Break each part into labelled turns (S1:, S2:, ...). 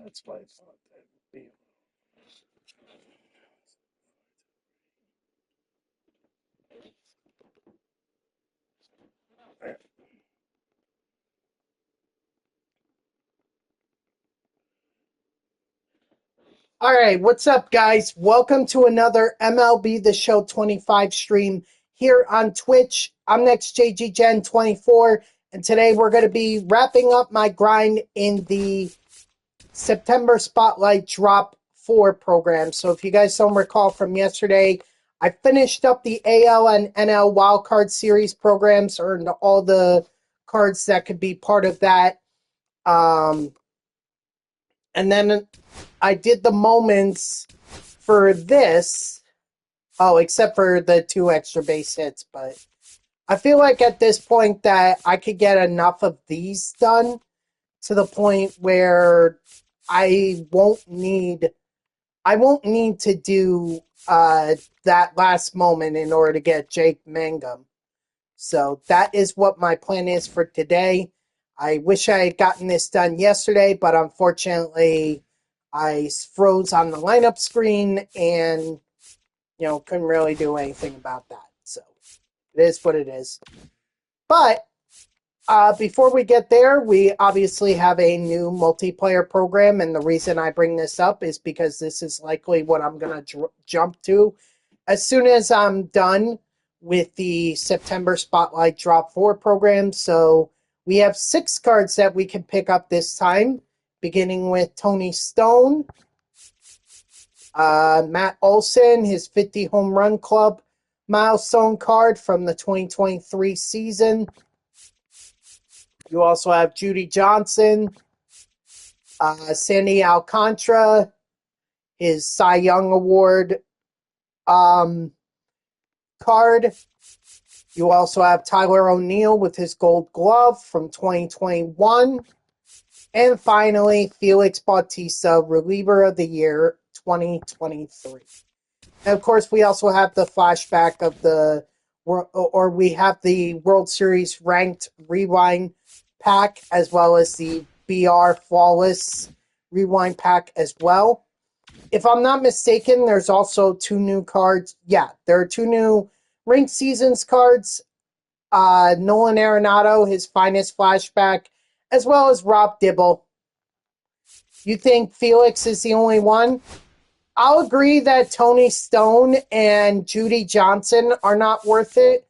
S1: That's what I thought that would be. All right, what's up, guys? Welcome to another MLB The Show 25 stream here on Twitch. I'm next JG Gen 24, and today we're going to be wrapping up my grind in the September Spotlight Drop 4 program. So if you guys don't recall from yesterday, I finished up the AL and NL Wildcard Series programs, earned all the cards that could be part of that. And then I did the moments for this. Oh, except for the 2 extra base hits. But I feel like at this point that I could get enough of these done to the point where I won't need to do that last moment in order to get Jake Mangum. So that is what my plan is for today. I wish I had gotten this done yesterday, but unfortunately I froze on the lineup screen and, couldn't really do anything about that. So it is what it is. But before we get there, we obviously have a new multiplayer program, and the reason I bring this up is because this is likely what I'm going to jump to as soon as I'm done with the September Spotlight Drop 4 program. So we have 6 cards that we can pick up this time, beginning with Tony Stone, Matt Olson, his 50 home run club milestone card from the 2023 season. You also have Judy Johnson, Sandy Alcantara, his Cy Young Award card. You also have Tyler O'Neill with his Gold Glove from 2021. And finally, Felix Bautista, Reliever of the Year 2023. And of course, we also have the flashback of we have the World Series ranked rewind pack, as well as the BR Flawless rewind pack as well. If I'm not mistaken, there's also 2 new cards. Yeah, there are 2 new Ranked Seasons cards. Nolan Arenado, his finest flashback, as well as Rob Dibble. You think Felix is the only one? I'll agree that Tony Stone and Judy Johnson are not worth it.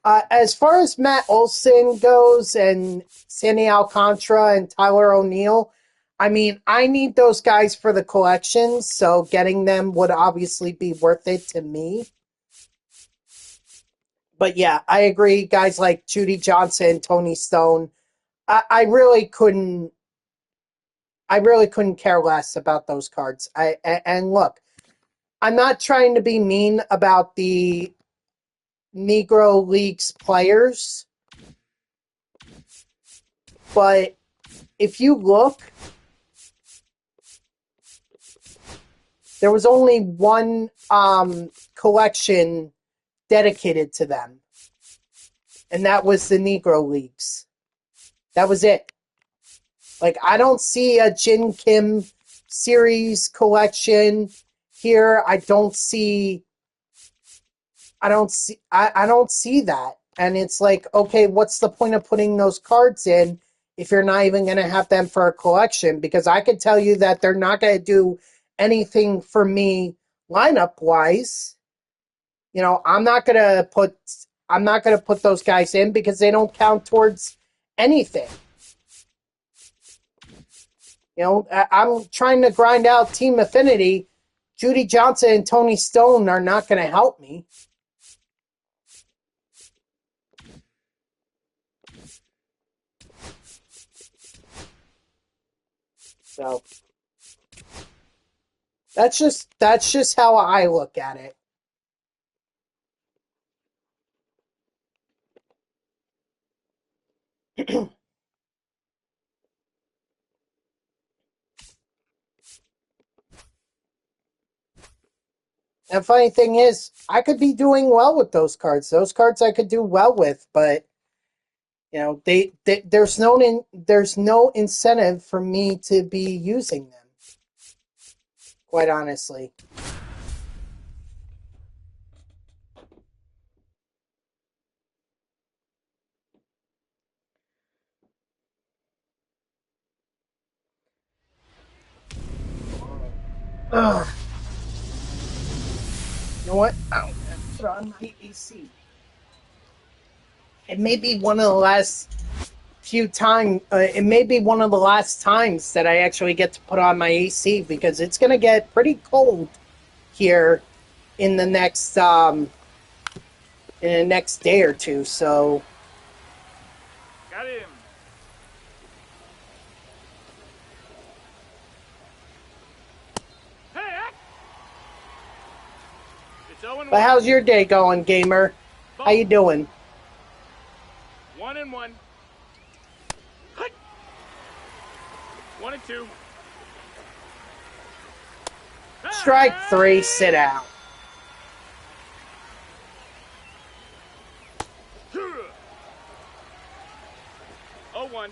S1: As far as Matt Olson goes and Sandy Alcantara and Tyler O'Neill, I mean, I need those guys for the collections, so getting them would obviously be worth it to me. But yeah, I agree. Guys like Judy Johnson, Tony Stone, I really couldn't care less about those cards. And look, I'm not trying to be mean about the Negro Leagues players, but if you look, there was only one collection dedicated to them, and that was the Negro Leagues. That was it. Like, I don't see a Jin Kim series collection here. I don't see that. And it's like, okay, what's the point of putting those cards in if you're not even going to have them for a collection? Because I can tell you that they're not going to do anything for me lineup wise. I'm not going to put those guys in because they don't count towards anything. I'm trying to grind out Team Affinity. Judy Johnson and Tony Stone are not going to help me. So that's just how I look at it. And funny thing is, I could be doing well with those cards. Those cards I could do well with, but there's no incentive for me to be using them. quite honestly. Ugh. You know what? I'm gonna put on my AC. It may be one of the last few times. It may be one of the last times that I actually get to put on my AC because it's gonna get pretty cold here in the next day or two. So.
S2: Got him. Hey, it's 0-1.
S1: But how's your day going, gamer? How you doing?
S2: 1-1. 1-2.
S1: Strike 3, sit out.
S2: Oh, 1.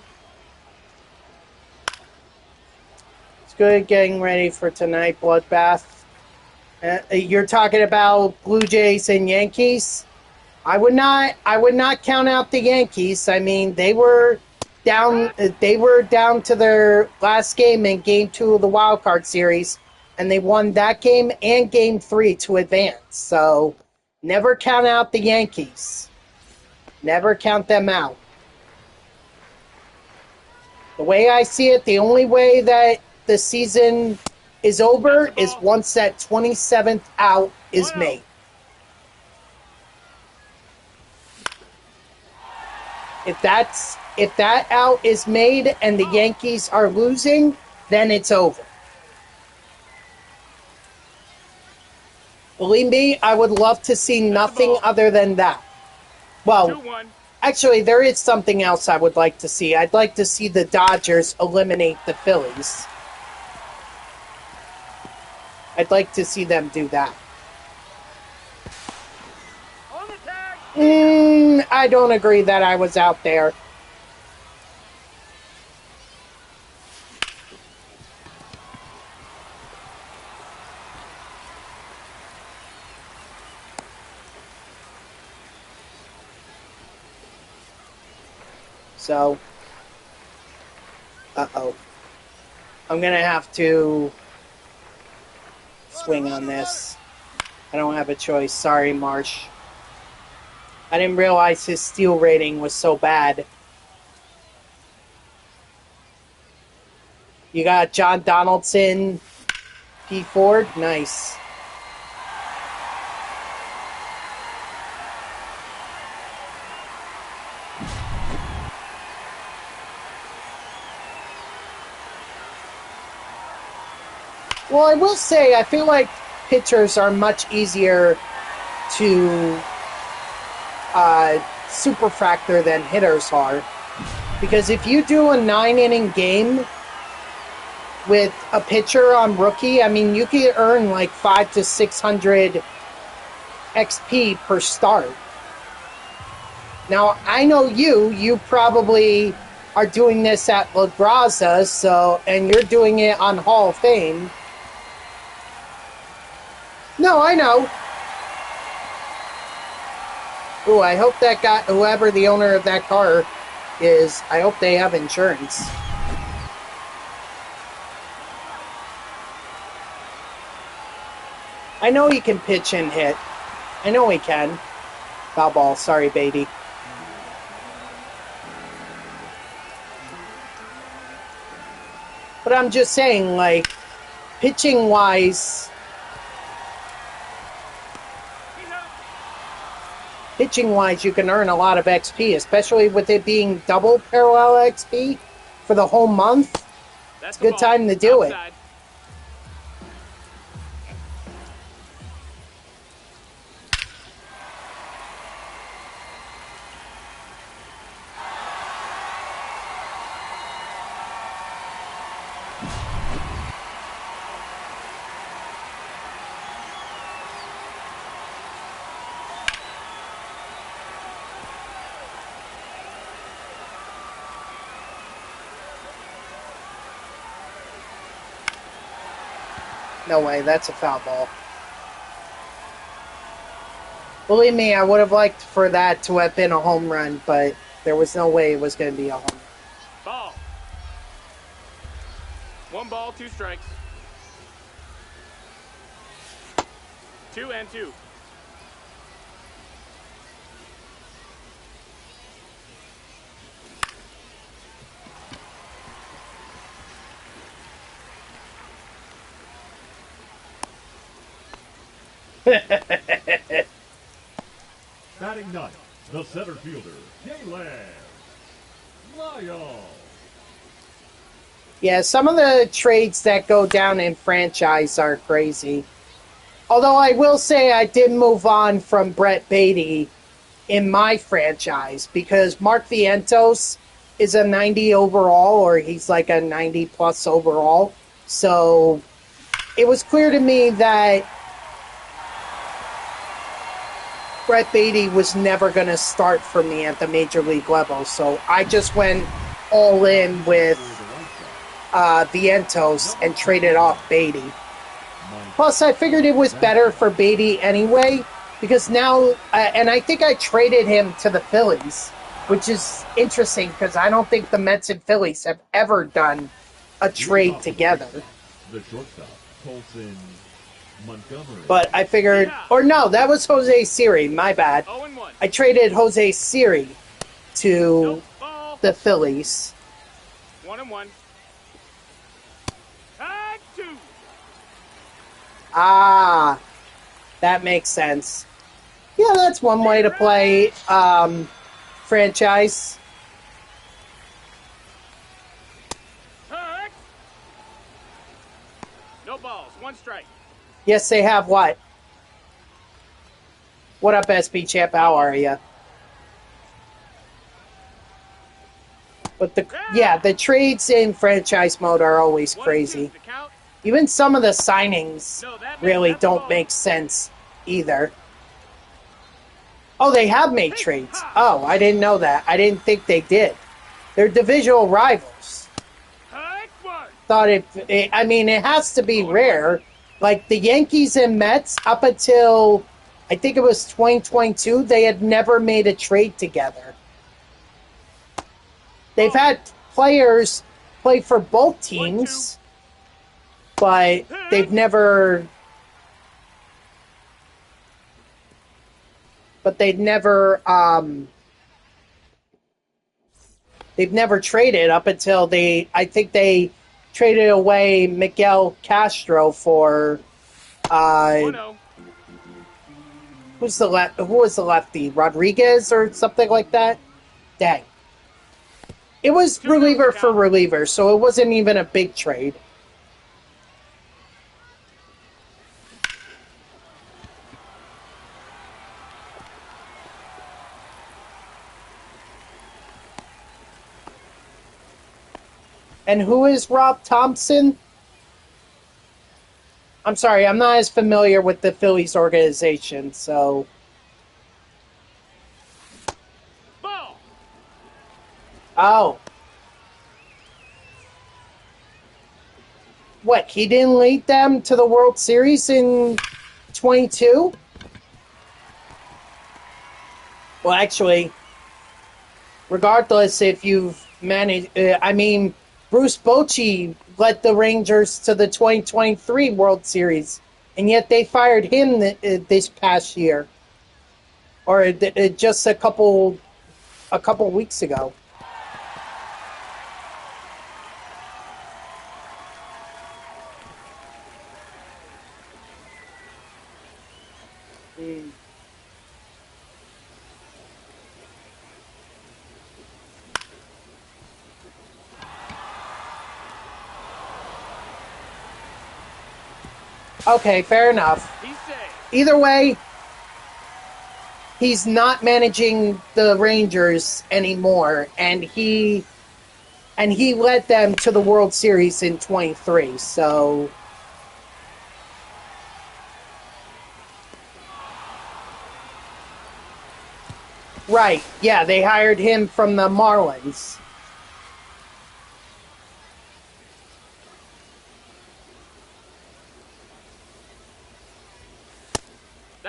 S1: It's good getting ready for tonight, Bloodbath. You're talking about Blue Jays and Yankees? I would not count out the Yankees. I mean, they were down to their last game in game 2 of the wild card series, and they won that game and game 3 to advance. So never count out the Yankees. Never count them out. The way I see it, the only way that the season is over is once that 27th out is made. If that out is made and the Yankees are losing, then it's over. Believe me, I would love to see nothing other than that. Well,
S2: 2-1.
S1: actually, there is something else I would like to see. I'd like to see the Dodgers eliminate the Phillies. I'd like to see them do that. I don't agree that I was out there. So, uh-oh. I'm going to have to swing on this. I don't have a choice. Sorry, Marsh. I didn't realize his steal rating was so bad. You got John Donaldson, P. Ford. Nice. Well, I will say, I feel like pitchers are much easier to superfractor than hitters are. Because if you do a 9-inning game with a pitcher on rookie, I mean, you could earn like 500 to 600 XP per start. Now, I know you probably are doing this at La Graza, and you're doing it on Hall of Fame. No, I know. Ooh, I hope that guy, whoever the owner of that car is, I hope they have insurance. I know he can pitch and hit. I know he can. Foul ball, sorry, baby. But I'm just saying, like, pitching-wise, you can earn a lot of XP, especially with it being double parallel XP for the whole month. It's a good time to do it. No way, that's a foul ball. Believe me, I would have liked for that to have been a home run, but there was no way it was going to be a home run.
S2: Ball. 1 ball, 2 strikes. 2-2.
S3: Batting ninth, the center fielder, Galen Lyle.
S1: Yeah, some of the trades that go down in franchise are crazy. Although I will say I did move on from Brett Beatty in my franchise because Mark Vientos is a 90 overall, or he's like a 90 plus overall. So it was clear to me that Brett Beatty was never going to start for me at the major league level. So I just went all in with Vientos and traded off Beatty. Plus, I figured it was better for Beatty anyway, because now, and I think I traded him to the Phillies, which is interesting because I don't think the Mets and Phillies have ever done a trade together.
S3: The shortstop, Colson Montgomery.
S1: But I figured, or no, that was Jose Siri, my bad.
S2: 0-1.
S1: I traded Jose Siri to
S2: Nope. Ball.
S1: the Phillies.
S2: 1-1. Tag 2.
S1: Ah, that makes sense. Yeah, that's one way to play franchise.
S2: Tag. No balls. 1 strike.
S1: Yes, they have what? What up, SB Champ? How are you? But the trades in franchise mode are always
S2: 1-2.
S1: crazy.
S2: The count.
S1: Even some of the signings
S2: No, that
S1: really
S2: that's a
S1: don't
S2: ball.
S1: make sense either. Oh, they have made trades. Oh, I didn't know that. I didn't think they did. They're divisional rivals.
S2: Tag 1.
S1: Thought I mean, it has to be rare. Like the Yankees and Mets, up until I think it was 2022, they had never made a trade together. They've had players play for both teams, but they've never. But they've never traded up until I think they traded away Miguel Castro for
S2: 1-0.
S1: who was the lefty? Rodriguez or something like that? Dang. It was reliever for reliever, so it wasn't even a big trade. And who is Rob Thompson? I'm sorry, I'm not as familiar with the Phillies organization, so...
S2: Ball.
S1: Oh. What, he didn't lead them to the World Series in 22? Well, actually, regardless if you've managed... Bruce Bochy led the Rangers to the 2023 World Series, and yet they fired him this past year, or just a couple weeks ago. Okay, fair enough.
S2: He's safe.
S1: Either way, he's not managing the Rangers anymore, and he led them to the World Series in 23. So right, yeah, they hired him from the Marlins.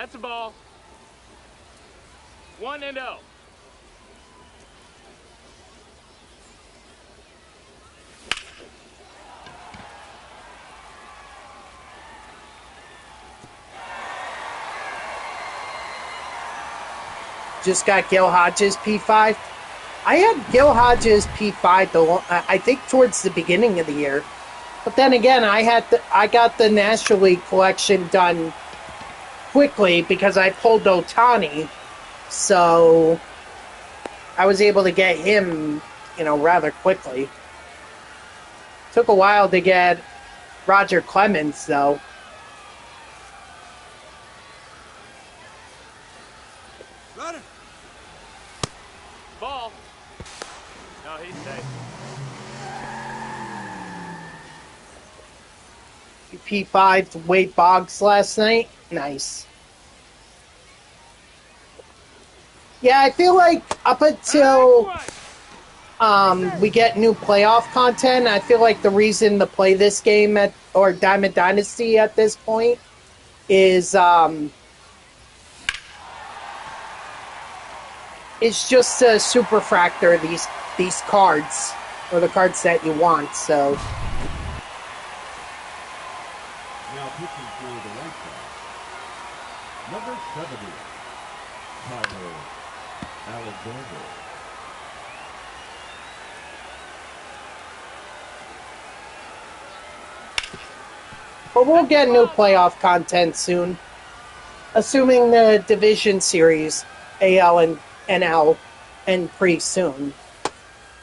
S2: That's a ball. 1-0.
S1: Just got Gil Hodges P5. I had Gil Hodges P5 I think towards the beginning of the year, but then again, I got the National League collection done quickly because I pulled Ohtani, so I was able to get him, rather quickly. Took a while to get Roger Clemens, though.
S2: Runner. Ball. No, he's safe.
S1: P5 to Wade Boggs last night. Nice. Yeah, I feel like up until we get new playoff content, I feel like the reason to play this game or Diamond Dynasty at this point is it's just a superfractor these cards, or the cards that you want, so.
S3: Now pitching for the right side. Number 70, Tyler Alexander.
S1: But we'll get new playoff content soon. Assuming the division series, AL and NL, end pretty soon.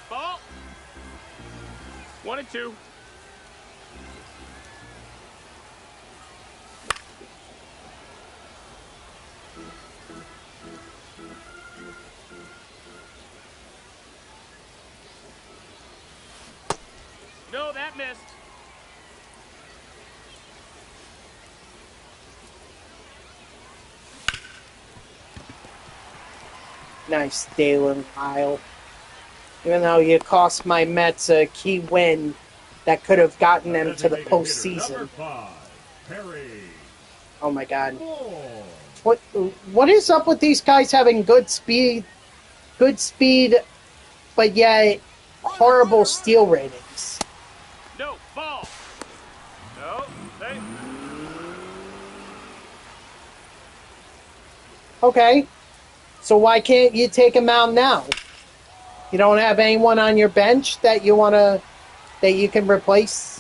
S2: Ball. 1-2. No, that missed.
S1: Nice, Dalen Lyle. Even though you cost my Mets a key win that could have gotten them to the postseason.
S3: Number 5, Perry.
S1: Oh my God.
S3: Moore.
S1: What is up with these guys having good speed, but yet horrible steal ratings?
S2: No, ball. No, safe.
S1: Okay. So why can't you take him out now? You don't have anyone on your bench that you can replace?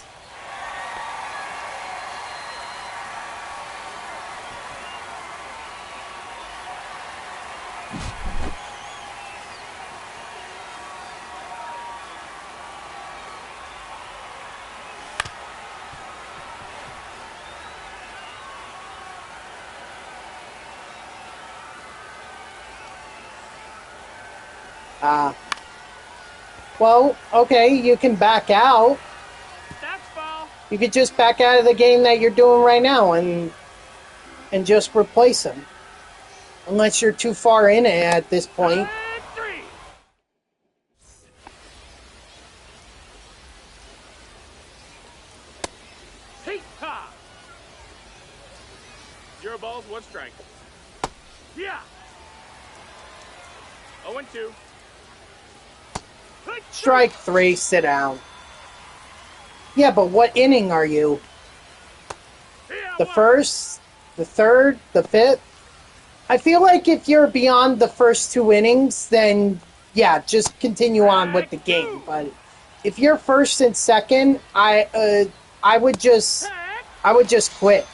S1: Well, okay, you can back out.
S2: That's ball.
S1: You could just back out of the game that you're doing right now and just replace him. Unless you're too far in it at this point.
S2: 3. Heat pop. 0 balls, 1 strike. Yeah. 0-2.
S1: Strike 3, sit down. Yeah, but what inning are you? The first? The third? The fifth? I feel like if you're beyond the first 2 innings, then yeah, just continue on with the game. But if you're first and second, I would just quit.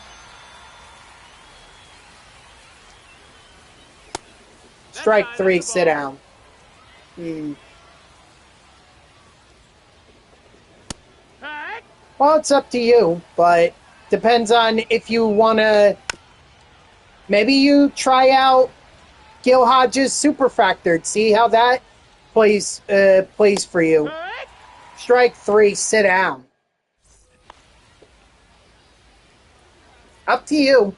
S1: Strike 3, sit down. Well, it's up to you, but depends on if you want to. Maybe you try out Gil Hodges Superfractored. See how that plays for you. Strike 3, sit down. Up to you.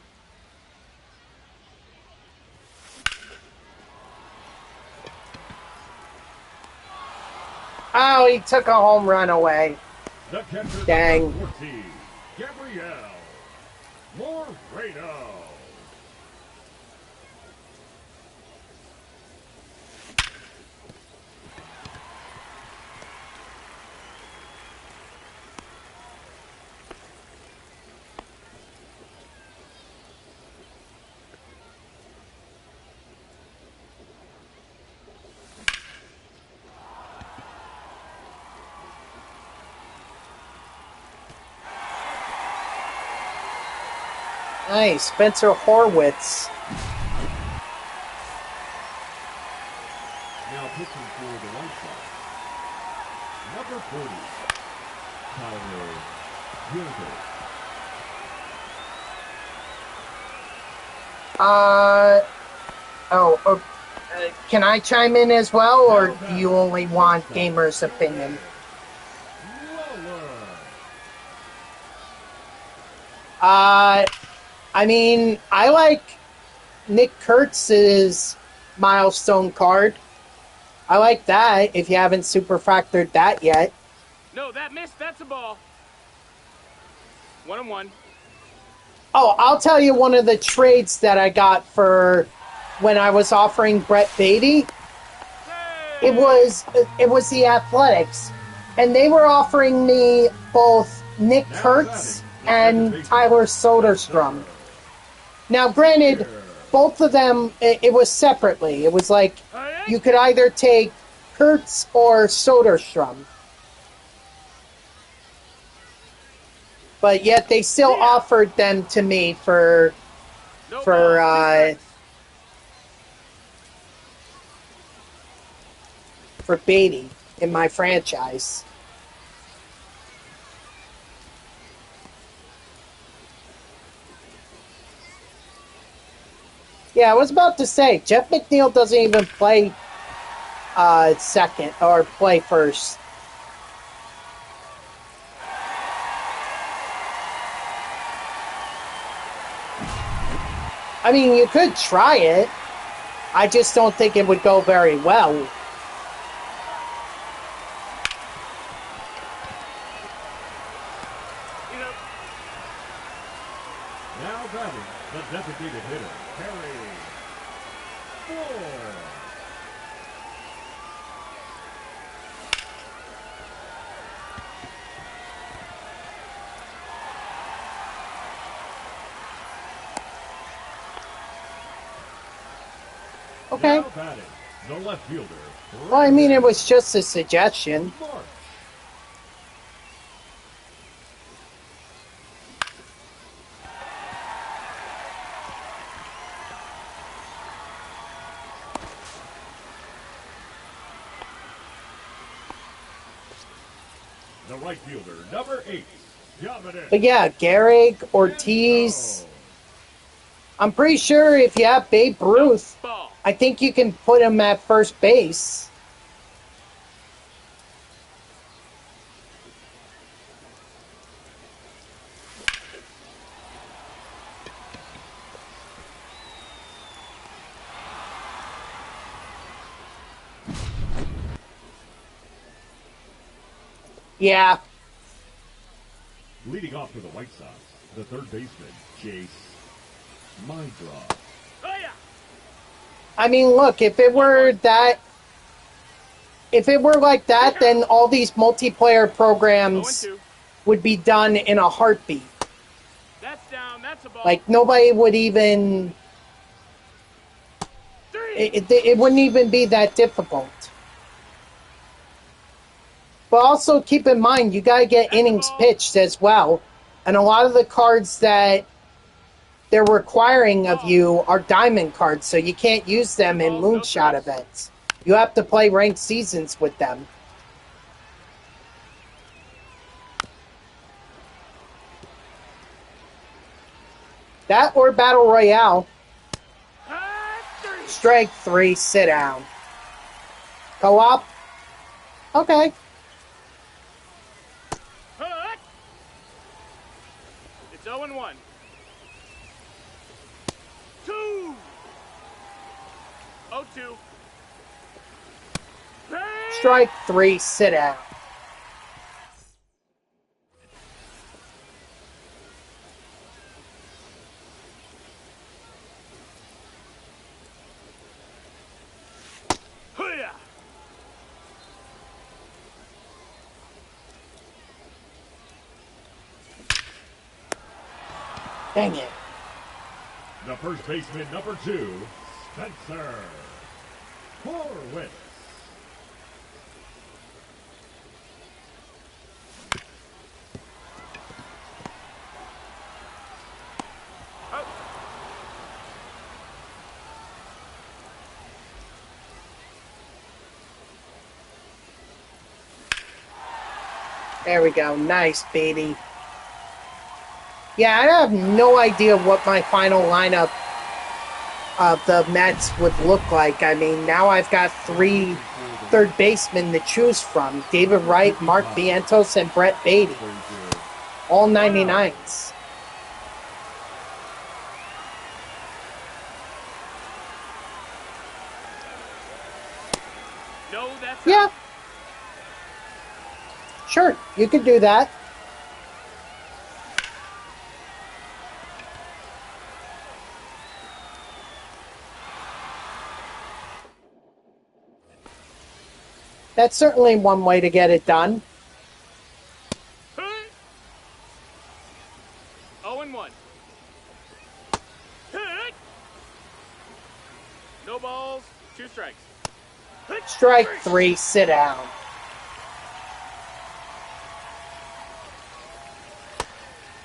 S1: Oh, he took a home run away.
S3: The catcher,
S1: Dang.
S3: number 14, Gabriel Moreno.
S1: Nice, Spencer Horwitz.
S3: Now pitching for the White Sox. Number 40, Tyler Gilbert.
S1: Can I chime in as well, or do you only want Gamer's opinion? I mean, I like Nick Kurtz's milestone card. I like that, if you haven't super factored that yet.
S2: No, that missed. That's a ball. 1-1.
S1: Oh, I'll tell you one of the trades that I got for when I was offering Brett Beatty. It was the Athletics, and they were offering me both Nick Kurtz and Tyler Soderstrom. Now, granted, both of them, it was separately. It was like you could either take Kurtz or Soderstrom. But yet they still offered them to me for Beatty in my franchise. Yeah, I was about to say, Jeff McNeil doesn't even play second or play first. I mean, you could try it. I just don't think it would go very well.
S3: Now batting, the designated hitter, Harry Ford.
S1: Okay.
S3: Now batting, the left fielder.
S1: Well, I mean, it was just a suggestion.
S3: Mark. The right fielder, number 8, Dominic.
S1: But yeah, Gehrig, Ortiz. I'm pretty sure if you have Babe Ruth, I think you can put him at first base. Yeah.
S3: Leading off for the White Sox, the third baseman, Chase Mindra.
S2: Oh, yeah.
S1: I mean, look, if it were like that, then all these multiplayer programs would be done in a heartbeat.
S2: That's down. That's a ball.
S1: Like, nobody would even... It wouldn't even be that difficult. But also keep in mind, you gotta get innings pitched as well. And a lot of the cards that they're requiring of you are diamond cards, so you can't use them in moonshot events. You have to play ranked seasons with them. That or Battle Royale. Strike 3, sit down. Co-op? Okay.
S2: It's 0-1. 2. 0-2.
S1: Strike 3, sit down. Dang it.
S3: The first baseman, number 2, Spencer Horwitz.
S1: There we go. Nice, Beatty. Yeah, I have no idea what my final lineup of the Mets would look like. I mean, now I've got 3 third basemen to choose from. David Wright, Mark Vientos, and Brett Beatty. All 99s.
S2: No, that's
S1: Yeah.
S2: out.
S1: Sure, you could do that. That's certainly one way to get it done.
S2: 0-1. No balls, 2 strikes.
S1: Strike 3, sit down.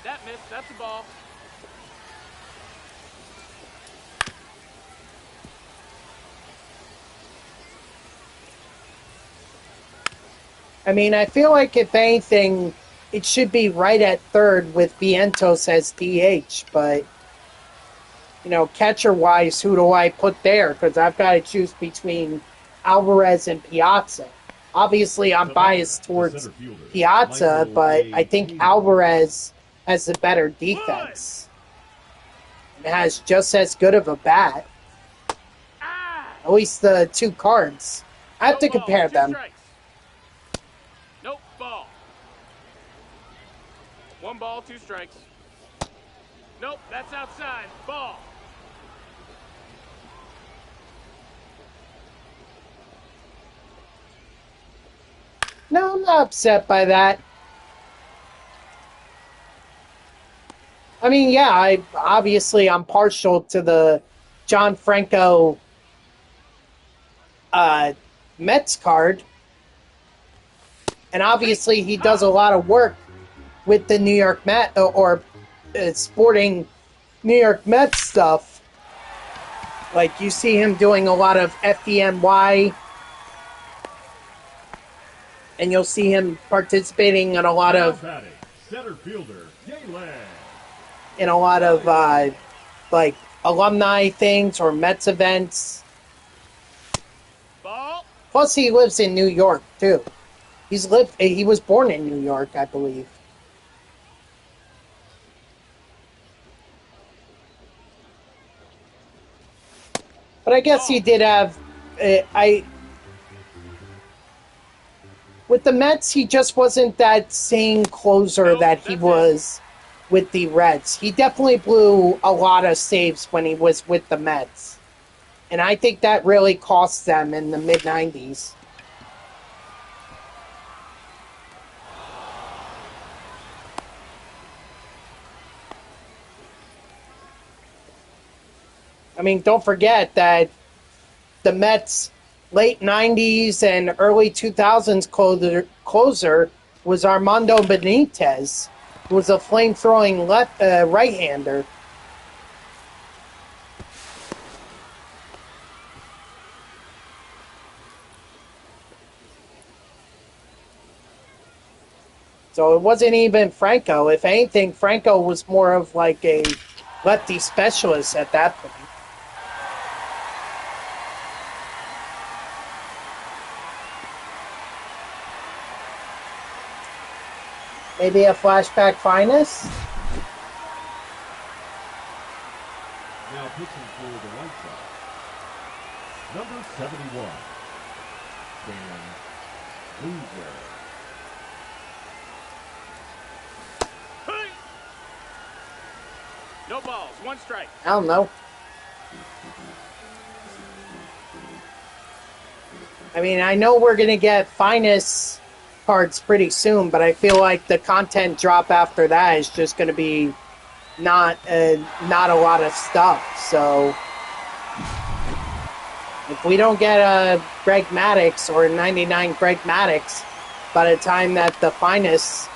S2: That missed, that's a ball.
S1: I mean, I feel like if anything, it should be right at third with Vientos as DH, but, you know, catcher-wise, who do I put there? Because I've got to choose between Alvarez and Piazza. Obviously, I'm biased towards Piazza, but I think Alvarez has the better defense. And has just as good of a bat. At least the 2 cards. I have to compare them.
S2: Strikes. Nope, ball. 1 ball, 2 strikes. Nope, that's outside. Ball.
S1: No, I'm not upset by that. I mean, yeah, I'm partial to the John Franco Mets card. And obviously he does a lot of work with the New York Mets or sporting New York Mets stuff. Like, you see him doing a lot of FDNY, and you'll see him participating in a lot of
S3: center fielder,
S1: in a lot of like alumni things or Mets events.
S2: Ball.
S1: Plus, he lives in New York too. He was born in New York, I believe. But I guess he did have with the Mets, he just wasn't that same closer that he was with the Reds. He definitely blew a lot of saves when he was with the Mets. And I think that really cost them in the mid-90s. I mean, don't forget that the Mets' late 90s and early 2000s closer was Armando Benitez, who was a flame-throwing right-hander. So it wasn't even Franco. If anything, Franco was more of like a lefty specialist at that point. Maybe a flashback finest?
S3: Now pitching for the White Sox, number 71, Dan Loser.
S2: No balls, 1 strike.
S1: I don't know. I mean, I know we're going to get finest cards pretty soon, but I feel like the content drop after that is just going to be not a lot of stuff. So if we don't get a Greg Maddux or a 99 Greg Maddux by the time that the finest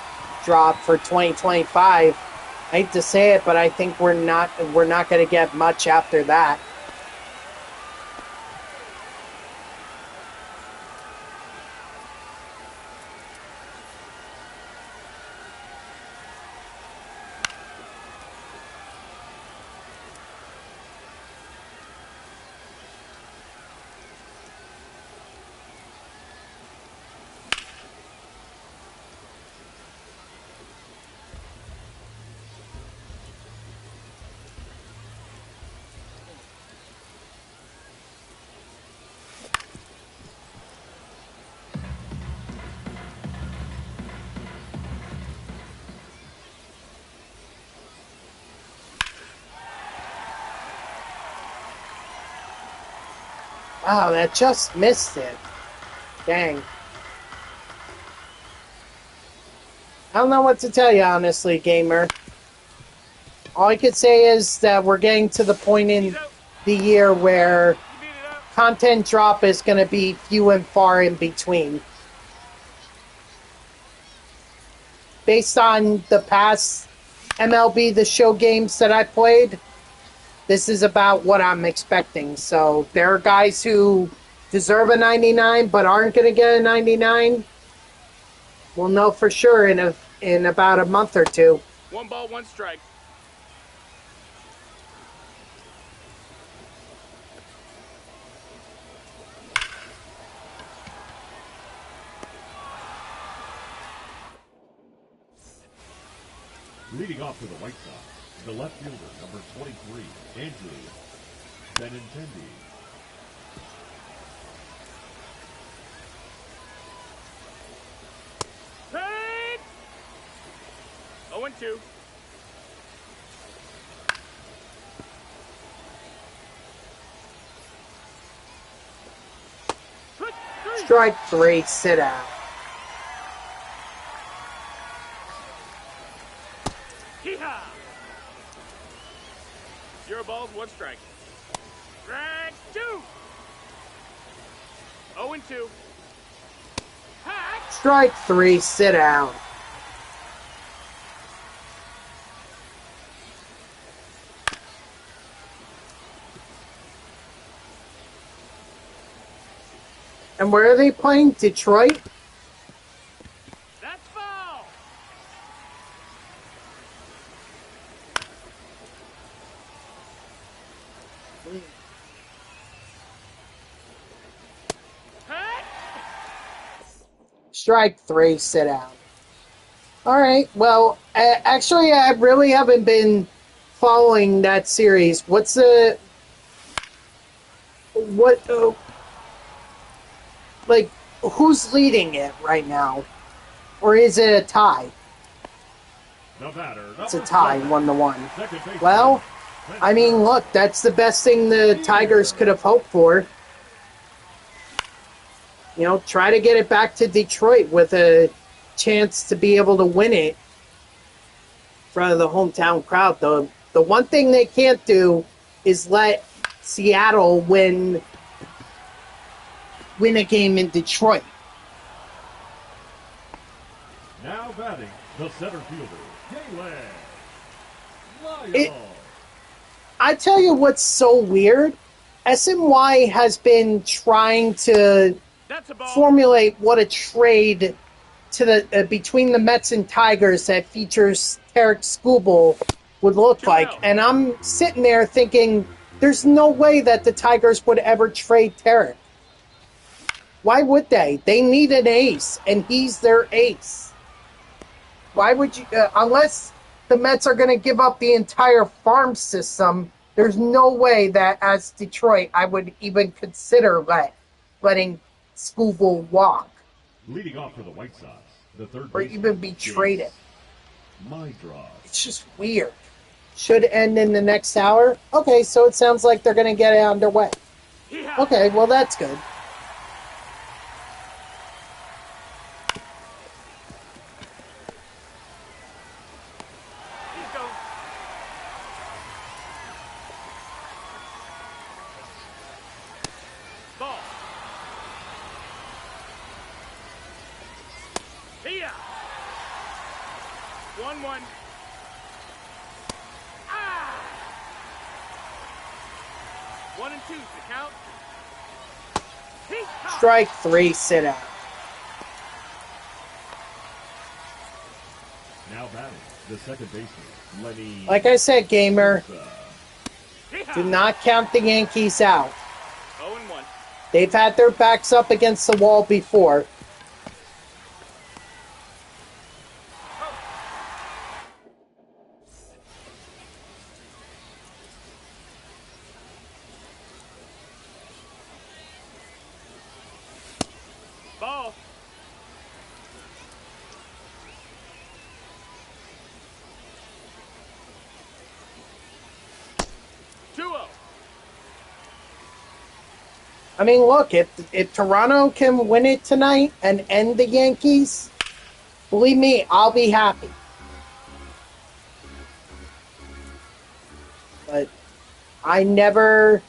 S1: drop for 2025, I hate to say it, but I think we're not going to get much after that. Oh, that just missed it. Dang. I don't know what to tell you, honestly, gamer. All I could say is that we're getting to the point in the year where content drop is going to be few and far in between. Based on the past MLB The Show games that I played, this is about what I'm expecting. So there are guys who deserve a 99 but aren't going to get a 99. We'll know for sure in about a month or two.
S2: 1 ball, 1 strike.
S3: Leading off for the White Sox, the left fielder, number 23, Andrew Benintendi.
S2: Paid! 0-2.
S1: Strike 3, sit out.
S2: Hee-haw! 0 balls, 1 strike. Strike 2! 0-2. Hack!
S1: Strike 3, sit down. And where are they playing? Detroit?
S2: That's foul! Hack!
S1: Strike 3, sit down. Alright, well, actually, I really haven't been following that series. What's the... What... like, who's leading it right now? Or is it a tie?
S3: The batter,
S1: It's a tie, 1-1.
S3: second baseman,
S1: Well, I mean, look, that's the best thing the Tigers could have hoped for. You know, try to get it back to Detroit with a chance to be able to win it in front of the hometown crowd. The one thing they can't do is let Seattle win a game in Detroit.
S3: now batting, the center fielder, Galen
S1: It-
S3: Lyle.
S1: I tell you what's so weird. SNY has been trying to
S2: That's a ball.
S1: formulate what a trade to the between the Mets and Tigers that features Tarek Skubal would look like. And I'm sitting there thinking, there's no way that the Tigers would ever trade Tarek. Why would they? They need an ace, and he's their ace. Why would you, unless the Mets are going to give up the entire farm system, there's no way that as Detroit I would even consider letting Skubal walk
S3: Leading off for the White Sox, the third
S1: or
S3: baseman,
S1: even be traded.
S3: My draw.
S1: It's just weird. Should end in the next hour? Okay, so it sounds like they're going to get it underway.
S2: Hee-haw!
S1: Okay, well, that's good.
S2: He's going. Ball. Here. 1-1. Ah! 1-2 is the count. Hee-haw!
S1: Strike 3, sit out.
S3: Now batting, the second baseman, Lenny.
S1: Like I said, gamer,
S2: Hee-haw!
S1: do not count the Yankees out.
S2: 0-1.
S1: They've had their backs up against the wall before.
S2: Ball. Two-oh.
S1: I mean, look, if Toronto can win it tonight and end the Yankees, believe me, I'll be happy. But I never,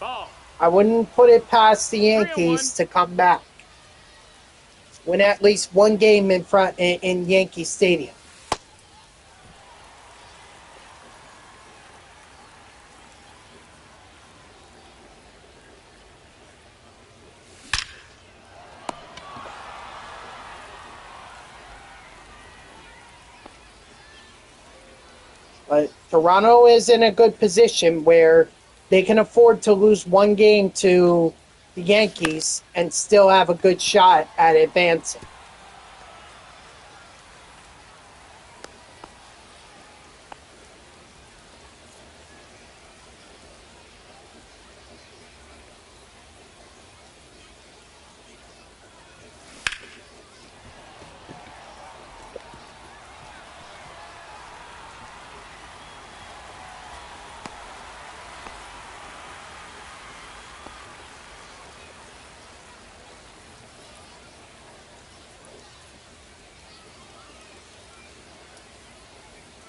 S2: Ball.
S1: I wouldn't put it past the
S2: 3-1.
S1: Yankees to come back. Win at least one game in Yankee Stadium. But Toronto is in a good position where they can afford to lose one game to the Yankees and still have a good shot at advancing.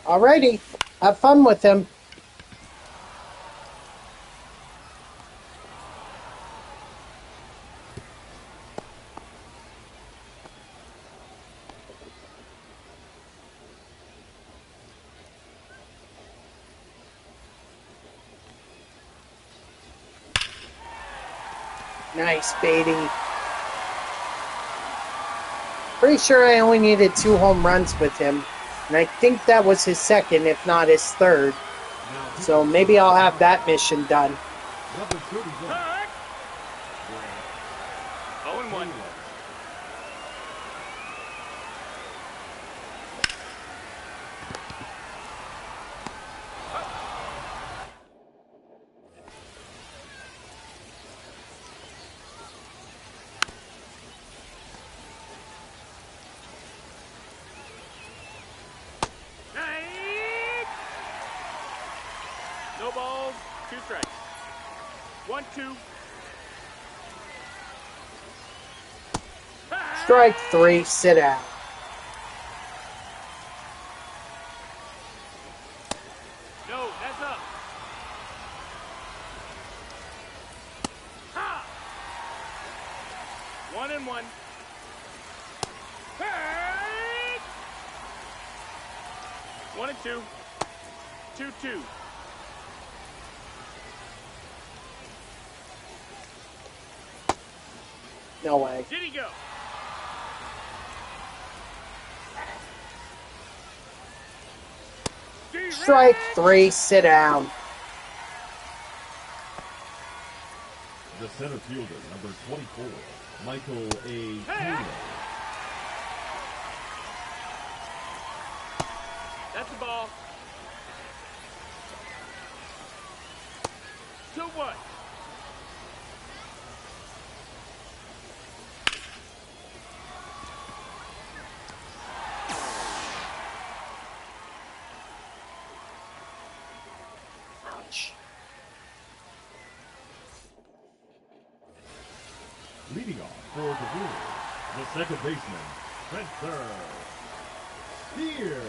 S1: Alrighty, have fun with him. Nice, Beatty. Pretty sure I only needed 2 home runs with him, and I think that was his second, if not his third. So maybe I'll have that mission done.
S3: Number 31.
S2: Turk. 0-1. No balls, 2 strikes. 1-2.
S1: Strike 3, sit out.
S2: No, that's up. Ha! 1-1. Hey! 1-2. 2-2.
S1: No way.
S2: Did he go?
S1: Strike 3, sit down.
S3: The center fielder, number 24, Michael A. Taylor.
S2: That's the ball. 2-1.
S1: Ouch.
S3: Leading off for the Brewers, the second baseman, Spencer Steer.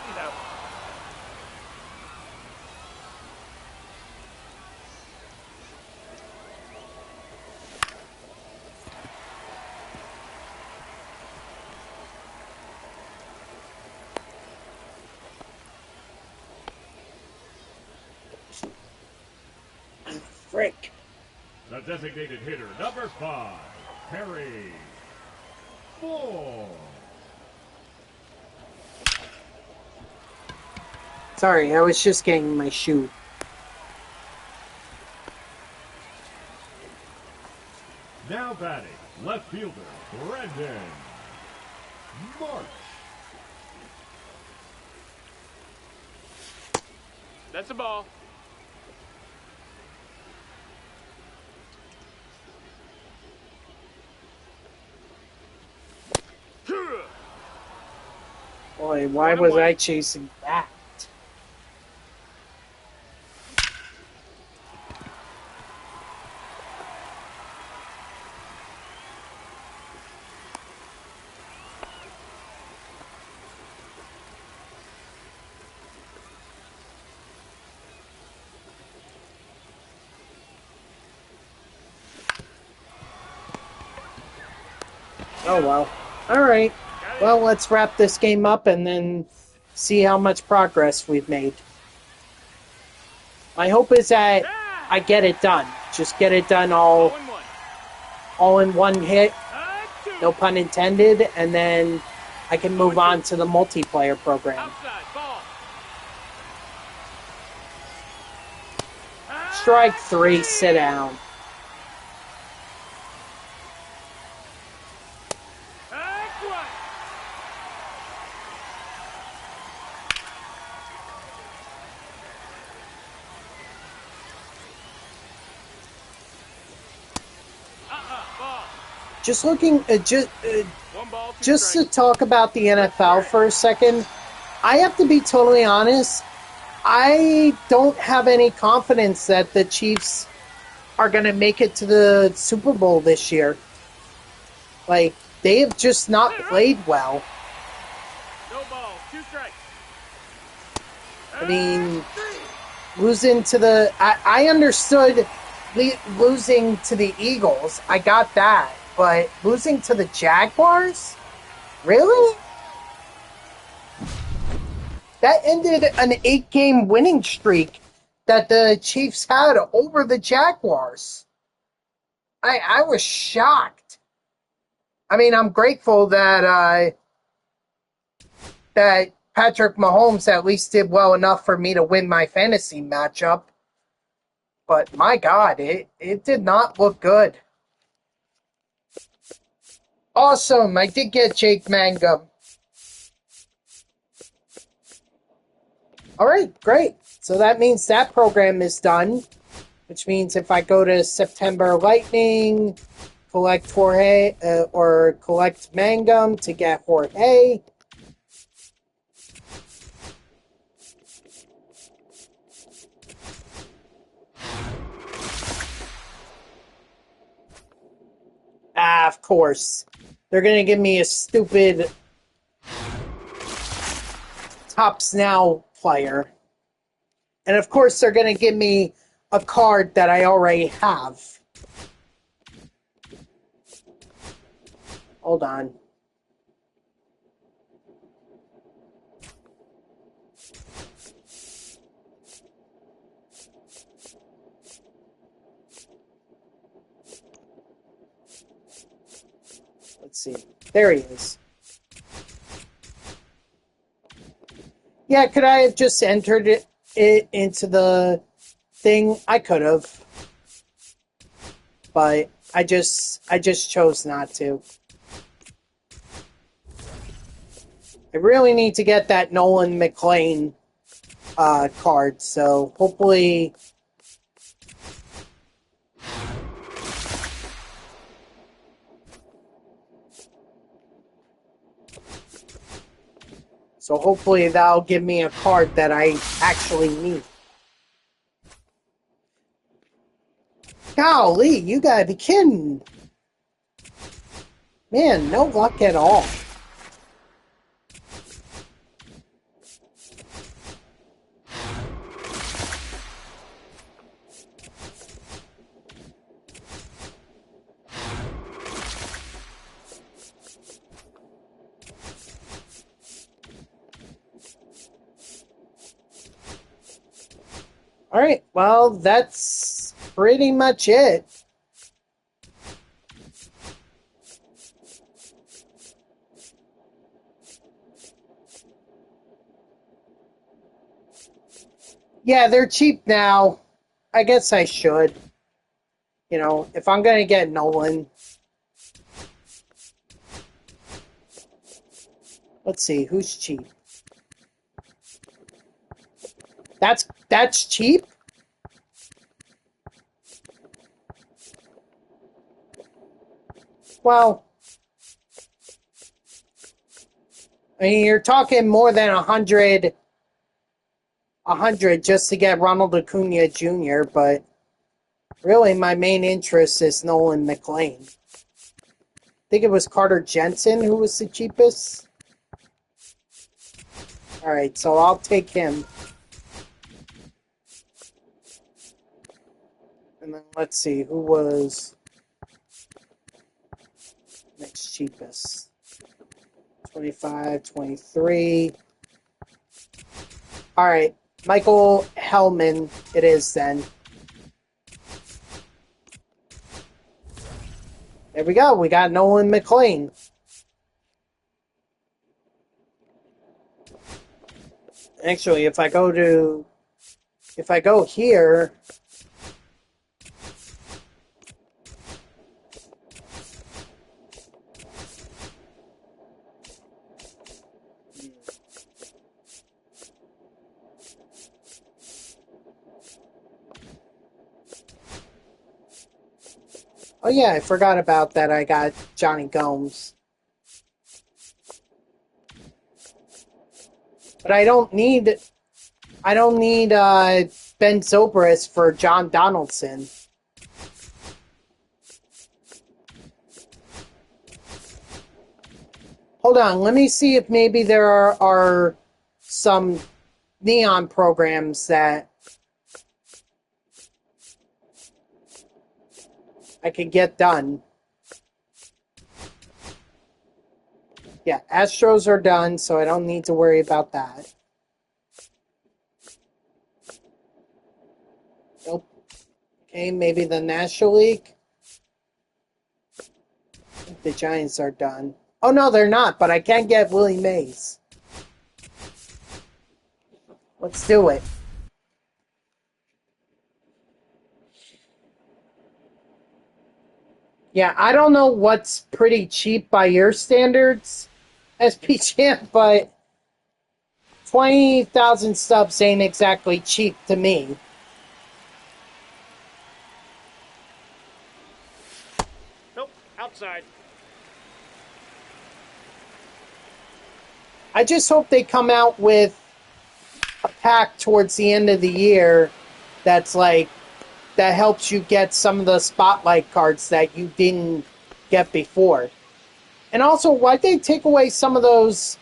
S2: He's out.
S1: Frick.
S3: The designated hitter, number 5, Harry Ford.
S1: Sorry, I was just getting my shoe.
S3: Now batting, left fielder, Brendan March.
S2: That's a ball.
S1: Boy, why was I chasing that? Oh well. Alright. Well, let's wrap this game up and then see how much progress we've made. My hope is that I get it done. Just get it done all in one hit. No pun intended. And then I can move on to the multiplayer program. Strike 3, sit down. Just looking, just to talk about the NFL for a second, I have to be totally honest. I don't have any confidence that the Chiefs are going to make it to the Super Bowl this year. Like, they have just not played well.
S2: No ball, 2 strikes.
S1: I mean, losing to the... I understood losing to the Eagles. I got that. But losing to the Jaguars? Really? That ended an 8-game winning streak that the Chiefs had over the Jaguars. I was shocked. I mean, I'm grateful that that Patrick Mahomes at least did well enough for me to win my fantasy matchup. But my God, it did not look good. Awesome, I did get Jake Mangum. Alright, great. So that means that program is done. Which means if I go to September Lightning, collect Jorge, or collect Mangum to get Jorge. Ah, of course. They're going to give me a stupid Tops Now player. And of course, they're going to give me a card that I already have. Hold on. Let's see. There he is. Yeah, could I have just entered it into the thing? I could have. But I just chose not to. I really need to get that Nolan McLean card, so hopefully... So hopefully that'll give me a card that I actually need. Golly, you gotta be kidding. Man, no luck at all. Alright, well, that's pretty much it. Yeah, they're cheap now. I guess I should. You know, if I'm going to get Nolan. Let's see, who's cheap? That's cheap? Well, I mean, you're talking more than 100 just to get Ronald Acuna Jr., but really my main interest is Nolan McLean. I think it was Carter Jensen who was the cheapest. Alright, so I'll take him. And then let's see, who was next cheapest? 25, 23. Alright, Michael Hellman it is then. There we go, we got Nolan McLean. Actually, if I go here, oh yeah, I forgot about that. I got Johnny Gomes. But I don't need Ben Zobrist for John Donaldson. Hold on, let me see if maybe there are some neon programs that I could get done. Yeah, Astros are done, so I don't need to worry about that. Nope. Okay, maybe the National League. The Giants are done. Oh, no, they're not, but I can get Willie Mays. Let's do it. Yeah, I don't know what's pretty cheap by your standards, SP Champ, but 20,000 subs ain't exactly cheap to me.
S2: Nope, outside.
S1: I just hope they come out with a pack towards the end of the year that's like, that helps you get some of the spotlight cards that you didn't get before. And also, why'd they take away some of those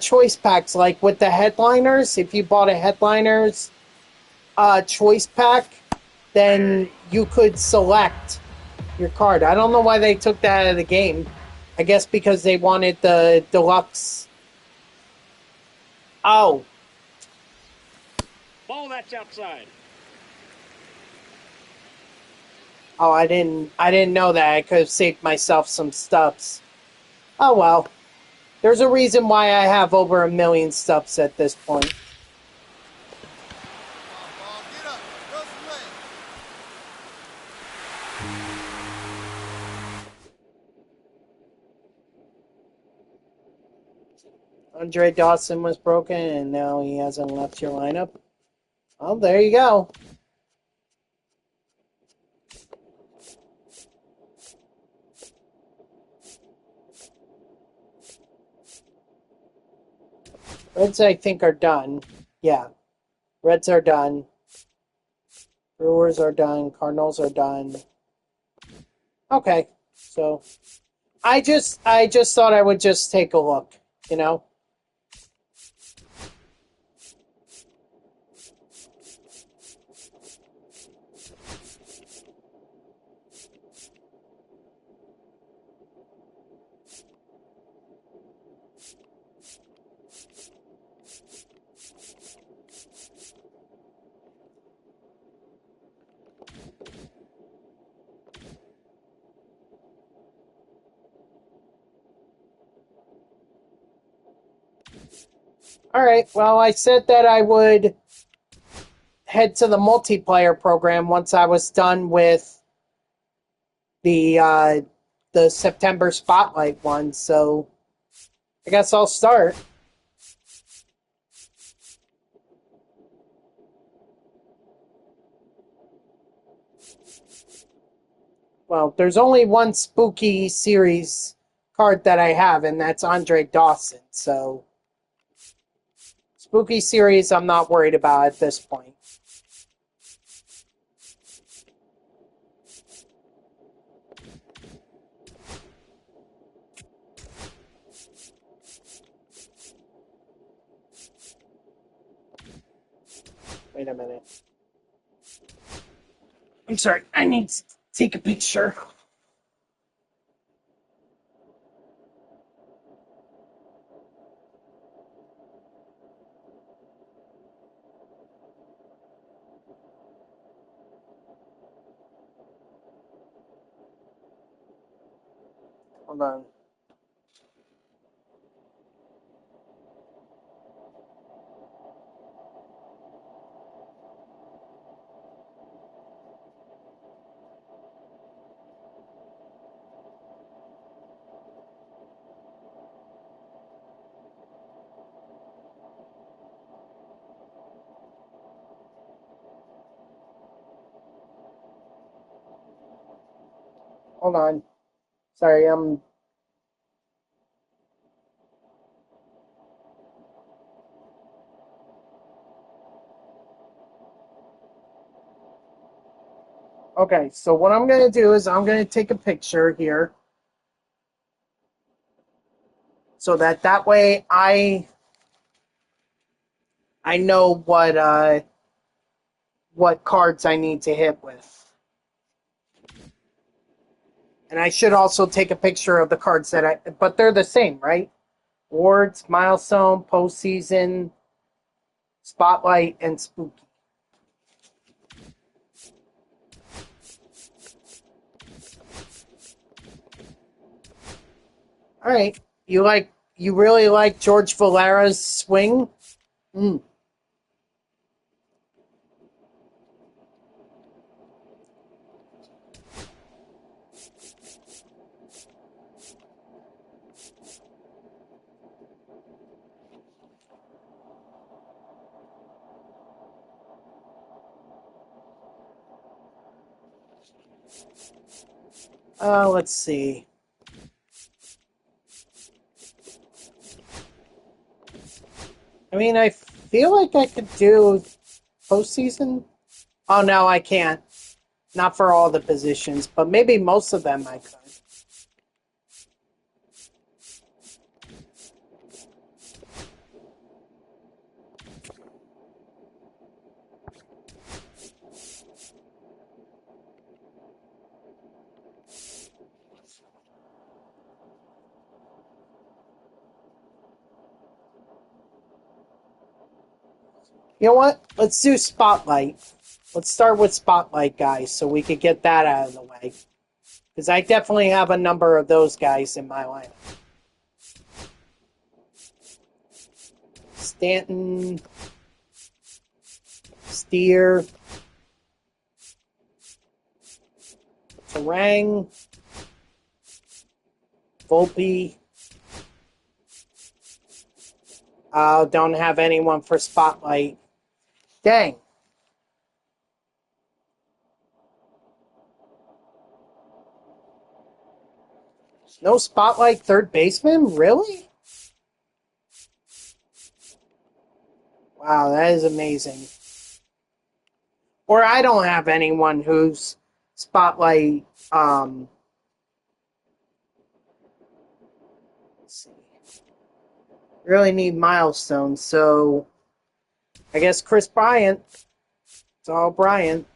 S1: choice packs, like with the headliners? If you bought a headliners choice pack, then you could select your card. I don't know why they took that out of the game. I guess because they wanted the deluxe. Oh.
S2: Ball that's outside.
S1: Oh, I didn't know that. I could have saved myself some stubs. Oh well. There's a reason why I have over 1 million stubs at this point. Andre Dawson was broken, and now he hasn't left your lineup. Oh, there you go. Reds, I think, are done. Yeah. Reds are done. Brewers are done. Cardinals are done. Okay. So, I just thought I would just take a look, you know? All right. Well, I said that I would head to the multiplayer program once I was done with the September Spotlight one. So I guess I'll start. Well, there's only one spooky series card that I have, and that's Andre Dawson. So, spooky series I'm not worried about at this point. Wait a minute. I'm sorry, I need to take a picture. Hold on. Hold on. Sorry, I'm... Okay, so what I'm going to do is I'm going to take a picture here. So that way I know what cards I need to hit with. And I should also take a picture of the cards but they're the same, right? Awards, Milestone, Postseason, Spotlight, and Spooky. All right. You really like George Valera's swing? Mm. Let's see. I mean, I feel like I could do postseason. Oh, no, I can't. Not for all the positions, but maybe most of them I could. You know what? Let's do Spotlight. Let's start with Spotlight, guys, so we could get that out of the way. Because I definitely have a number of those guys in my lineup. Stanton, Steer, Terang, Volpe. Don't have anyone for Spotlight. Dang. No Spotlight third baseman? Really? Wow, that is amazing. Or I don't have anyone who's Spotlight. Let's see. Really need milestones, so I guess Chris Bryant. It's all Bryant.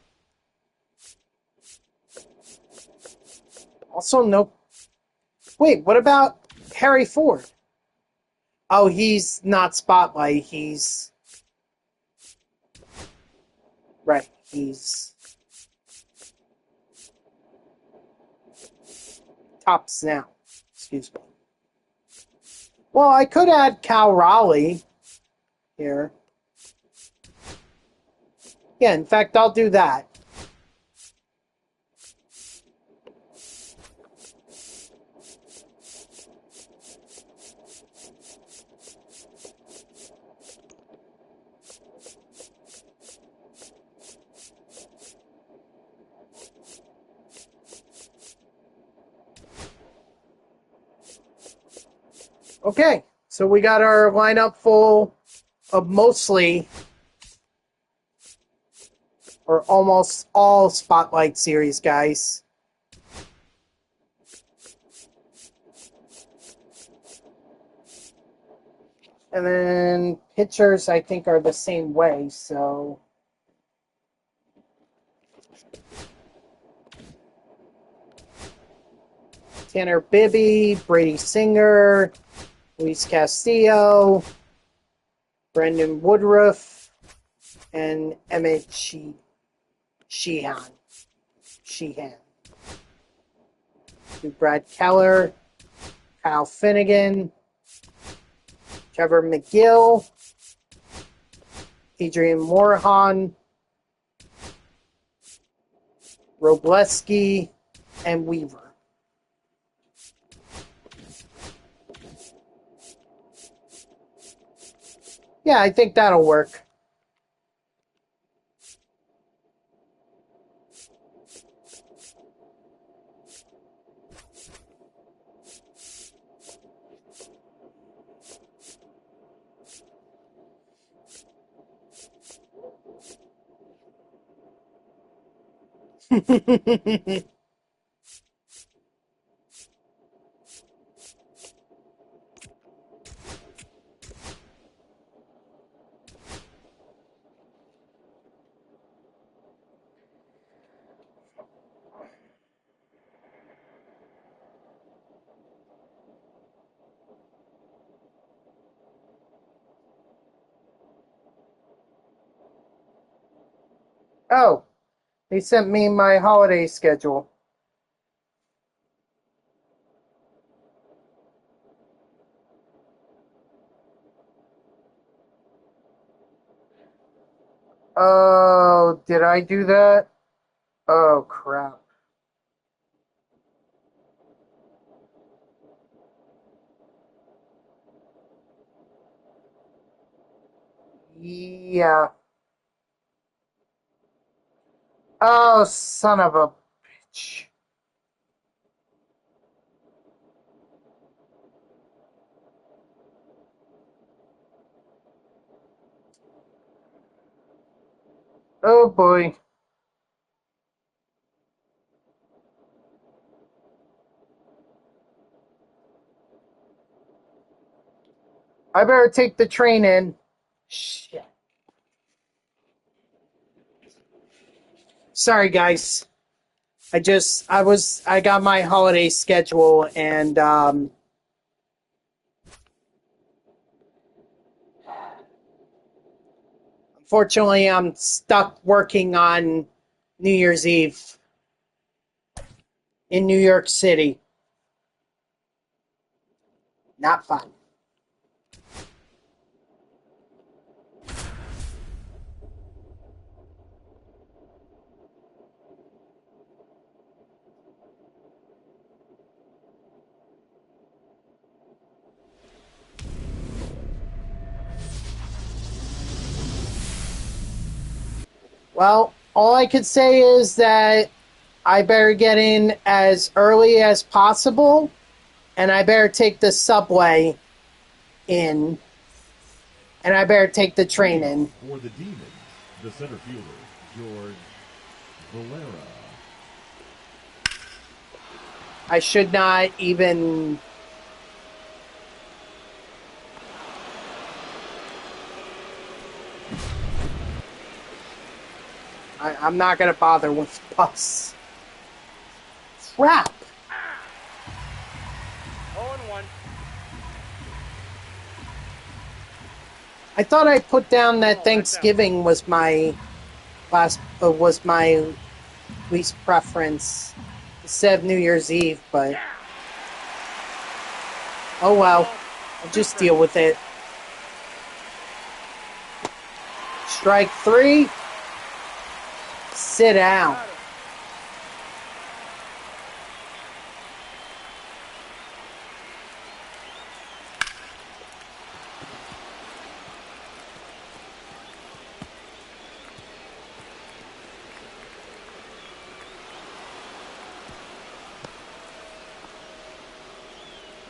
S1: Also, no. Wait, what about Harry Ford? Oh, he's not Spotlight. He's right. He's tops now. Excuse me. Well, I could add Cal Raleigh here. Yeah, in fact, I'll do that. Okay, so we got our lineup full of mostly or almost all Spotlight Series guys. And then pitchers, I think, are the same way, so... Tanner Bibby, Brady Singer, Luis Castillo, Brendan Woodruff, and Emmett Sheehan. Brad Keller, Kyle Finnegan, Trevor McGill, Adrian Morejon, Robleski, and Weaver. Yeah, I think that'll work. Oh, they sent me my holiday schedule. Oh, did I do that? Oh, crap. Yeah. Oh, son of a bitch. Oh, boy. I better take the train in. Shit. Sorry, guys. I got my holiday schedule and, unfortunately, I'm stuck working on New Year's Eve in New York City. Not fun. Well, all I could say is that I better get in as early as possible, and I better take the subway in, and I better take the train in.
S3: For the Demons, the center fielder, George Valera.
S1: I should not even... I'm not going to bother with bus. Crap!
S2: 0-1.
S1: I thought I put down that Thanksgiving was my least preference instead of New Year's Eve, but oh well, I'll just deal with it. Strike 3. Sit down.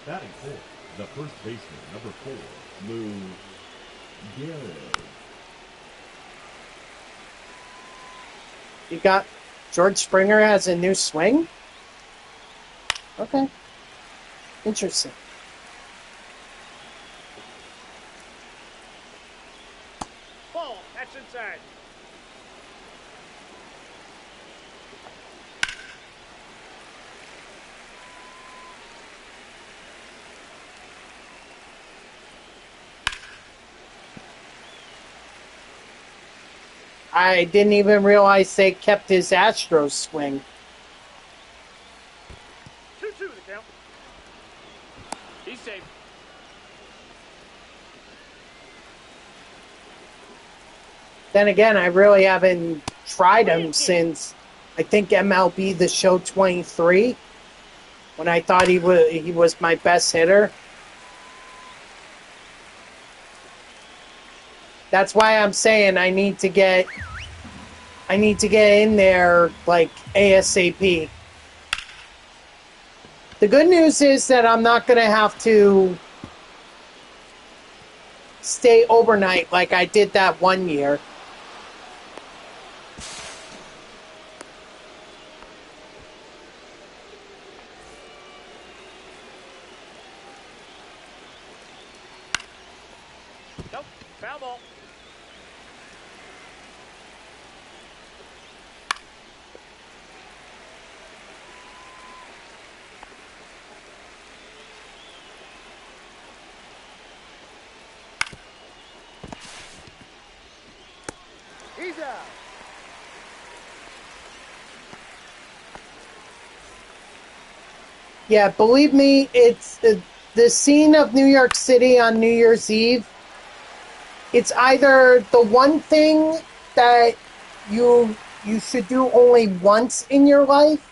S3: Batting fourth, The first baseman, number 4, Lou Gehrig.
S1: You got George Springer has a new swing? Okay. Interesting.
S2: Ball. That's inside.
S1: I didn't even realize they kept his Astros swing.
S2: 2-2 the count. He's safe.
S1: Then again, I really haven't tried him since, I think, MLB The Show 23, when I thought he was my best hitter. That's why I'm saying I need to get in there like ASAP. The good news is that I'm not going to have to stay overnight like I did that one year.
S2: Nope. Foul ball. He's out.
S1: Yeah, believe me, it's the scene of New York City on New Year's Eve. It's either the one thing that you should do only once in your life,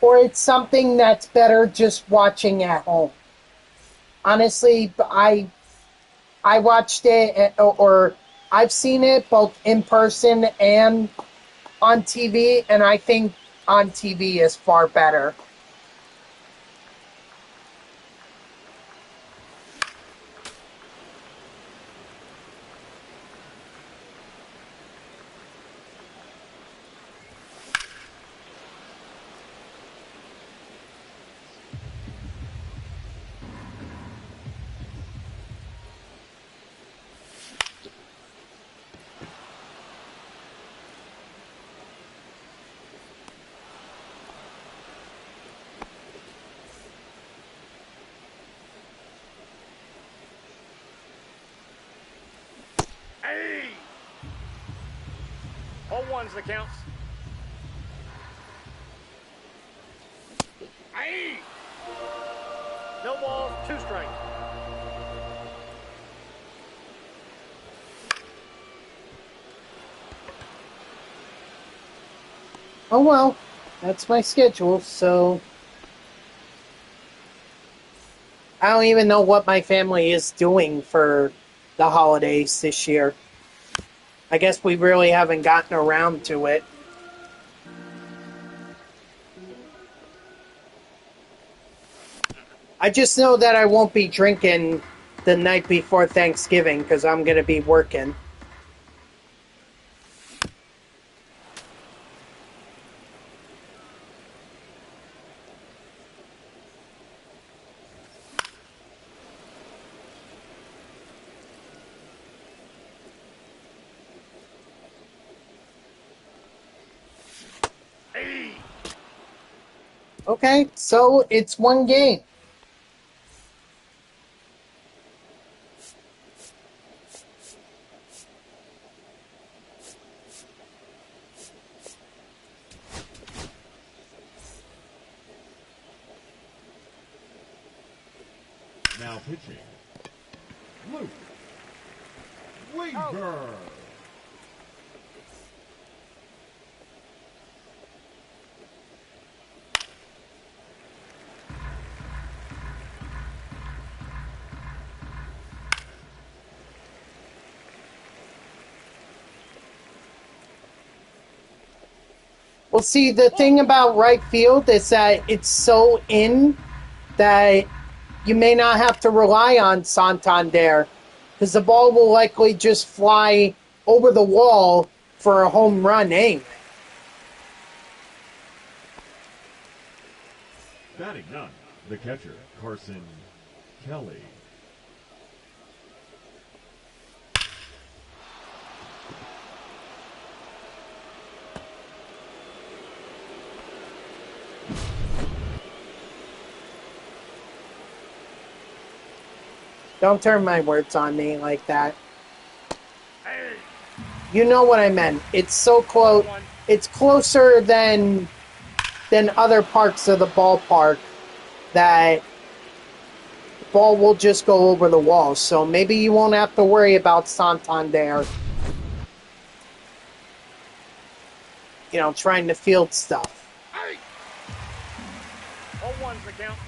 S1: or it's something that's better just watching at home. Honestly, I watched it, or I've seen it both in person and on TV, and I think on TV is far better.
S2: Hey! 0-1's the count. Hey! No balls, 2 strikes.
S1: Oh well, that's my schedule, so I don't even know what my family is doing for the holidays this year. I guess we really haven't gotten around to it. I just know that I won't be drinking the night before Thanksgiving because I'm going to be working.
S2: Hey!
S1: Okay, so it's one game.
S3: Now pitching, Luke Weaver.
S1: Well, see, the thing about right field is that it's so in that you may not have to rely on Santander because the ball will likely just fly over the wall for a home run anyway.
S3: Batting none, the catcher, Carson Kelly.
S1: Don't turn my words on me like that.
S2: Hey,
S1: You know what I meant. It's so close. It's closer than other parts of the ballpark that the ball will just go over the wall. So maybe you won't have to worry about Santander, you know, trying to field stuff.
S2: hey. 0-1's the count.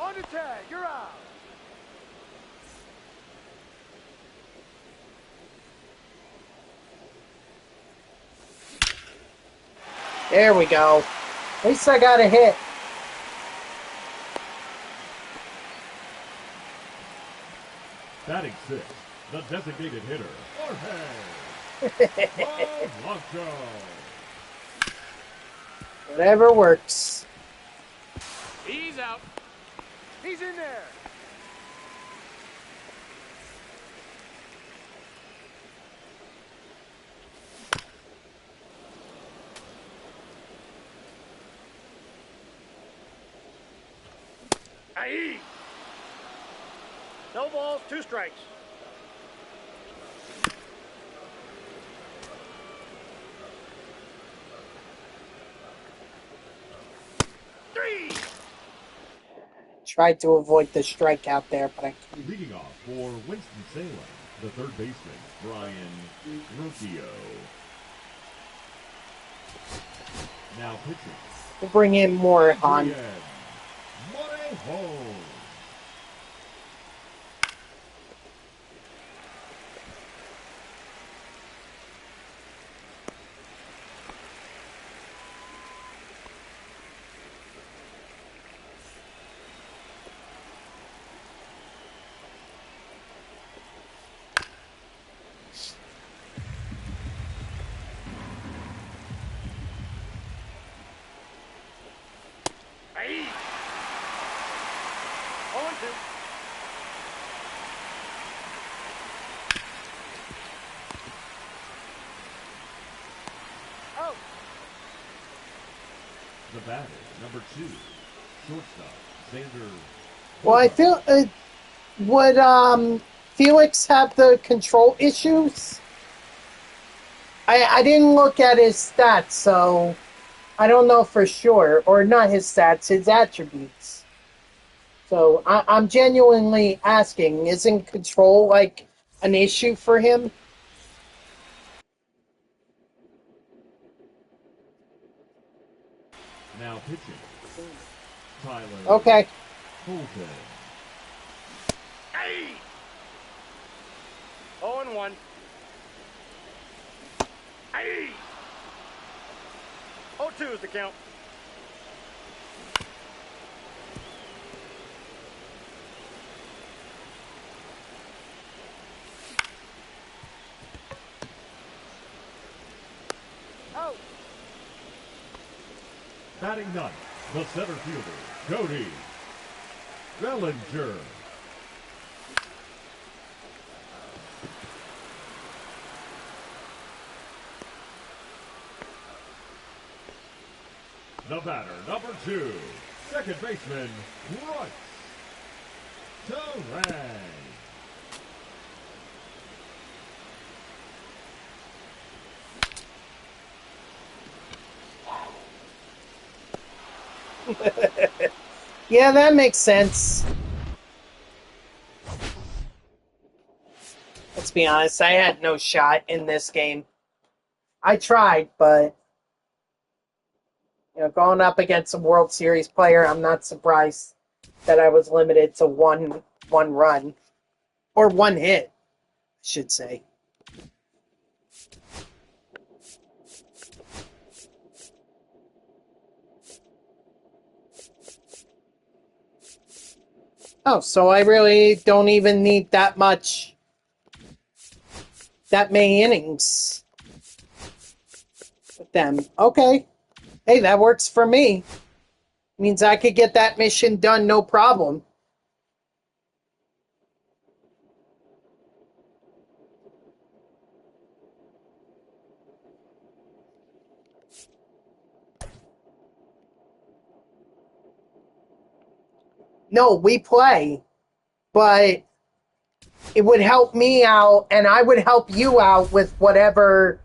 S2: On the tag, you're out.
S1: There we go. At least I got a hit.
S3: Batting sixth, the designated hitter, Jorge Blanco.
S1: Whatever works.
S2: He's out. He's in there. Aye. No balls, 2 strikes.
S1: Tried to avoid the strikeout there, but I couldn't.
S3: Leading off for Winston-Salem, the third baseman, Brian Rocchio. Now pitching.
S1: We'll bring in more on.
S3: Morejo.
S2: Aye. 0-2. Oh.
S3: The batter, number 2, shortstop, Xander.
S1: Well, I feel would Felix have the control issues? I didn't look at his stats, so I don't know for sure, or not his stats, his attributes. So I'm genuinely asking: isn't control like an issue for him?
S3: Now pitching. Tyler.
S1: Okay.
S3: Fulton.
S2: Aye. 0-1. Aye. 0-2 is the count. Oh.
S3: Batting ninth, the center fielder, Cody Bellinger. The batter, number 2, second baseman, Bryce Terang.
S1: Yeah, that makes sense. Let's be honest, I had no shot in this game. I tried, but going up against a World Series player, I'm not surprised that I was limited to one run. Or one hit, I should say. Oh, so I really don't even need that many innings with them. Okay. Hey, that works for me. Means I could get that mission done, no problem. No, we play, but it would help me out, and I would help you out with whatever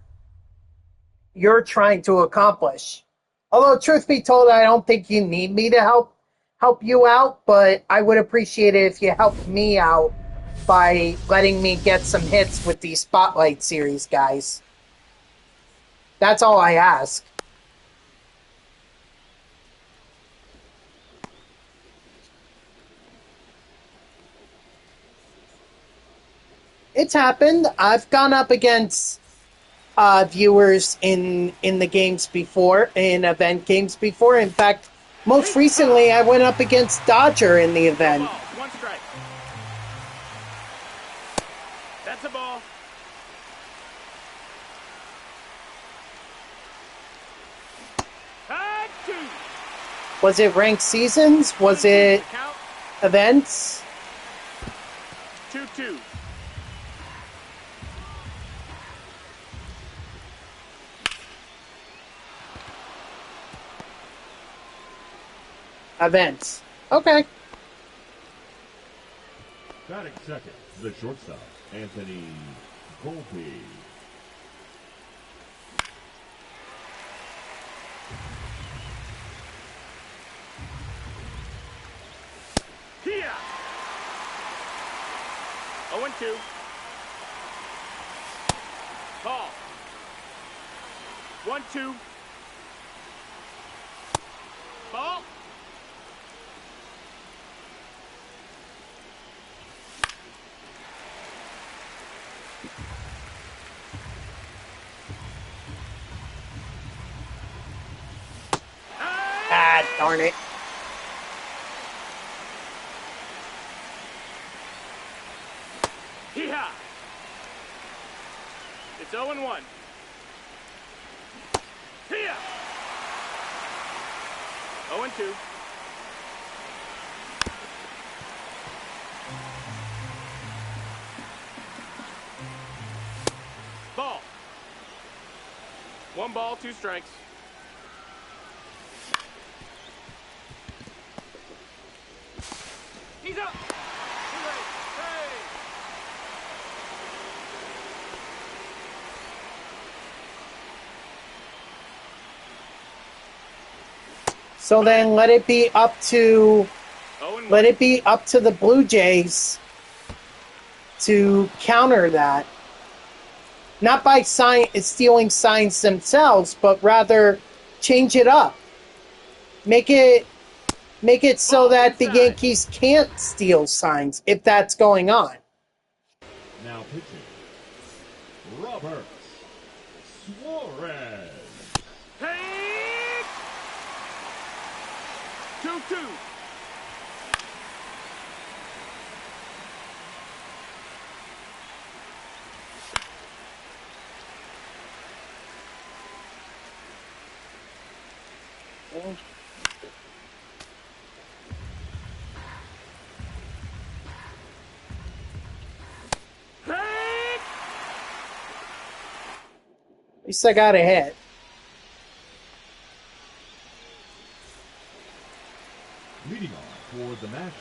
S1: you're trying to accomplish. Although, truth be told, I don't think you need me to help you out, but I would appreciate it if you helped me out by letting me get some hits with these Spotlight Series guys. That's all I ask. It's happened. I've gone up against viewers in the games before, in event games before. In fact, most recently, I went up against Dodger in the event.
S2: Ball, 1 strike. That's a ball. High 2.
S1: Was it ranked seasons? Was it
S2: Count
S1: events?
S2: 2-2.
S1: Events. Okay.
S3: Batting second, the shortstop, Anthony Colby.
S2: Here. 0-2. Ball. 1-2. Ball.
S1: Ah, darn it.
S2: Hee-haw. It's 0-1. Here. 0-2. Ball. 1 ball, 2 strikes. He's up. Hey.
S1: So then let it be up to the Blue Jays to counter that. Not by stealing signs themselves, but rather change it up. Make it so that the Yankees can't steal signs if that's going on.
S3: Now pitching, Robert Suarez.
S2: Hey. 2-2.
S1: At least I got a hit.
S3: Leading off for the Nationals,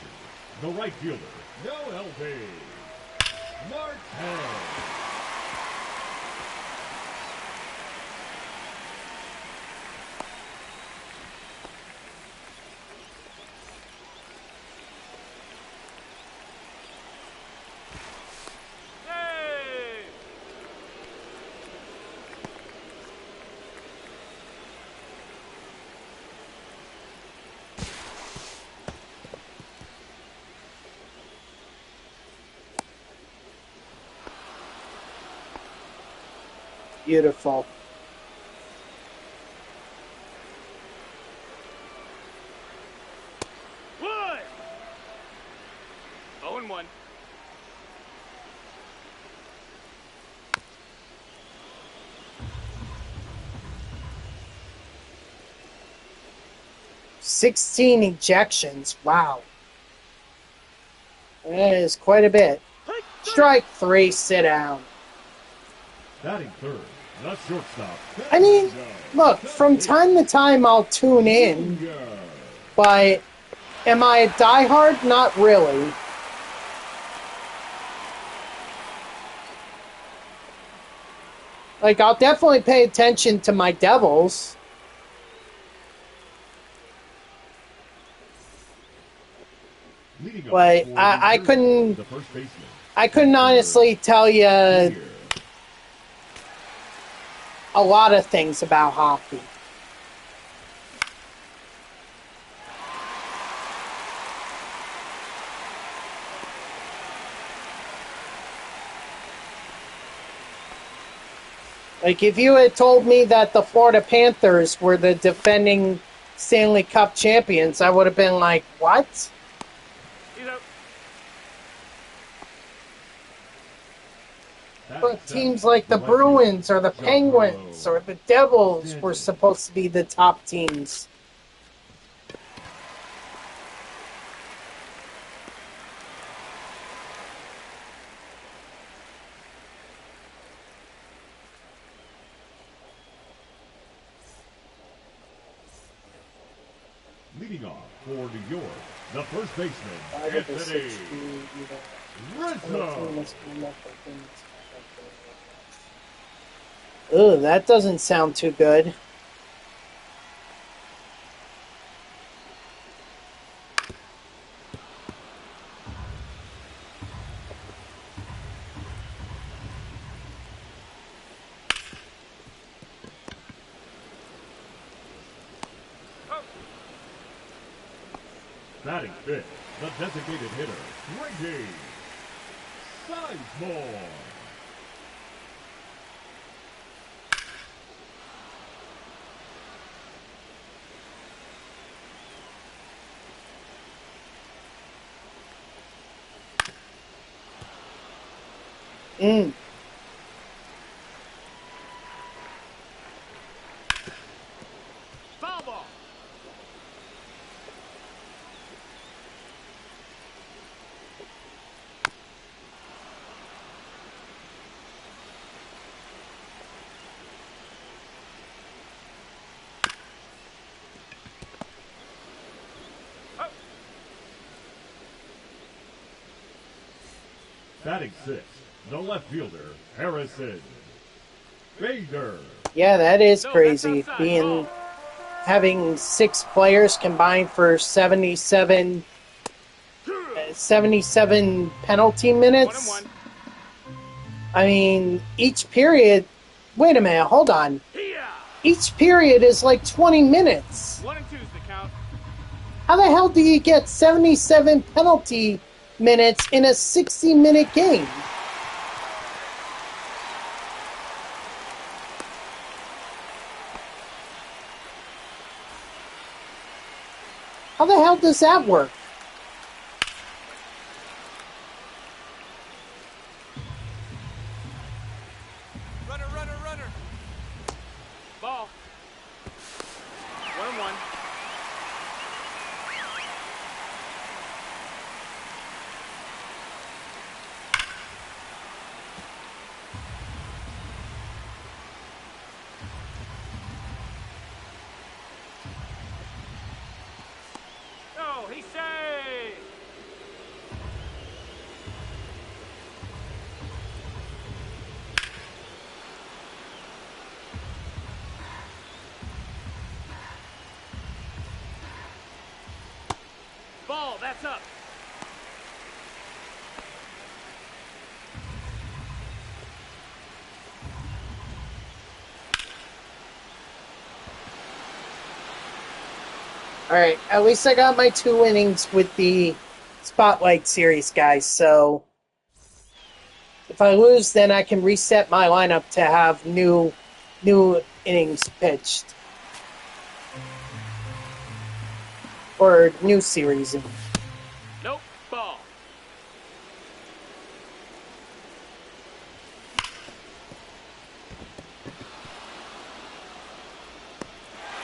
S3: the right fielder, MLB, Marquez.
S2: Hey!
S1: Beautiful.
S2: Wood! 0-1.
S1: "16 ejections. Wow. That is quite a bit. Strike 3, sit down.
S3: Batting third, the shortstop.
S1: I mean, look, from time to time I'll tune in, but am I a diehard? Not really. Like, I'll definitely pay attention to my Devils. But I couldn't honestly tell you a lot of things about hockey. Like, if you had told me that the Florida Panthers were the defending Stanley Cup champions, I would have been like, what? But teams like the Bruins or the Penguins or the Devils were supposed to be the top teams.
S3: Leading off for New York, the first baseman, Anthony Rizzo.
S1: Ugh, that doesn't sound too good.
S3: Batting fifth, the designated hitter, Grady Sizemore.
S2: Foul ball.
S3: Batting sixth, the left fielder, Harrison Bader.
S1: Yeah, that is
S2: No,
S1: crazy.
S2: that's outside.
S1: Having 6 players combined for 77 penalty minutes.
S2: 1-1.
S1: I mean, each period... Wait a minute, hold on.
S2: Yeah.
S1: Each period is like 20 minutes.
S2: 1-2 is the count.
S1: How the hell do you get 77 penalty minutes in a 60-minute game? How the hell does that work?
S2: Runner, runner, runner. Ball. 1-1. Oh, he that's up.
S1: Alright, at least I got my 2 innings with the Spotlight Series, guys, so if I lose, then I can reset my lineup to have new innings pitched. Or new series.
S2: Nope, ball.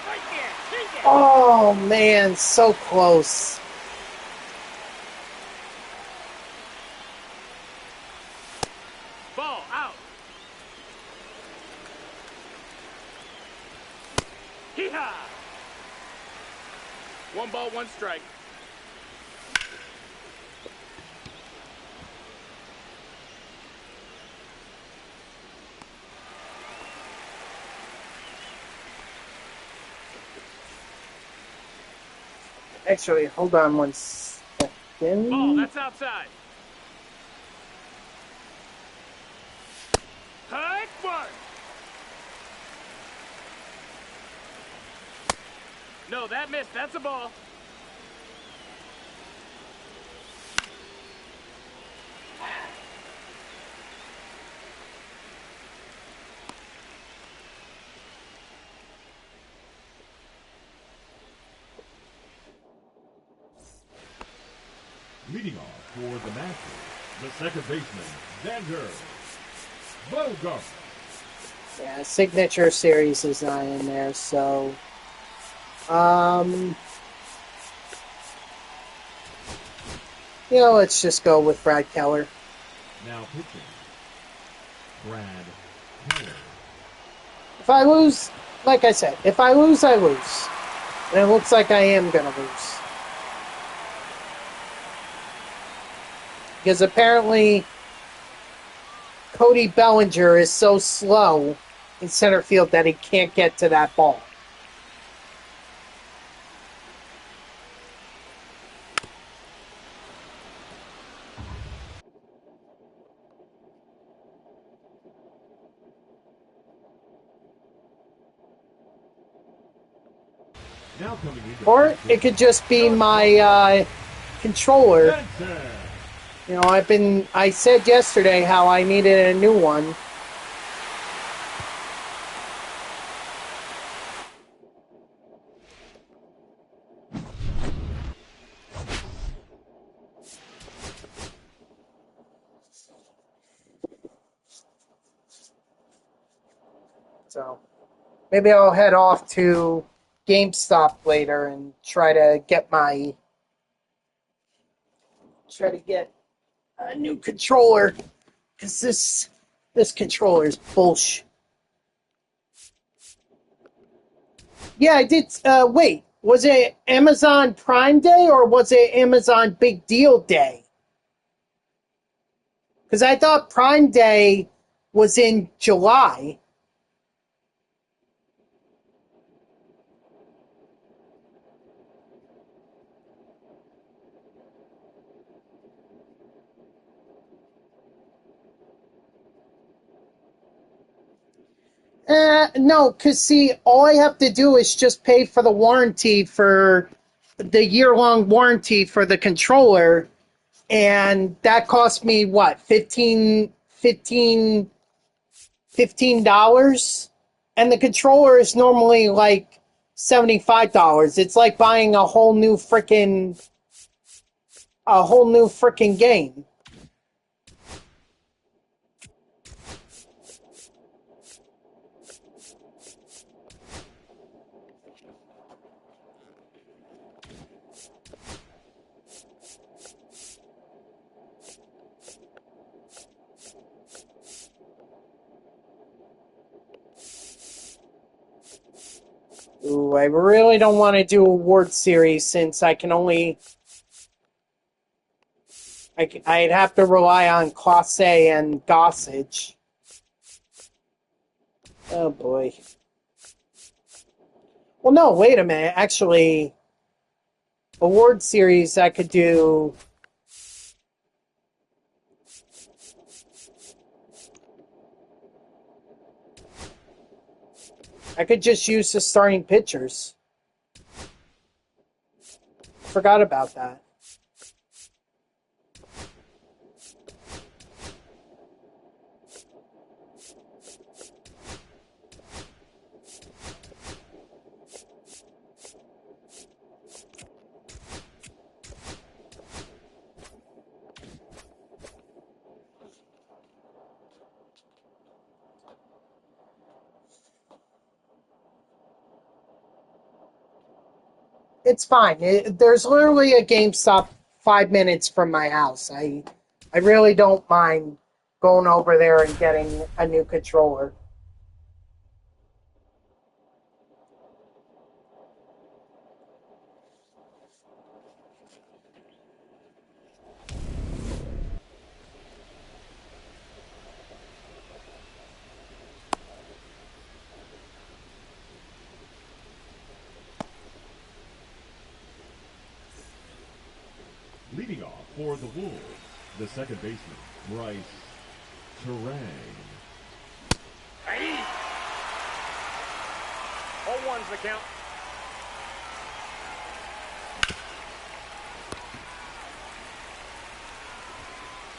S2: Right there, take it.
S1: Oh, man, so close.
S2: Ball out. Hee-haw. 1 ball, 1 strike.
S1: Actually, hold on 1 second.
S2: Ball, that's outside. High one. No, that missed. That's a ball.
S3: Leading off for the Nationals, the second baseman, Xander Bogart.
S1: Yeah, signature series is not in there, so let's just go with Brad Keller.
S3: Now pitching, Brad Keller.
S1: If I lose, like I said, if I lose, I lose. And it looks like I am gonna lose. Because apparently Cody Bellinger is so slow in center field that he can't get to that ball.
S3: Now coming into
S1: Or it could just be my controller.
S3: Benson.
S1: I said yesterday how I needed a new one. So maybe I'll head off to GameStop later and try to get a new controller, because this controller is bullshit. Yeah, I did. Wait, was it Amazon Prime Day or was it Amazon Big Deal Day? Because I thought Prime Day was in July. No, because see, all I have to do is just pay for the warranty for the year-long warranty for the controller, and that cost me what, $15? And the controller is normally like $75. It's like buying a whole new freaking game. Ooh, I really don't want to do a World Series since I'd have to rely on Clase and Gossage. Oh boy. Well, no, wait a minute. Actually, award series, I could do... I could just use the starting pitchers. Forgot about that. It's fine. There's literally a GameStop 5 minutes from my house. I really don't mind going over there and getting a new controller.
S3: Leading off for the Wolves, the second baseman, Bryce Terang.
S2: Hey! 0-1's the count.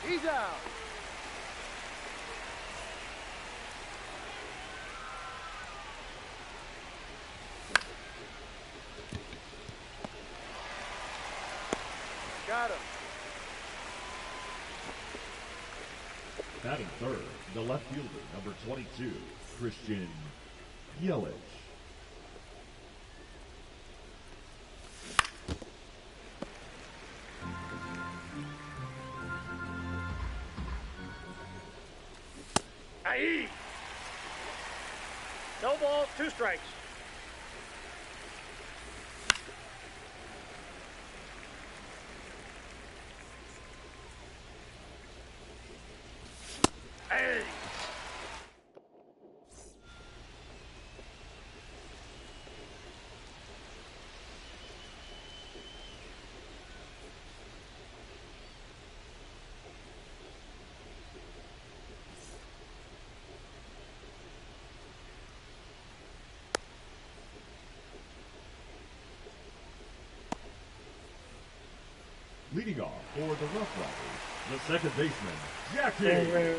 S2: He's out. Got him.
S3: Batting third, the left fielder, number 22, Christian Yelich.
S2: Aye. No balls, 2 strikes. Hey.
S3: Leading off for the Rough Riders, the second baseman, Jackie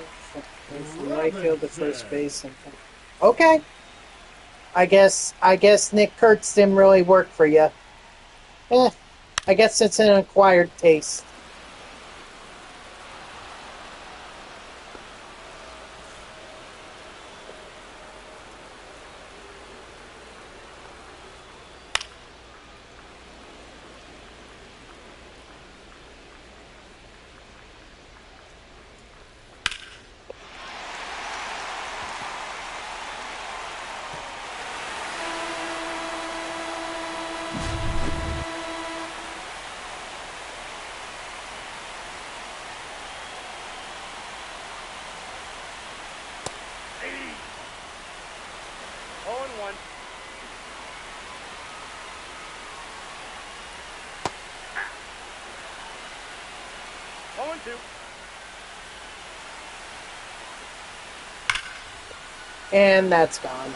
S1: From right field to first base. Okay. I guess Nick Kurtz didn't really work for you. I guess it's an acquired taste.
S2: Hey. 0-1. Ah. 0-2.
S1: And that's gone.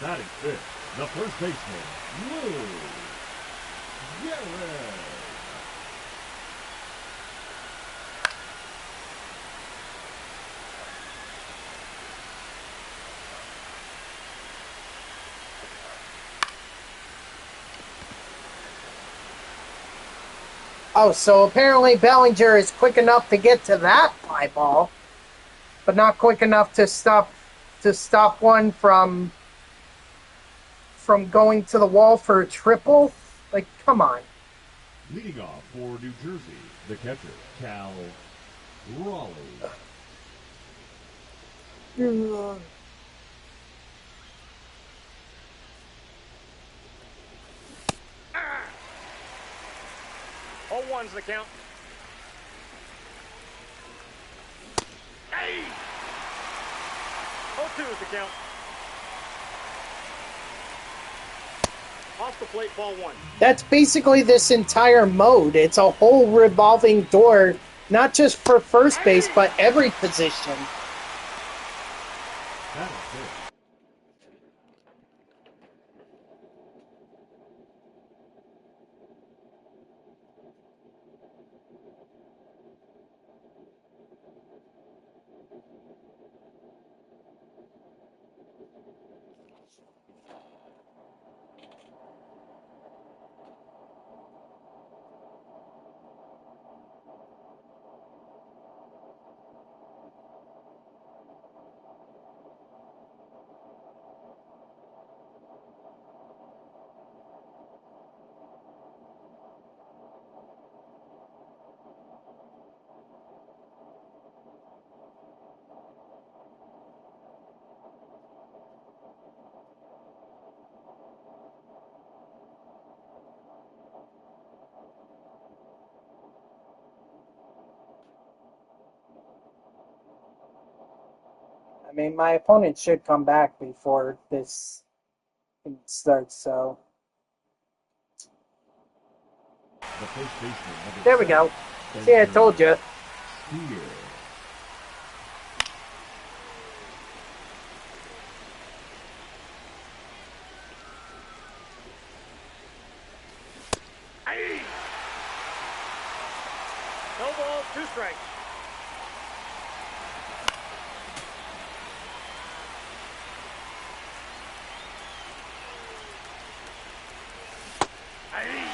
S3: Batting fifth, the first baseman, Lou Gehrig.
S1: Oh, so apparently Bellinger is quick enough to get to that fly ball, but not quick enough to stop one from going to the wall for a triple. Like, come on.
S3: Leading off for New Jersey, the catcher, Cal Raleigh.
S1: Ugh.
S2: 0-1's the count. Hey! 0-2 is the count. Off the plate, ball 1.
S1: That's basically this entire mode. It's a whole revolving door, not just for first base, but every position.
S3: That is it.
S1: I mean, my opponent should come back before this starts, so.
S3: The first baseman, number
S1: There we go.
S3: 7,
S1: See, I told you.
S3: Steer.
S2: Hey! No balls, 2 strikes. Hey!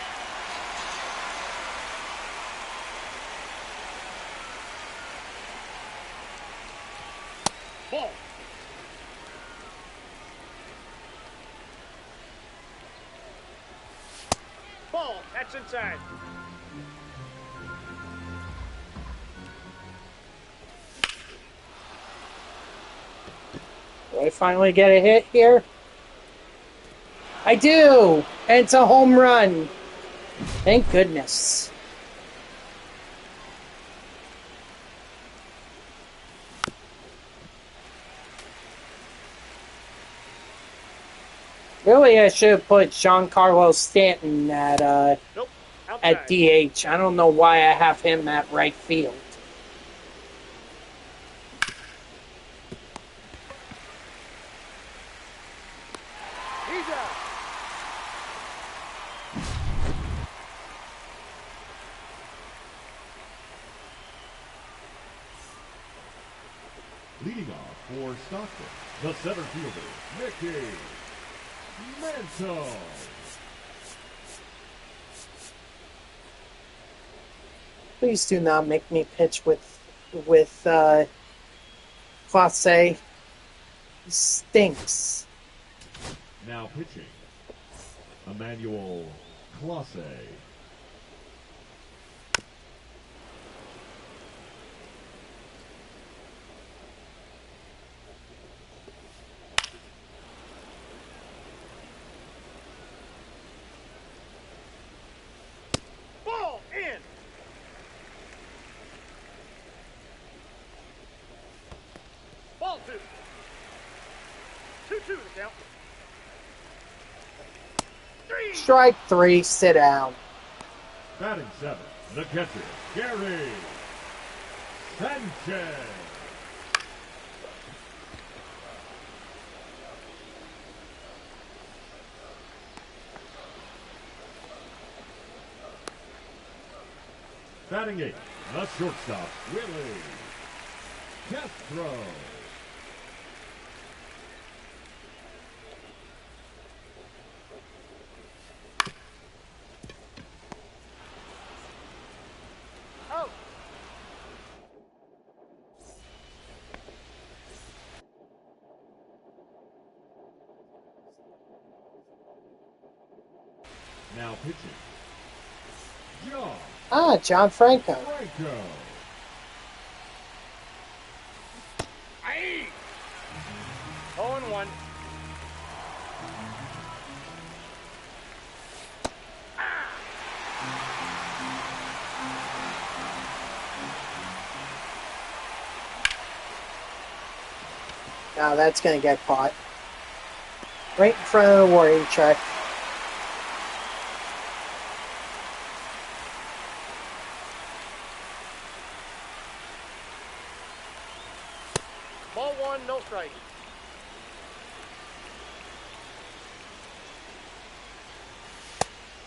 S2: Ball. Ball. That's inside.
S1: Do I finally get a hit here? I do! And it's a home run. Thank goodness. Really, I should have put Giancarlo Stanton
S2: Nope.
S1: at
S2: Outside.
S1: DH. I don't know why I have him at right field.
S2: He's out.
S3: Leading off for Stockton, the center fielder, Mickey Mantle.
S1: Please do not make me pitch with Classe. He stinks.
S3: Now pitching, Emmanuel Clase.
S2: Ball in. Ball 2. 2-2 the count. 3.
S1: Strike 3, sit down.
S3: Batting 7, the catcher, Gary Sanchez. Batting 8, the shortstop, Willie Castro.
S2: Oh.
S3: Now pitching, John
S1: Ah, John Franco.
S3: Franco.
S2: Hey. 0-1.
S1: Now that's going to get caught. Right in front of the warning track.
S2: Ball 1, no strike.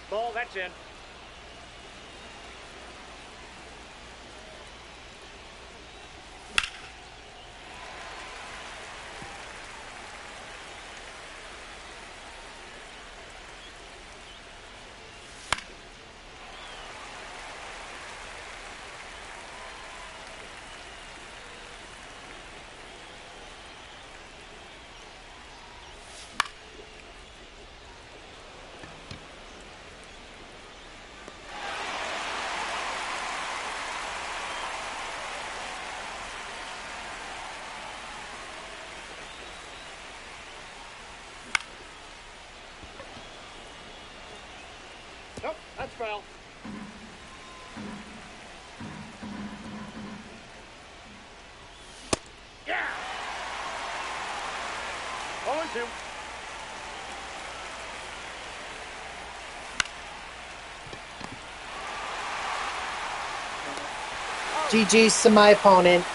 S2: Ball, that's in. Nope, that's foul. Yeah! 0-2.
S1: GG's to my opponent.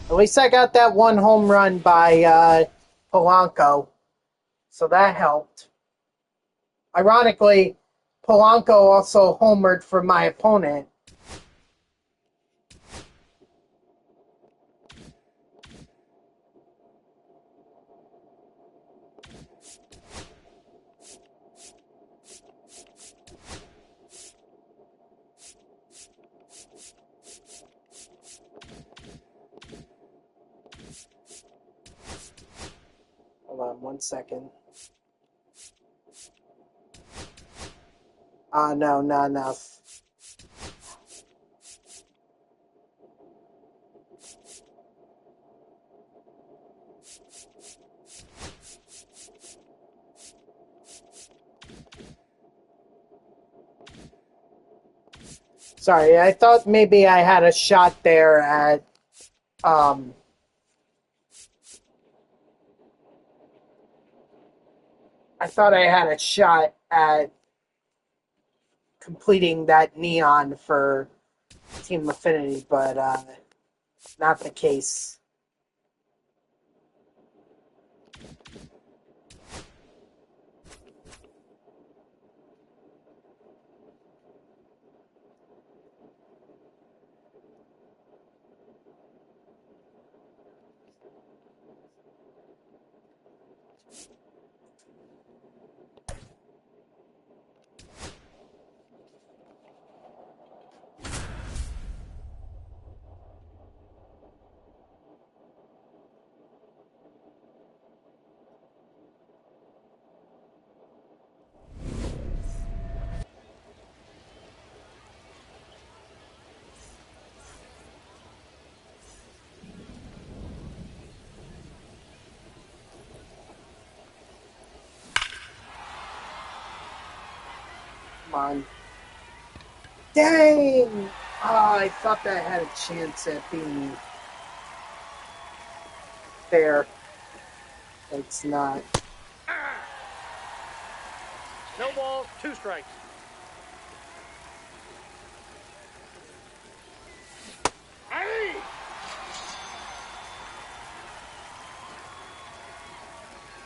S1: At least I got that one home run by Polanco. So that helped. Ironically, Polanco also homered for my opponent. Hold on 1 second. No, not enough. Sorry, I thought maybe I had a shot there at, I thought I had a shot at completing that neon for Team Affinity, but not the case. Come on. Dang! Oh, I thought that had a chance at being fair. It's not.
S2: No balls, 2 strikes. Hey!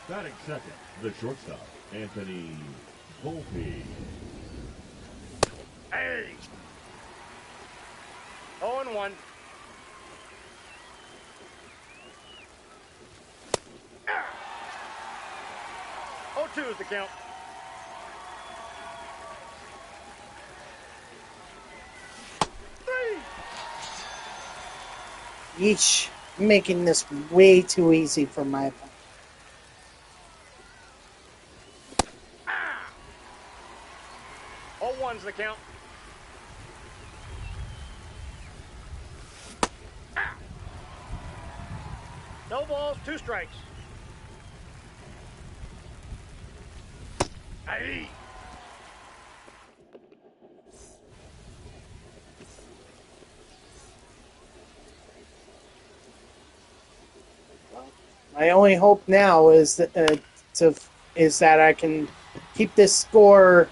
S3: Batting second, the shortstop, Anthony Volpe.
S2: Hey! 0-1. Ah! 0-2 is the count.
S1: Each making this way too easy for my opponent.
S2: 0-1's the count. No balls, 2 strikes. Aye.
S1: My only hope now is that I can keep this score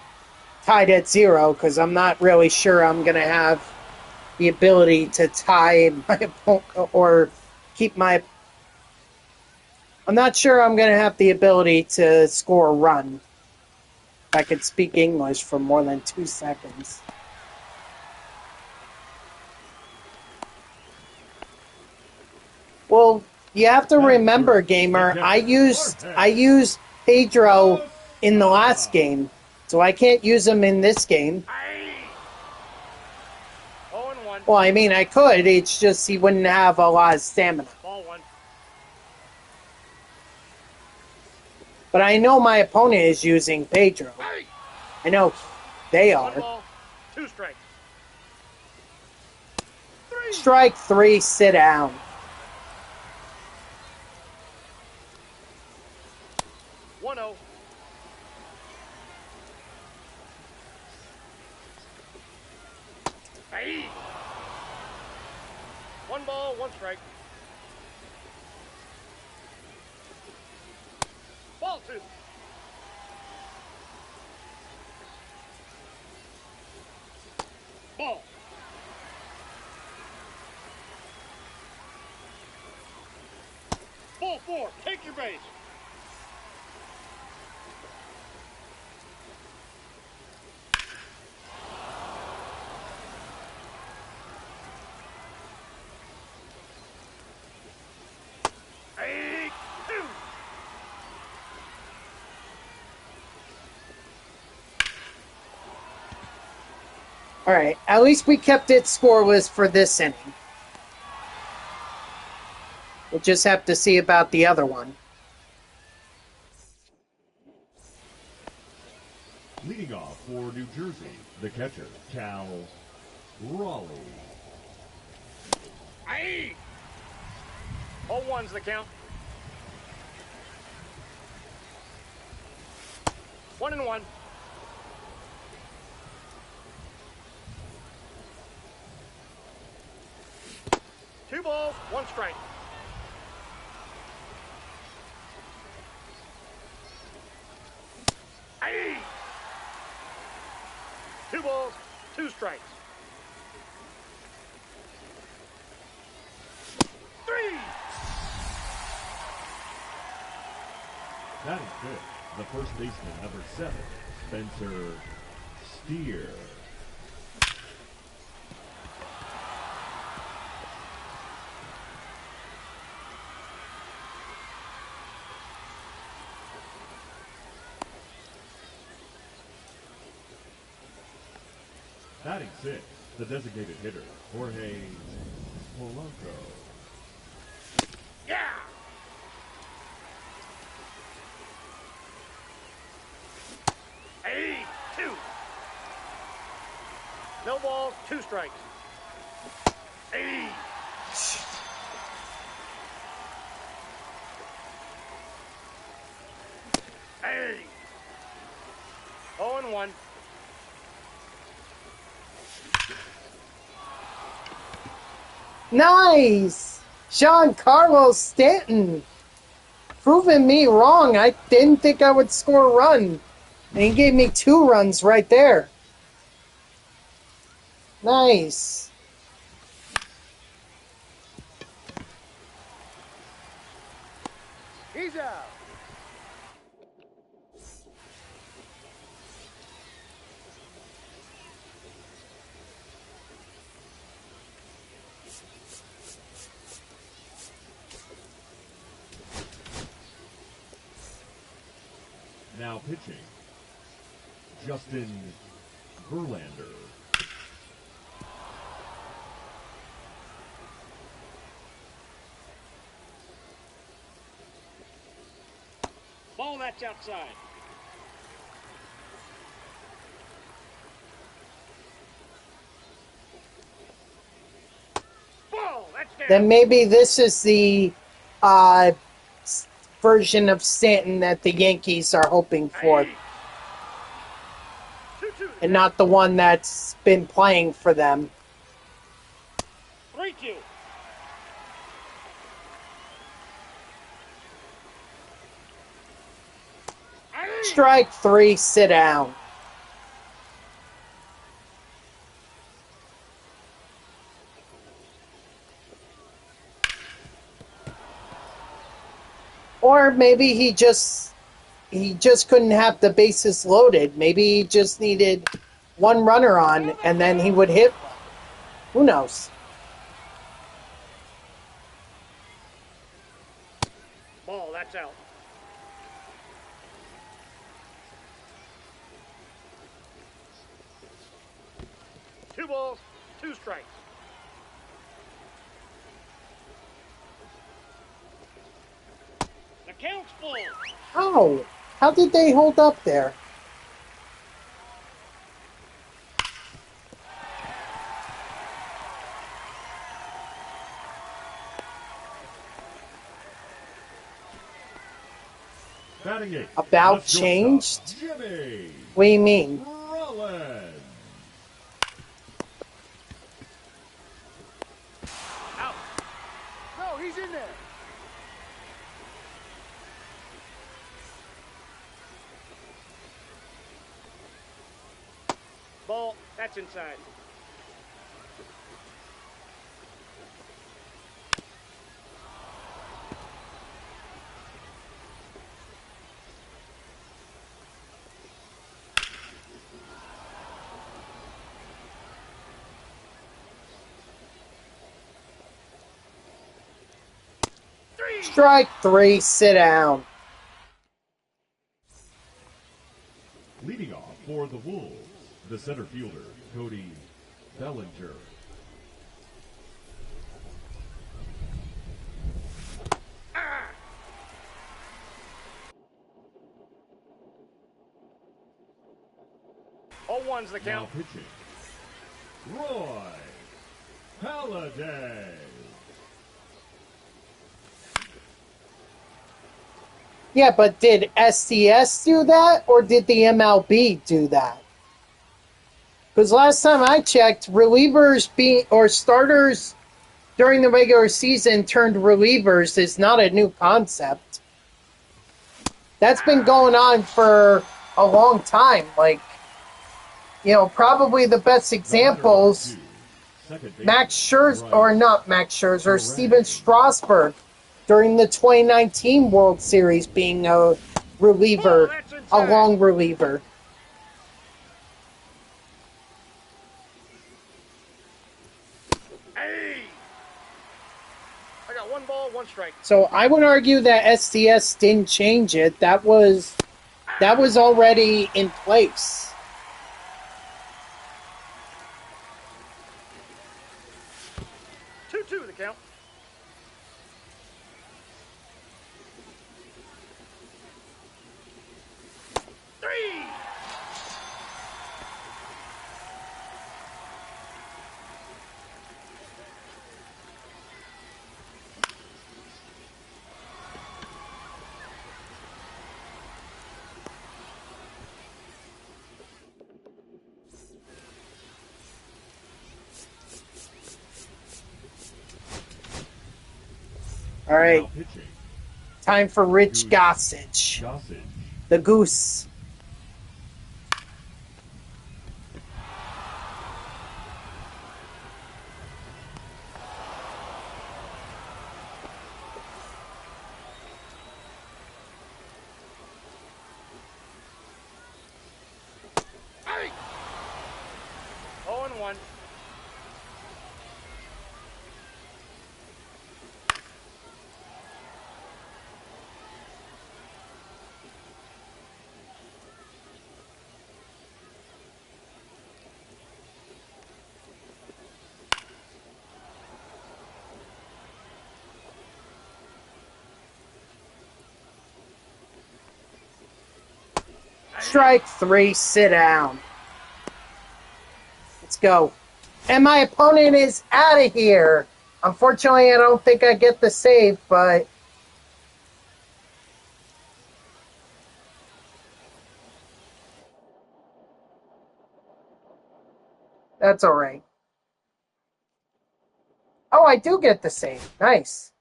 S1: tied at 0, because I'm not really sure I'm gonna have the ability to tie my opponent or keep my. I'm not sure I'm gonna have the ability to score a run if I could speak English for more than 2 seconds. Well, you have to remember, gamer, I used Pedro in the last game, so I can't use him in this game.
S2: Aye. 0-1.
S1: Well, I mean, I could, it's just he wouldn't have a lot of stamina.
S2: Ball 1.
S1: But I know my opponent is using Pedro.
S2: Aye.
S1: I know they
S2: 1
S1: are.
S2: ball, 2 strikes. 3.
S1: Strike 3, sit down.
S2: 1-0. Aye. 1 ball, 1 strike. Ball 2. Ball. Ball 4. Take your base. Aye. 2.
S1: Alright, at least we kept it scoreless for this inning. We'll just have to see about the other one.
S3: Leading off for New Jersey, the catcher, Cal Raleigh.
S2: Aye. 0-1's the count. 1-1. 2 balls, 1 strike. Aye. 2 balls, 2 strikes. 3.
S3: That is good. The first baseman, number 7, Spencer Steer. Batting 6, the designated hitter, Jorge Polanco.
S2: Yeah. Aye. 2. No balls, 2 strikes. Aye. Aye. 0-1.
S1: Nice! Giancarlo Stanton! Proving me wrong. I didn't think I would score a run. And he gave me 2 runs right there. Nice.
S2: He's out.
S3: Now pitching, Justin Verlander.
S2: Ball that's outside. Ball, that's down.
S1: Then maybe this is the uh, version of Stanton that the Yankees are hoping for,
S2: 2-2.
S1: and not the one that's been playing for them.
S2: 3-2.
S1: Strike 3, sit down. Or maybe he just couldn't have the bases loaded. Maybe he just needed one runner on, and then he would hit one. Who knows?
S2: Ball, that's out. Two balls, 2 strikes. The count's full.
S1: Oh, how did they hold up there?
S3: Batting eighth.
S1: About
S3: Left shortstop,
S1: changed?
S3: Jimmy
S1: What do you mean?
S3: Rollins.
S2: Out. No, he's in there. Ball, that's inside.
S1: Strike 3, sit down.
S3: Leading off for the Wolves, the center fielder, Cody Bellinger.
S2: All one's the
S3: Now
S2: count.
S3: pitching, Roy Halladay.
S1: Yeah, but did SDS do that, or did the MLB do that? Because last time I checked, starters during the regular season turned relievers is not a new concept. That's been going on for a long time. Like, probably the best examples, Max Scherzer, or not Max Scherzer, Steven Strasburg during the 2019 World Series being a reliever, a long reliever.
S2: Hey! I got 1 ball, 1 strike.
S1: So I would argue that SDS didn't change it. That was already in place.
S2: Two, the count. Three!
S1: All right,
S3: Now pitching,
S1: time for Rich Gossage,
S3: Gossage.
S1: the Goose.
S2: Hey! 0-1.
S1: Strike 3, sit down. Let's go. And my opponent is out of here. Unfortunately, I don't think I get the save, but That's all right. Oh, I do get the save. Nice.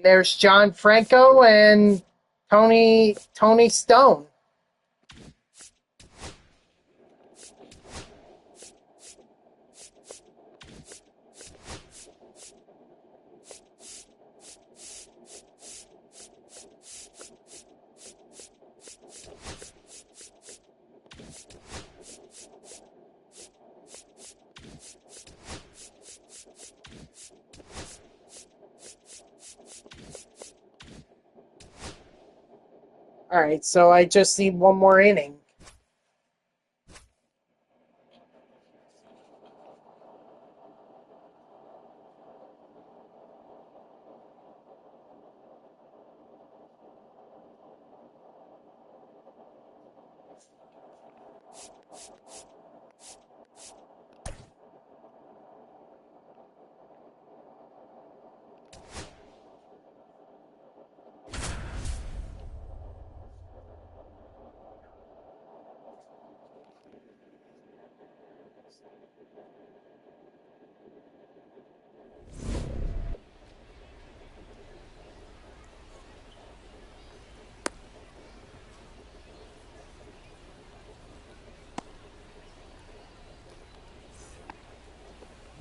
S1: There's John Franco and Tony Stone. All right, so I just need one more inning.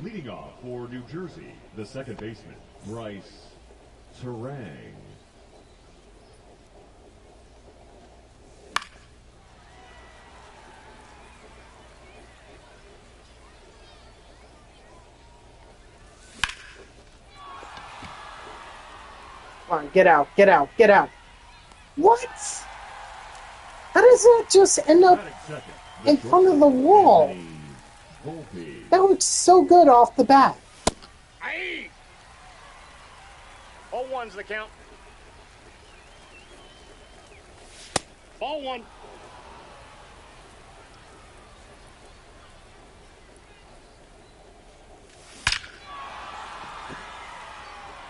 S3: Leading off for New Jersey, the second baseman, Bryce Terang.
S1: Come on, get out, get out, get out. What? How does that just end up in front of the wall? That looks so good off the bat.
S2: Aye. 0-1's the count. Ball one.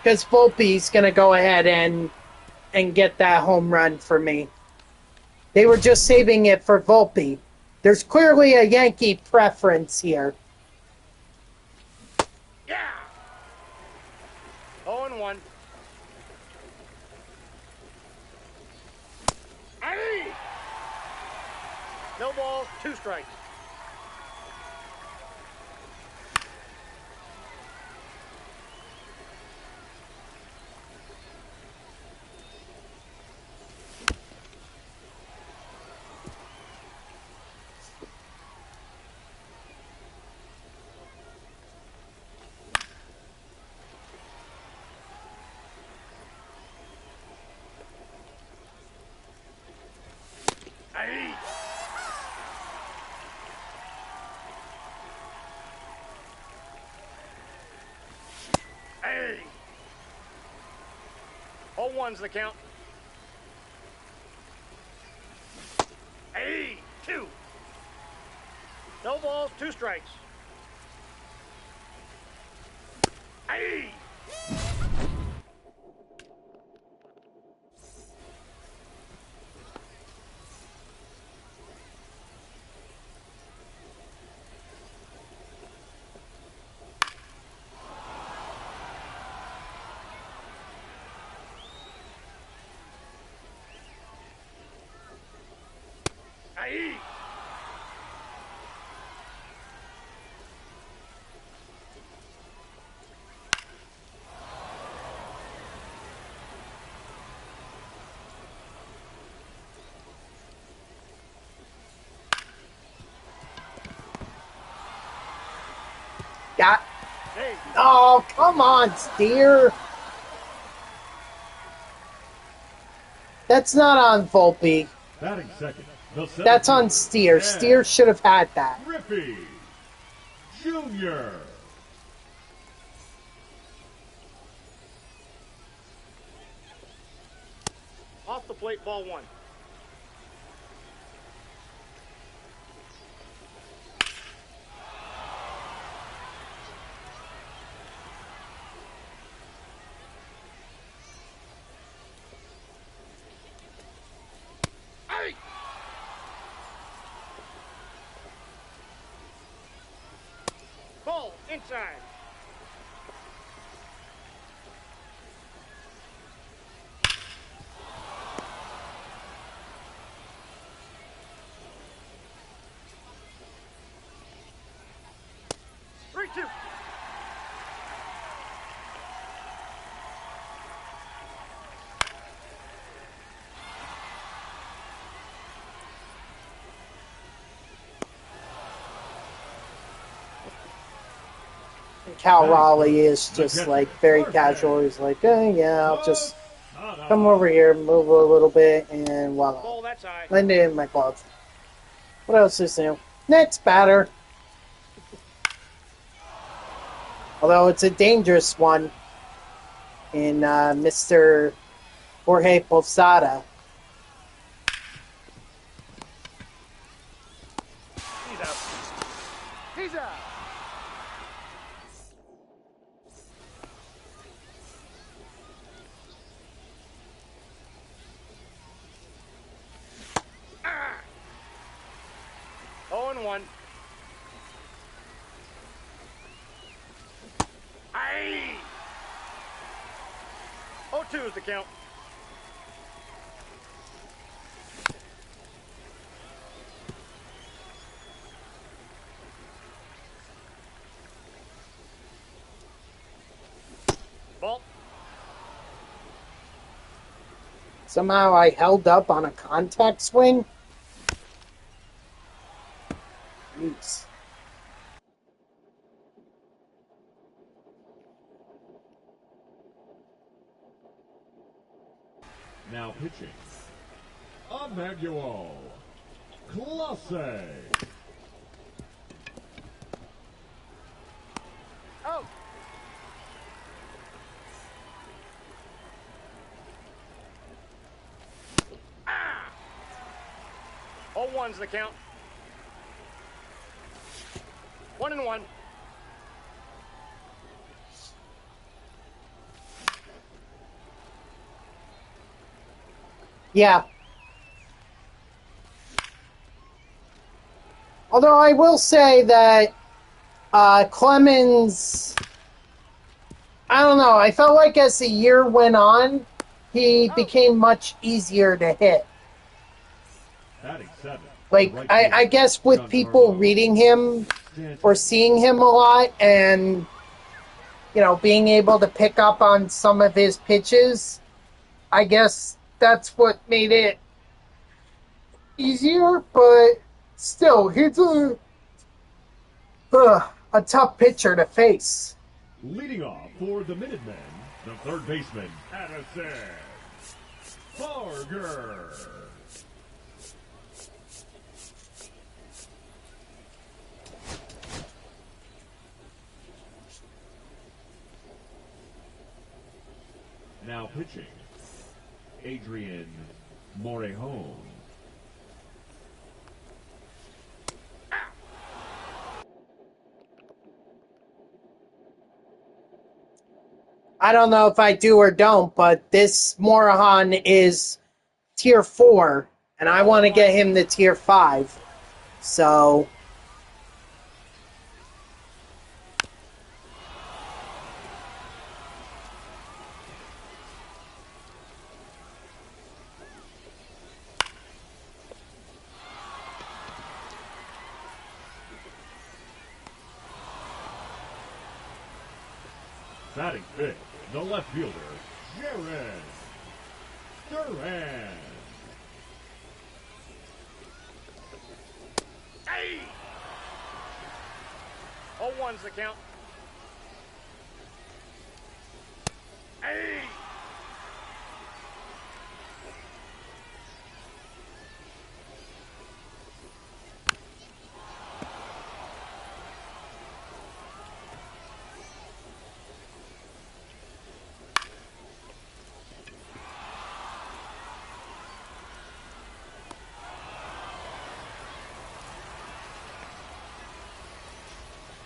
S1: Because Volpe's going to go ahead and get that home run for me. They were just saving it for Volpe. There's clearly a Yankee preference here.
S2: Yeah. 0-1. Aye. No balls, 2 strikes. Aye. Aye. 0-1's the count. Aye. 2. No balls, 2 strikes. Aye. Aye.
S1: Got.
S2: Hey.
S1: Oh, come on, Steer. That's not on Volpe.
S3: Batting second, the
S1: That's on
S3: 17th,
S1: Steer. Steer should have had that.
S3: Griffey Jr.
S2: Off the plate, ball 1. Inside. Three, two.
S1: Cal Raleigh is just like very casual. He's like, yeah, I'll just come over here, move a little bit, and voila.
S2: Ball, that's high.
S1: Land it in my glove. What else is new? Next batter. Although it's a dangerous one in Mr. Jorge Posada.
S2: He's out. He's out. Ah. 0-1. Aye. 0-2 is the count. Ball.
S1: Somehow I held up on a contact swing. Jeez.
S3: Now pitching, Emmanuel Clase.
S2: Oh. Ah. 0-1's the count. 1-1.
S1: Yeah. Although I will say that Clemens, I don't know, I felt like as the year went on, he became much easier to hit.
S3: Batting 7.
S1: Like, I guess with people reading him or seeing him a lot and, you know, being able to pick up on some of his pitches, I guess that's what made it easier, but still, he's a tough pitcher to face.
S3: Leading off for the Minutemen, the third baseman, Addison Barger. Now pitching, Adrian Morejon.
S1: I don't know if I do or don't, but this Morahan is tier 4, and I want to get him to tier 5. So,
S3: Batting fifth, the left fielder, Jared Duran.
S2: Hey! 0-1's the count. Hey!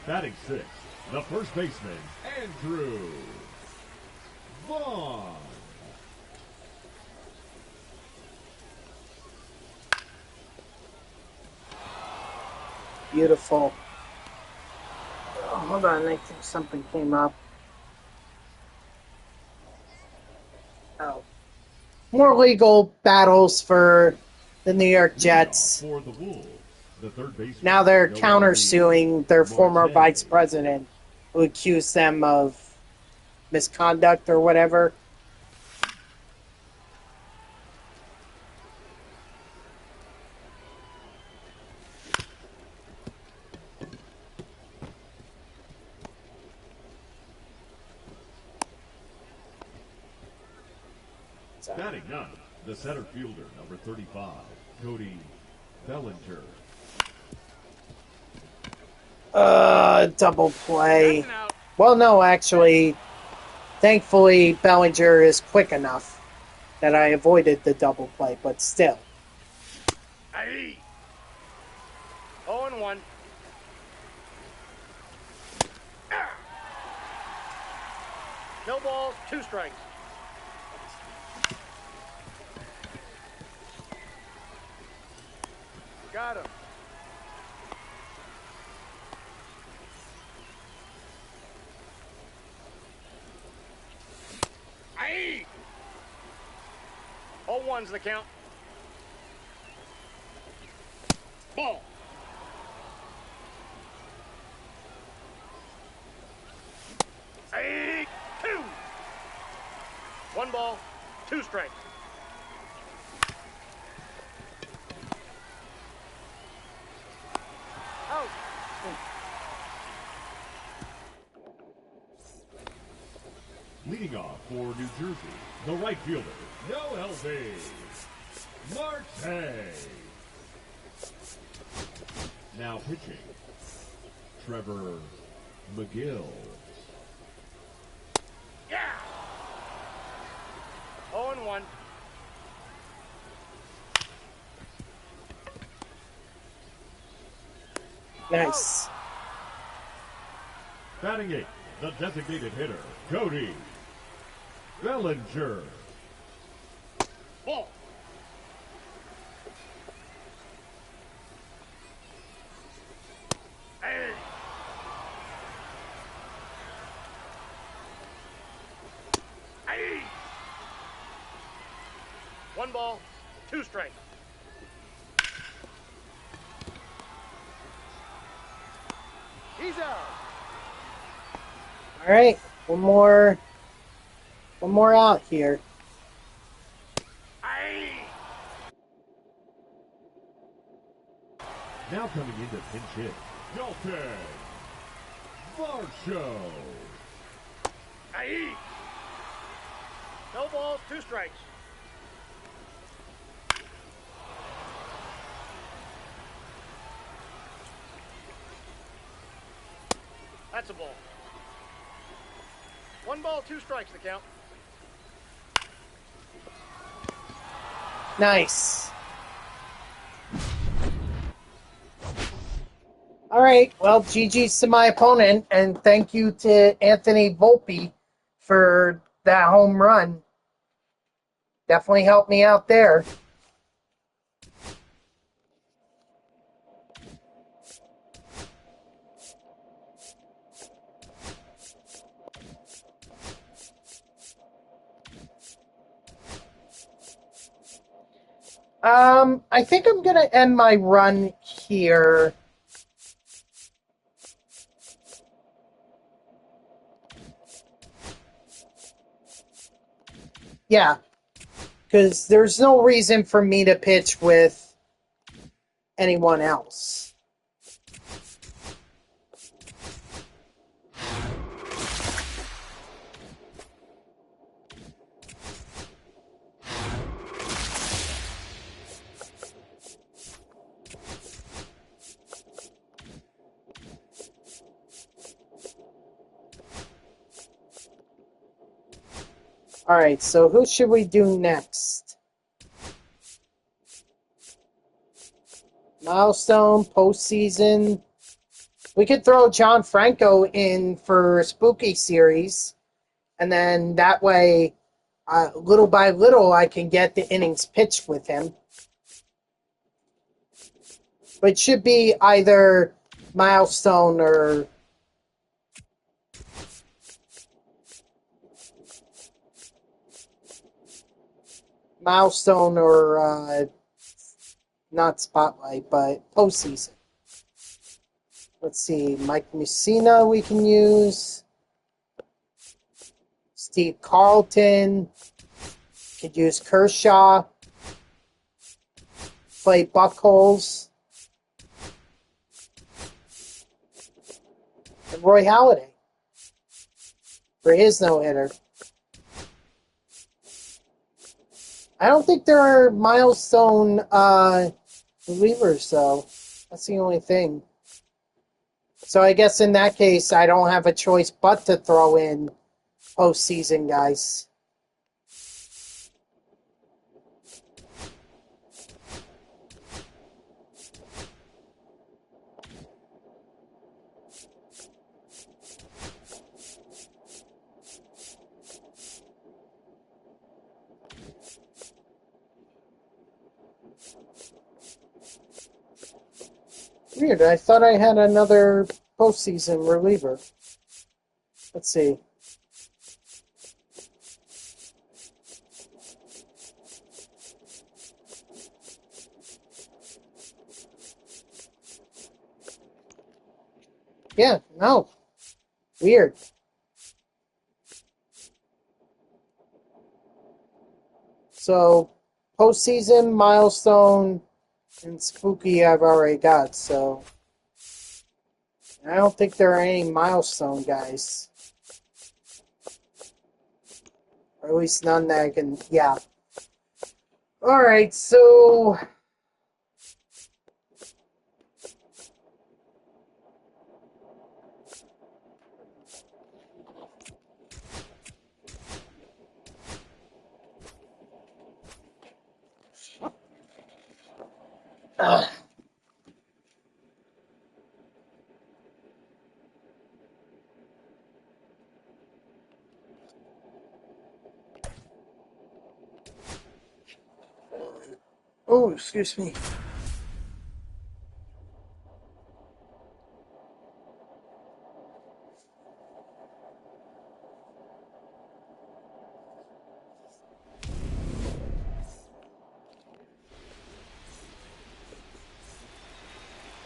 S3: Batting sixth, the first baseman, Andrew Vaughn.
S1: beautiful. hold on. I think something came up. Oh. More legal battles for the New York Jets.
S3: For the Wolves, the third baseman.
S1: Now they're
S3: No
S1: countersuing their former
S3: Marte.
S1: vice president who accused them of misconduct or whatever.
S3: Batting ninth, the center fielder, number 35, Cody Bellinger.
S1: Double play.
S2: That's an out.
S1: Well, no, actually, thankfully, Bellinger is quick enough that I avoided the double play, but still.
S2: Aye. 0-1. No balls, 2 strikes. Got him. Aye. 0-1's the count. Ball. Aye. 2. 1 ball, 2 strikes. Out.
S3: Leading off for New Jersey, the right fielder, no LB, Marte. Now pitching, Trevor McGill.
S2: Yeah. 0-1.
S1: Nice.
S3: Batting eighth, the designated hitter, Cody Bellinger.
S2: Ball. Hey. Hey. 1 ball, 2 strikes. He's out.
S1: All right, one more out here.
S2: Aye.
S3: Now coming into pinch hit, Dalton Varsho.
S2: Aye. No balls, 2 strikes. That's a ball. 1 ball, 2 strikes, the count.
S1: Nice. All right, well, GG's to my opponent, and thank you to Anthony Volpe for that home run. Definitely helped me out there. I think I'm going to end my run here. Yeah, because there's no reason for me to pitch with anyone else. All right, so who should we do next? Milestone, postseason. We could throw John Franco in for Spooky Series, and then that way, little by little, I can get the innings pitched with him. But it should be either Milestone or milestone or not spotlight, but postseason. Let's see, Mike Mussina we can use. Steve Carlton. Could use Kershaw. Play Buckholz. And Roy Halladay for his no-hitter. I don't think there are milestone relievers, though. That's the only thing. So I guess in that case, I don't have a choice but to throw in postseason guys. Weird, I thought I had another postseason reliever. Let's see. Yeah, no. Weird. So, postseason, milestone, and spooky I've already got, so I don't think there are any milestone guys. Or at least none that I can, yeah. Alright, so oh, excuse me.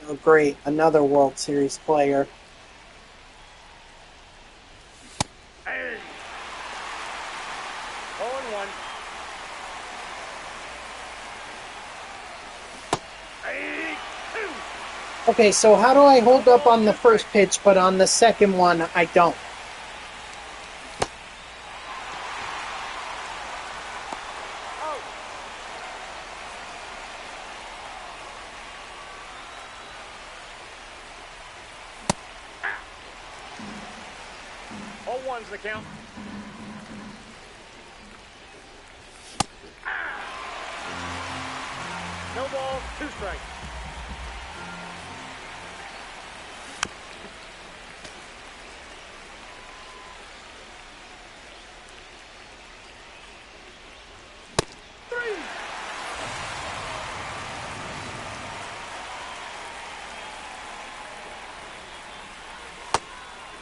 S1: Oh, great. Another World Series player.
S2: Hey. 0-1. Hey, 2.
S1: Okay, so how do I hold up on the first pitch, but on the second one, I don't?
S2: Oh. 0-1's the count. No balls, 2 strikes.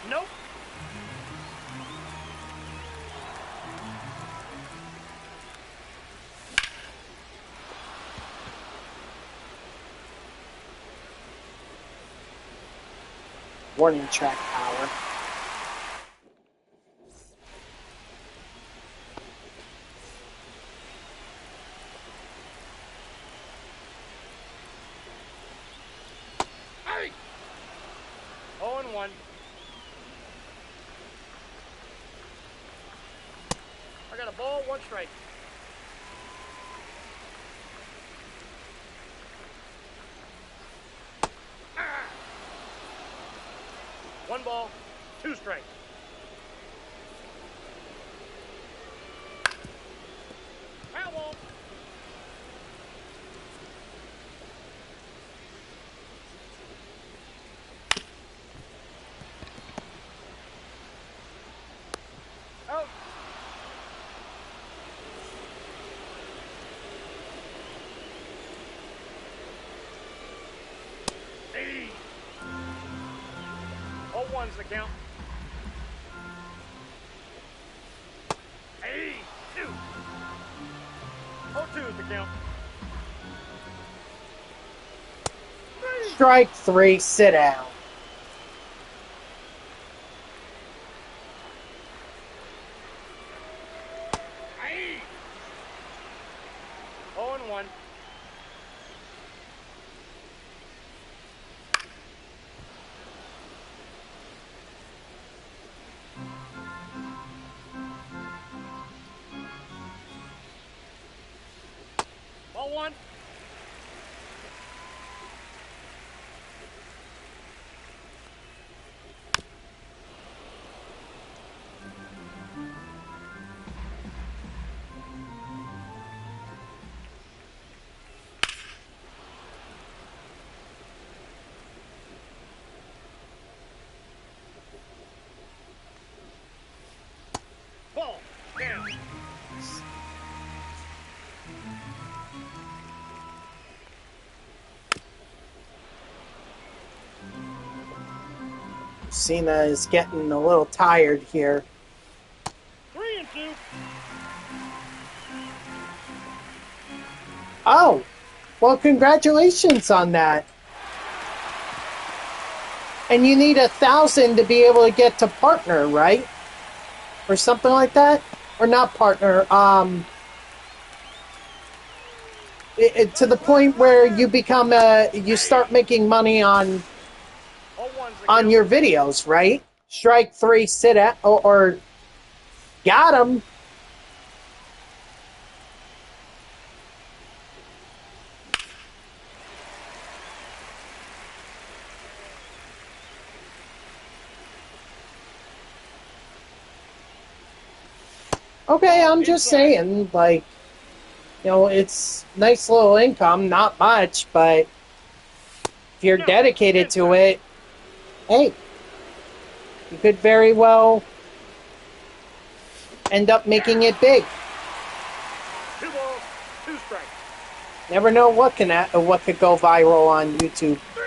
S2: Nope.
S1: Warning track power.
S2: Hey. 0-1. I got a ball, 1 strike. Ah. 1 ball, 2 strikes. Foul ball. Out. Hey. 0-1's the count. Hey, 2. 0-2 is the count.
S1: Strike 3, sit down.
S2: Aye. 0-1. Ball 1. Ball down.
S1: Cena is getting a little tired here.
S2: 3-2.
S1: Oh, well, congratulations on that. And you need 1,000 to be able to get to partner, right? Or something like that? Or not partner, to the point where you become you start making money on
S2: 0-1's the count.
S1: your videos, right? Strike 3, sit at, or got him. Okay, I'm just saying, like, it's nice little income, not much, but if you're dedicated to it, hey, you could very well end up making it big.
S2: 2 balls, 2 strikes.
S1: Never know what could go viral on YouTube.
S2: 3.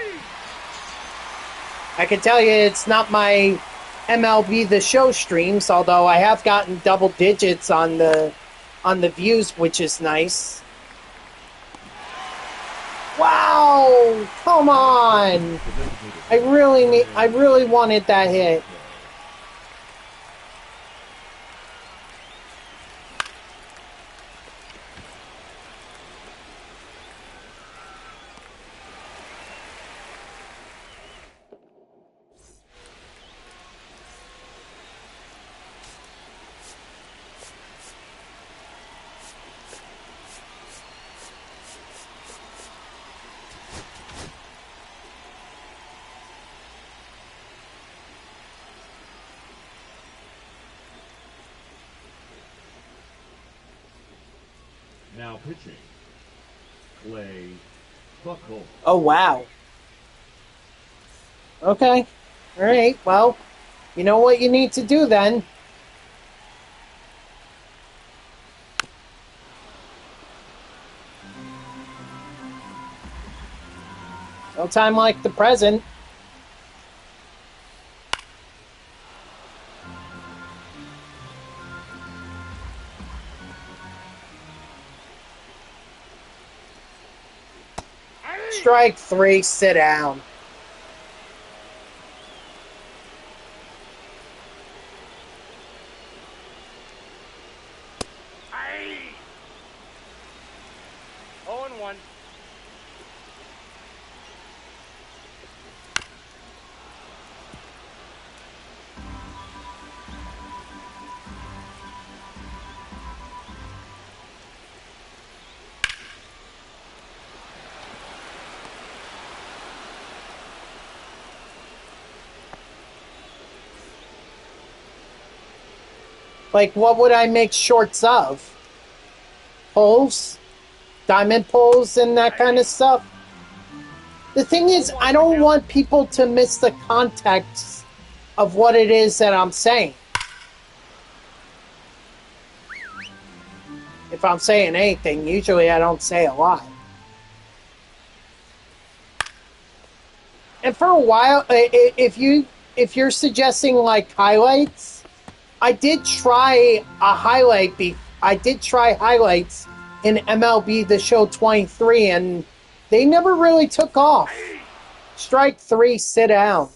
S1: I can tell you it's not my MLB The Show streams, although I have gotten double digits on the views, which is nice. Wow! Come on! I really wanted that hit.
S3: Now pitching. Play Buckle.
S1: Oh, wow. Okay. All right. Well, you know what you need to do then. No time like the present. Strike 3, sit down.
S2: Aye. 0-1.
S1: Like, what would I make shorts of? Poles? Diamond poles and that kind of stuff? The thing is, I don't want people to miss the context of what it is that I'm saying. If I'm saying anything, usually I don't say a lot. And for a while, if you're suggesting like highlights, I did try highlights in MLB The Show 23, and they never really took off. Strike 3, sit down.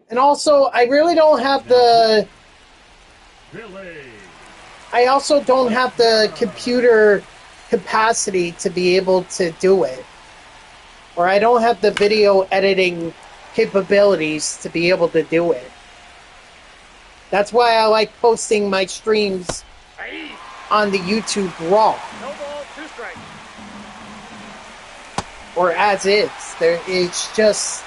S1: And also, I really don't have the... I also don't have the computer capacity to be able to do it. Or I don't have the video editing capabilities to be able to do it. That's why I like posting my streams on the YouTube Raw.
S2: No ball, 2 strikes.
S1: Or as is. It's just...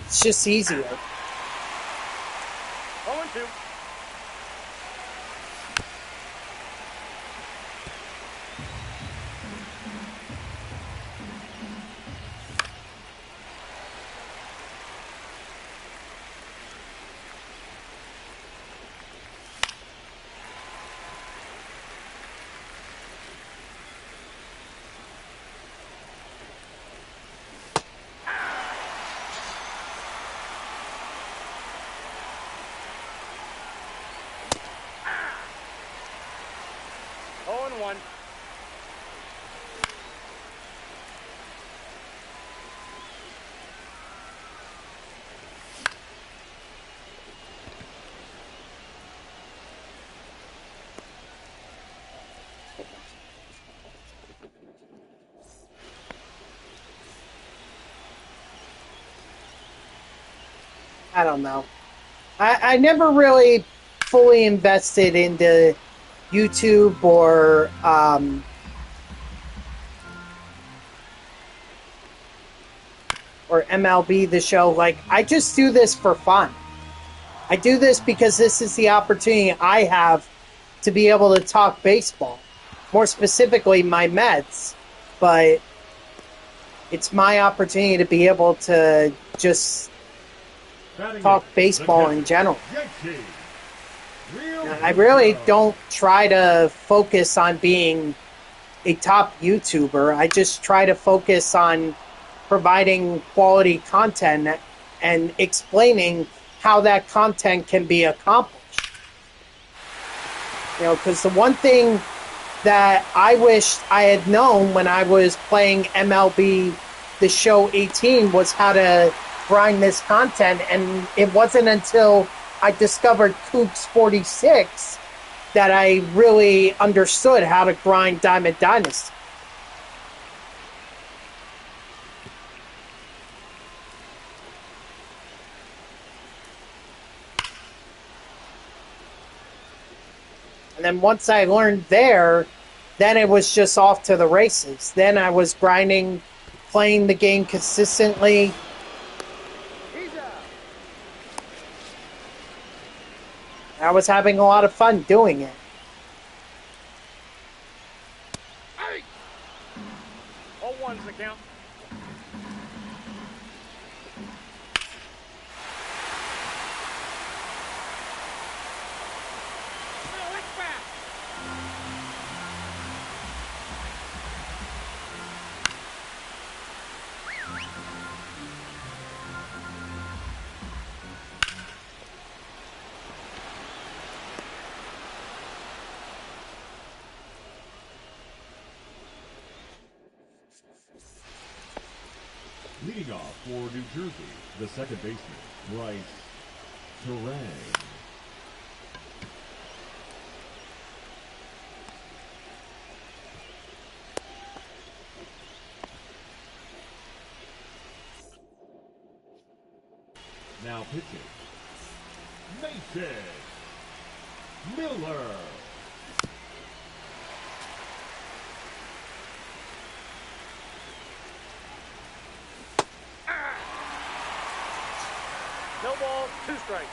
S1: It's just easier.
S2: 0-2. One.
S1: I don't know. I never really fully invested into YouTube or MLB The Show. Like, I just do this for fun. I do this because this is the opportunity I have to be able to talk baseball. More specifically, my Mets. But it's my opportunity to be able to just talk baseball in general. I really don't try to focus on being a top YouTuber. I just try to focus on providing quality content and explaining how that content can be accomplished. You know, because the one thing that I wished I had known when I was playing MLB The Show 18 was how to grind this content, and it wasn't until I discovered Kooks 46 that I really understood how to grind Diamond Dynasty. And then once I learned there, then it was just off to the races. Then I was grinding, playing the game consistently. I was having a lot of fun doing it.
S2: Hey! 0-1's the count. Oh, it's fast.
S3: Leading off for New Jersey, the second baseman, Bryce Terang. Now pitching, Mason Miller.
S2: No ball, 2 strikes.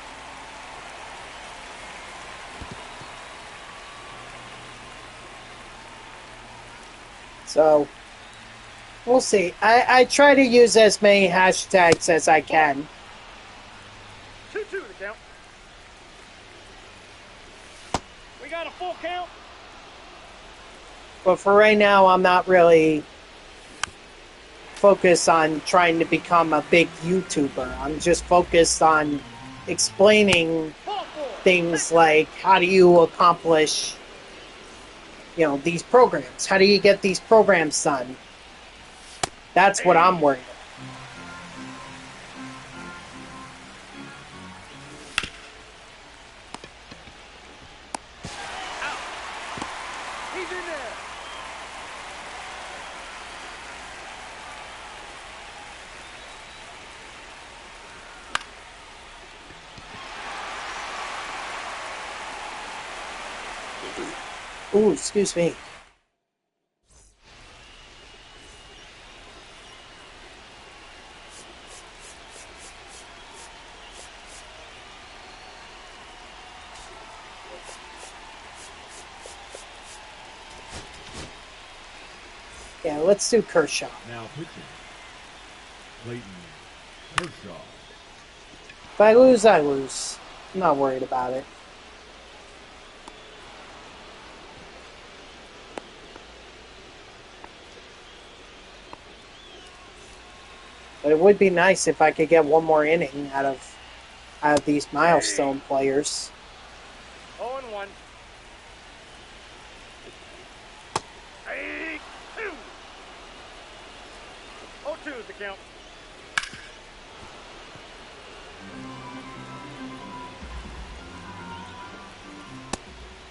S1: So, we'll see. I try to use as many hashtags as I can.
S2: 2-2 the count. full count.
S1: But for right now, I'm not really focused on trying to become a big YouTuber. I'm just focused on explaining
S2: Ball four.
S1: things like how do you accomplish, these programs? How do you get these programs done? That's what I'm worried about.
S2: He's in there.
S1: Ooh, excuse me. Yeah, let's do Kershaw.
S3: Now pitching. Clayton Kershaw.
S1: If I lose, I lose. I'm not worried about it. But it would be nice if I could get one more inning out of these milestone players.
S2: 0-1. Hey, 2. 0-2 is the count.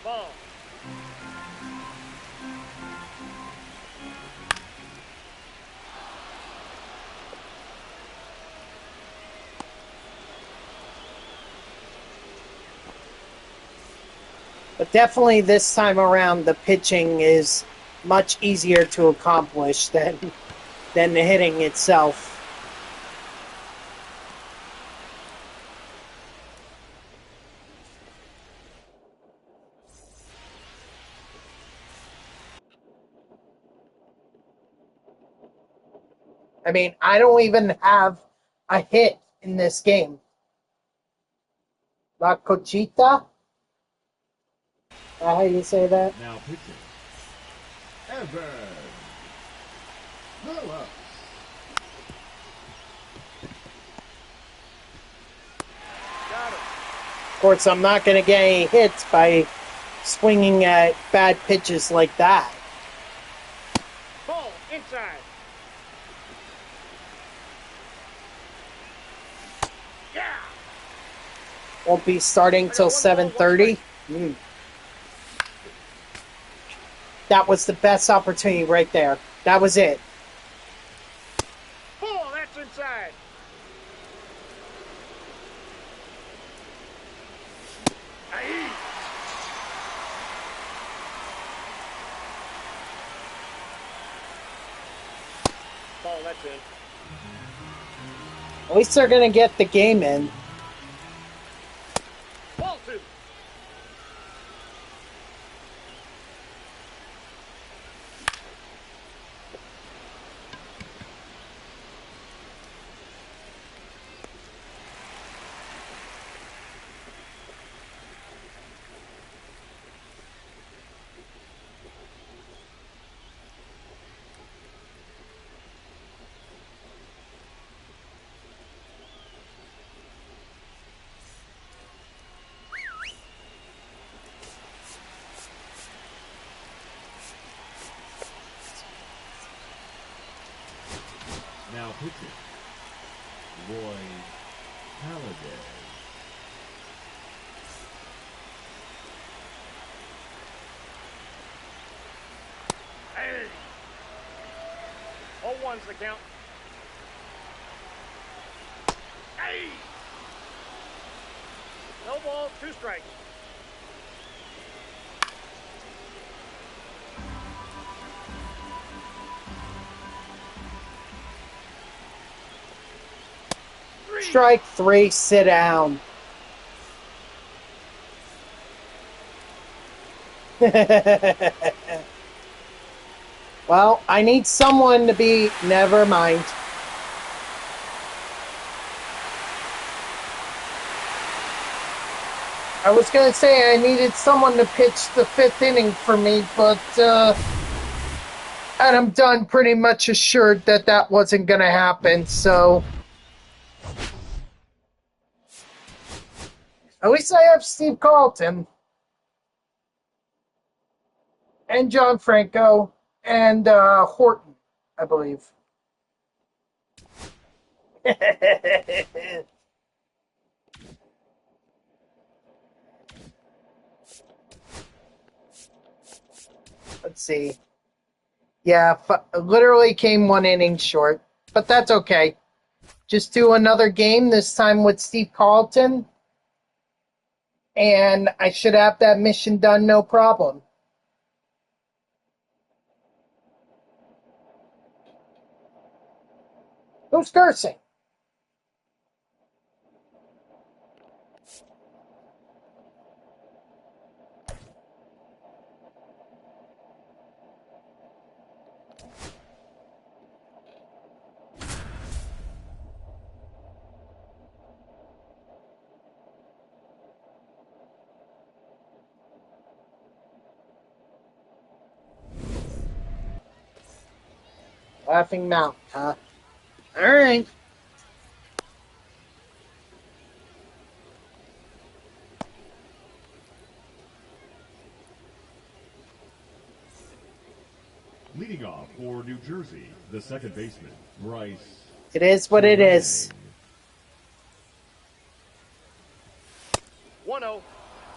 S2: Ball.
S1: But definitely this time around, the pitching is much easier to accomplish than the hitting itself. I mean, I don't even have a hit in this game. La Cochita? Is that how you say that?
S3: Now pitching. Evan Phillips.
S2: Got him.
S1: Of course, I'm not going to get any hits by swinging at bad pitches like that.
S2: Ball inside. Yeah.
S1: Won't be starting till 7:30. That was the best opportunity right there. That was it.
S2: Ball, that's inside. Aye. Ball, that's in.
S1: At least they're going to get the game in.
S2: Ball 2.
S3: Now pitching. Roy Halladay.
S2: Hey. 0-1's the count. Hey. No ball, 2 strikes.
S1: Strike 3, sit down. Well, I need someone to be... Never mind. I was going to say I needed someone to pitch the 5th inning for me, but Adam Dunn pretty much assured that that wasn't going to happen, so at least I have Steve Carlton and John Franco and Horton, I believe. Let's see. Yeah, literally came 1 inning short, but that's okay. Just do another game, this time with Steve Carlton, and I should have that mission done no problem. Who's cursing? Laughing Mountain, huh? Alright.
S3: Leading off for New Jersey, the second baseman, Bryce.
S1: It is what it is.
S2: 1-0.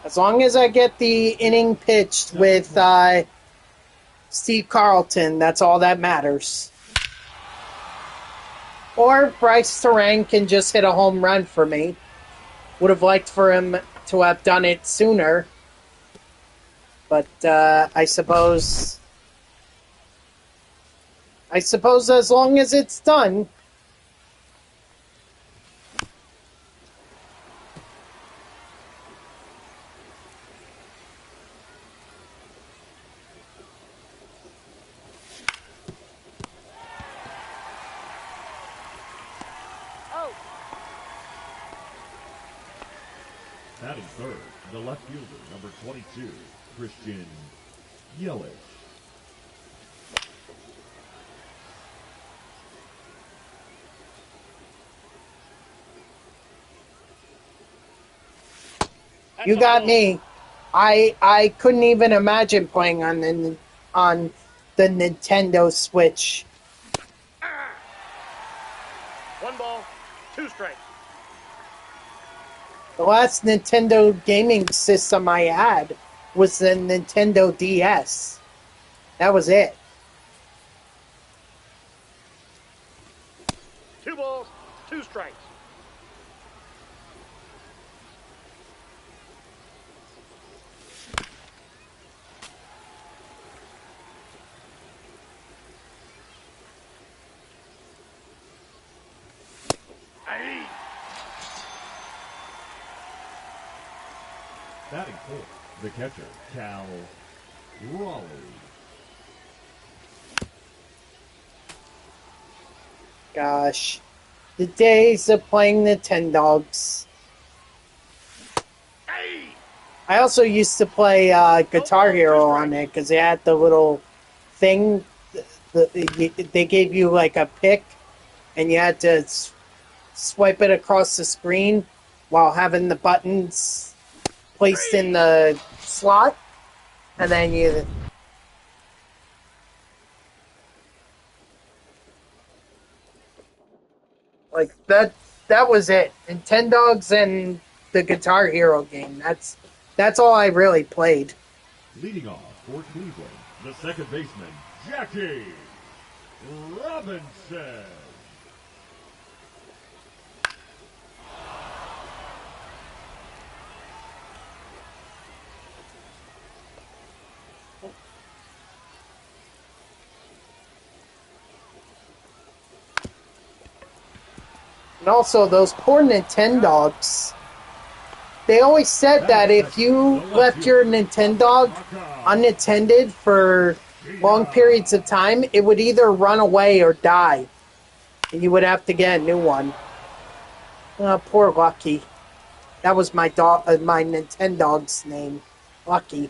S1: As long as I get the inning pitched with Steve Carlton, that's all that matters. Or Bryce Terang can just hit a home run for me. Would have liked for him to have done it sooner. But I suppose as long as it's done.
S3: Batting third, the left fielder, number 22, Christian Yelich.
S1: You got me. I couldn't even imagine playing on the Nintendo Switch.
S2: 1 ball, 2 strikes.
S1: The last Nintendo gaming system I had was the Nintendo DS. That was it.
S2: 2 balls, 2 strikes.
S3: Batting fourth, the catcher, Cal Raleigh.
S1: Gosh. The days of playing Nintendogs. I also used to play Guitar Hero on it because they had the little thing. They gave you like a pick and you had to swipe it across the screen while having the buttons placed in the slot, and then you like that was it. Nintendogs and the Guitar Hero game. That's all I really played.
S3: Leading off for Cleveland, the second baseman, Jackie Robinson.
S1: And also, those poor Nintendogs. They always said that if you left your Nintendog unattended for long periods of time, it would either run away or die. And you would have to get a new one. Poor Lucky. That was my dog, my Nintendog's name. Lucky.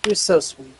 S1: He was so sweet.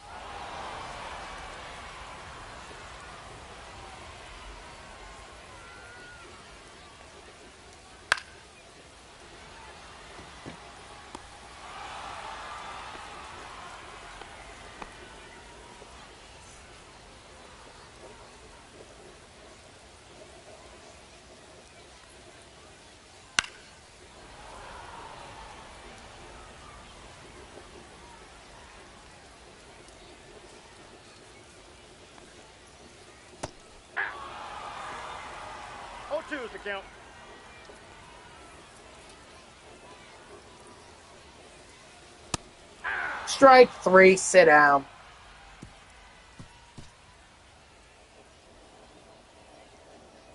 S2: Oh, 2 is the count.
S1: Strike 3, sit down.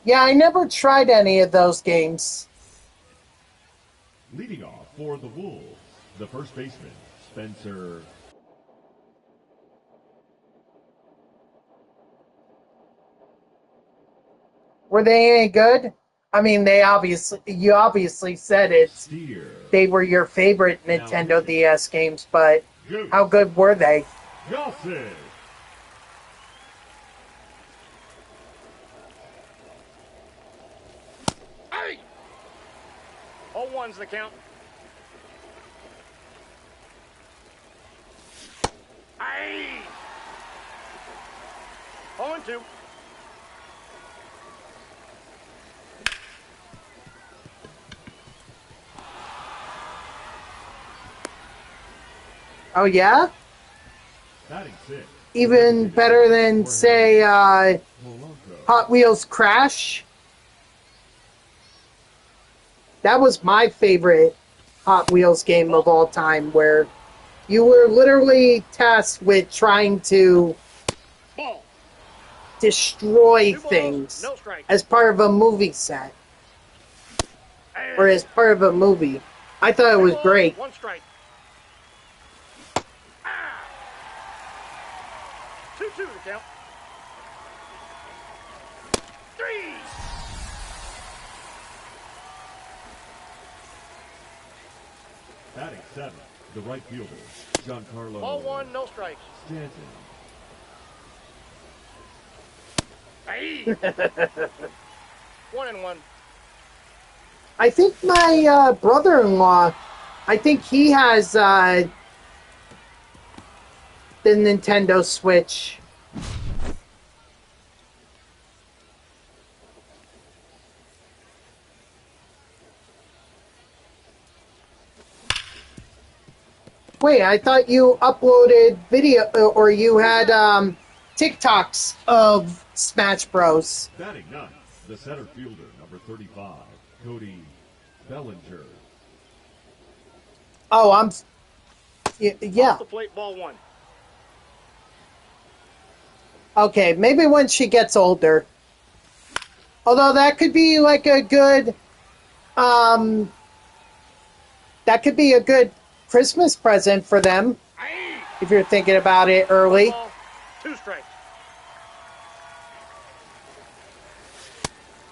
S1: Yeah, I never tried any of those games.
S3: Leading off for the Wolves, the first baseman, Spencer.
S1: Were they any good? I mean, you obviously said it's
S3: Steer.
S1: they were your favorite Nintendo DS games, but
S3: Goose.
S1: how good were they?
S3: Gossett.
S2: Hey! Oh, 1's the count. Hey! Oh, and 2.
S1: Oh yeah?
S3: Batting 6.
S1: Even better than, say, Hot Wheels Crash? That was my favorite Hot Wheels game of all time, where you were literally tasked with trying to
S2: Ball.
S1: destroy
S2: 2 balls,
S1: things
S2: no strikes.
S1: as part of a movie set,
S2: Hey.
S1: or as part of a movie. I thought it
S2: 2
S1: was
S2: balls,
S1: great.
S2: 1 strike. 2-2 the count. 3.
S3: Batting 7. The right fielder, Giancarlo.
S2: Ball 1, no strikes.
S3: Stanton.
S2: Hey! 1 and 1.
S1: I think my brother-in-law, I think he has the Nintendo Switch. Wait, I thought you uploaded video, or you had TikToks of Smash Bros.
S3: Batting 9. The center fielder, number 35, Cody Bellinger.
S1: Oh,
S2: Off
S1: yeah.
S2: the plate, ball 1.
S1: Okay, maybe when she gets older. Although that could be like a good, that could be a good Christmas present for them
S2: Hey!
S1: if you're thinking about it
S2: 1
S1: early.
S2: ball, 2 strikes.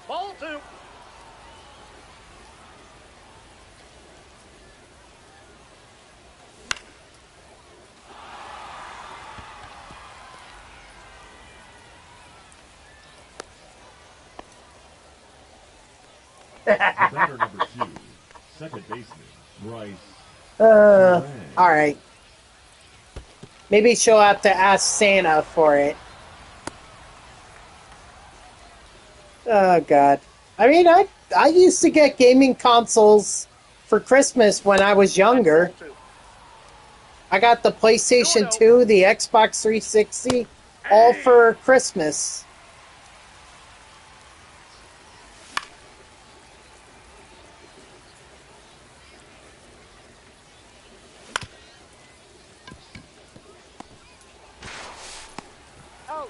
S2: Ball 2.
S3: The batter, number 2, second baseman, Bryce.
S1: All right. Maybe she'll have to ask Santa for it. Oh God. I mean, I used to get gaming consoles for Christmas when I was younger.
S2: Ball 2.
S1: I got the PlayStation 2, the Xbox 360, all for Christmas.
S2: Out.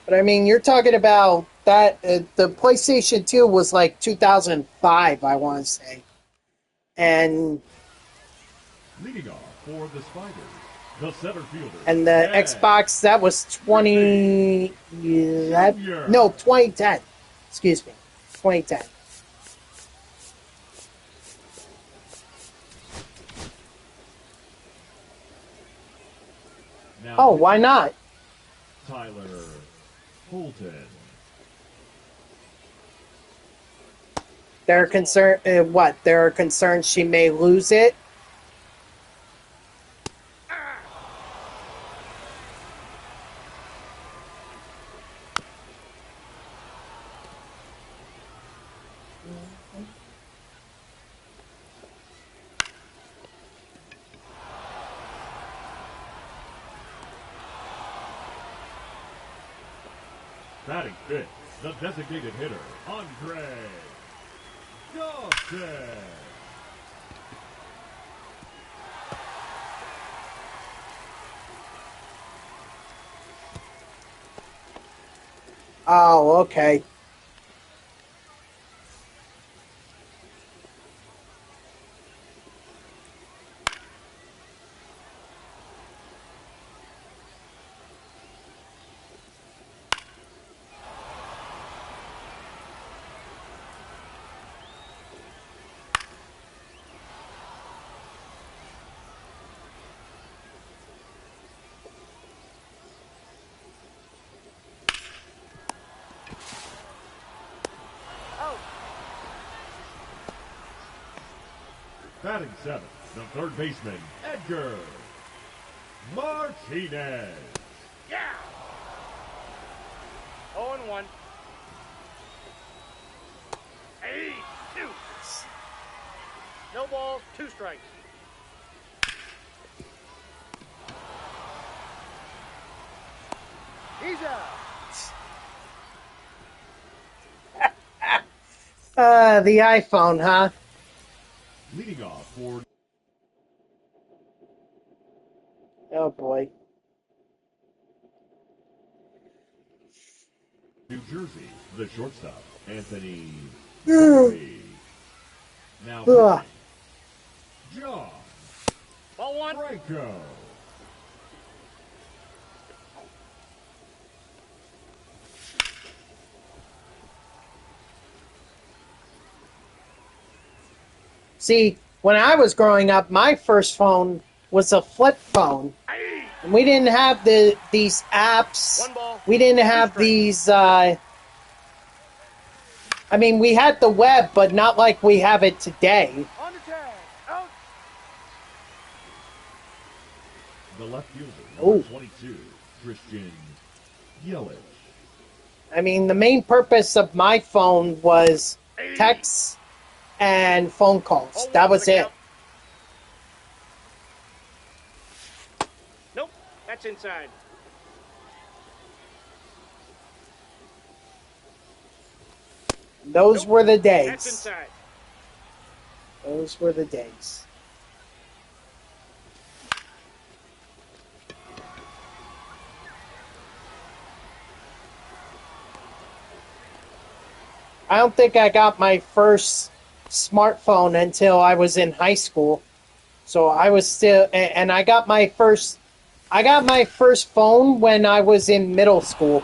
S1: But I mean, you're talking about that, the PlayStation 2 was like 2005, I want to say. And
S3: Leading off for the Spiders, the center fielder.
S1: And the Xbox, that was 2011. No, 2010. Excuse me. 2010.
S3: Now
S1: Oh, why not?
S3: Tyler Fulton.
S1: There are There are concerns she may lose it.
S3: Batting fifth, the designated hitter, Andre Dawson.
S1: Oh, okay.
S3: Batting seventh, the third baseman, Edgar Martinez.
S2: Yeah! 0-1. 8-2. No balls, 2 strikes. He's out.
S1: The iPhone, huh?
S3: Leading off for
S1: Oh boy.
S3: New Jersey, the shortstop, Anthony
S1: Ugh.
S3: Volpe. Now
S1: Ugh.
S3: pitching, John
S2: Ball 1.
S3: Franco.
S1: See, when I was growing up, my first phone was a flip phone. And we didn't have these apps.
S2: 1 ball.
S1: We didn't have these, I mean, we had the web, but not like we have it today.
S2: On the tag. Out.
S3: The left fielder,
S1: Ooh.
S3: number 22, Christian Yelich.
S1: I mean, the main purpose of my phone was texts and phone calls. That was it.
S2: Nope, that's inside.
S1: Those were the days.
S2: That's inside.
S1: Those were the days. I don't think I got my first smartphone until I was in high school. So I was still, and I got my first phone when I was in middle school.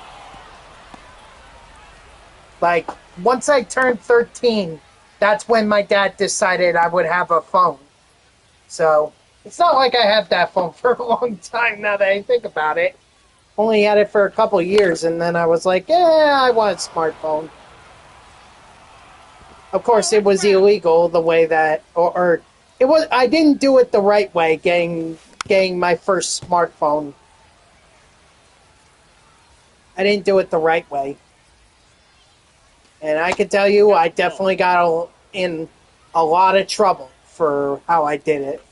S1: Like, once I turned 13, that's when my dad decided I would have a phone. So, it's not like I had that phone for a long time now that I think about it. Only had it for a couple years, and then I was like, yeah, I want a smartphone. Of course, it was illegal the way that, or it was. I didn't do it the right way, getting my first smartphone. I didn't do it the right way. And I can tell you, I definitely got in a lot of trouble for how I did it.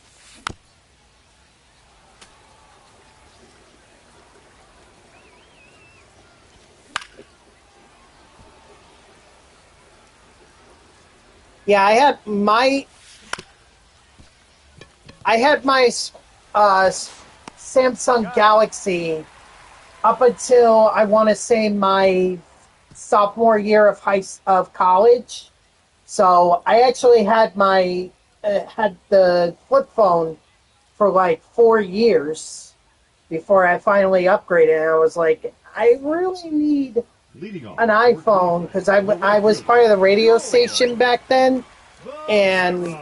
S1: Yeah, I had my Samsung Galaxy up until I want to say my sophomore year of college. So I actually had had the flip phone for like 4 years before I finally upgraded. And I was like, I really need an iPhone because I was part of the radio station back then, and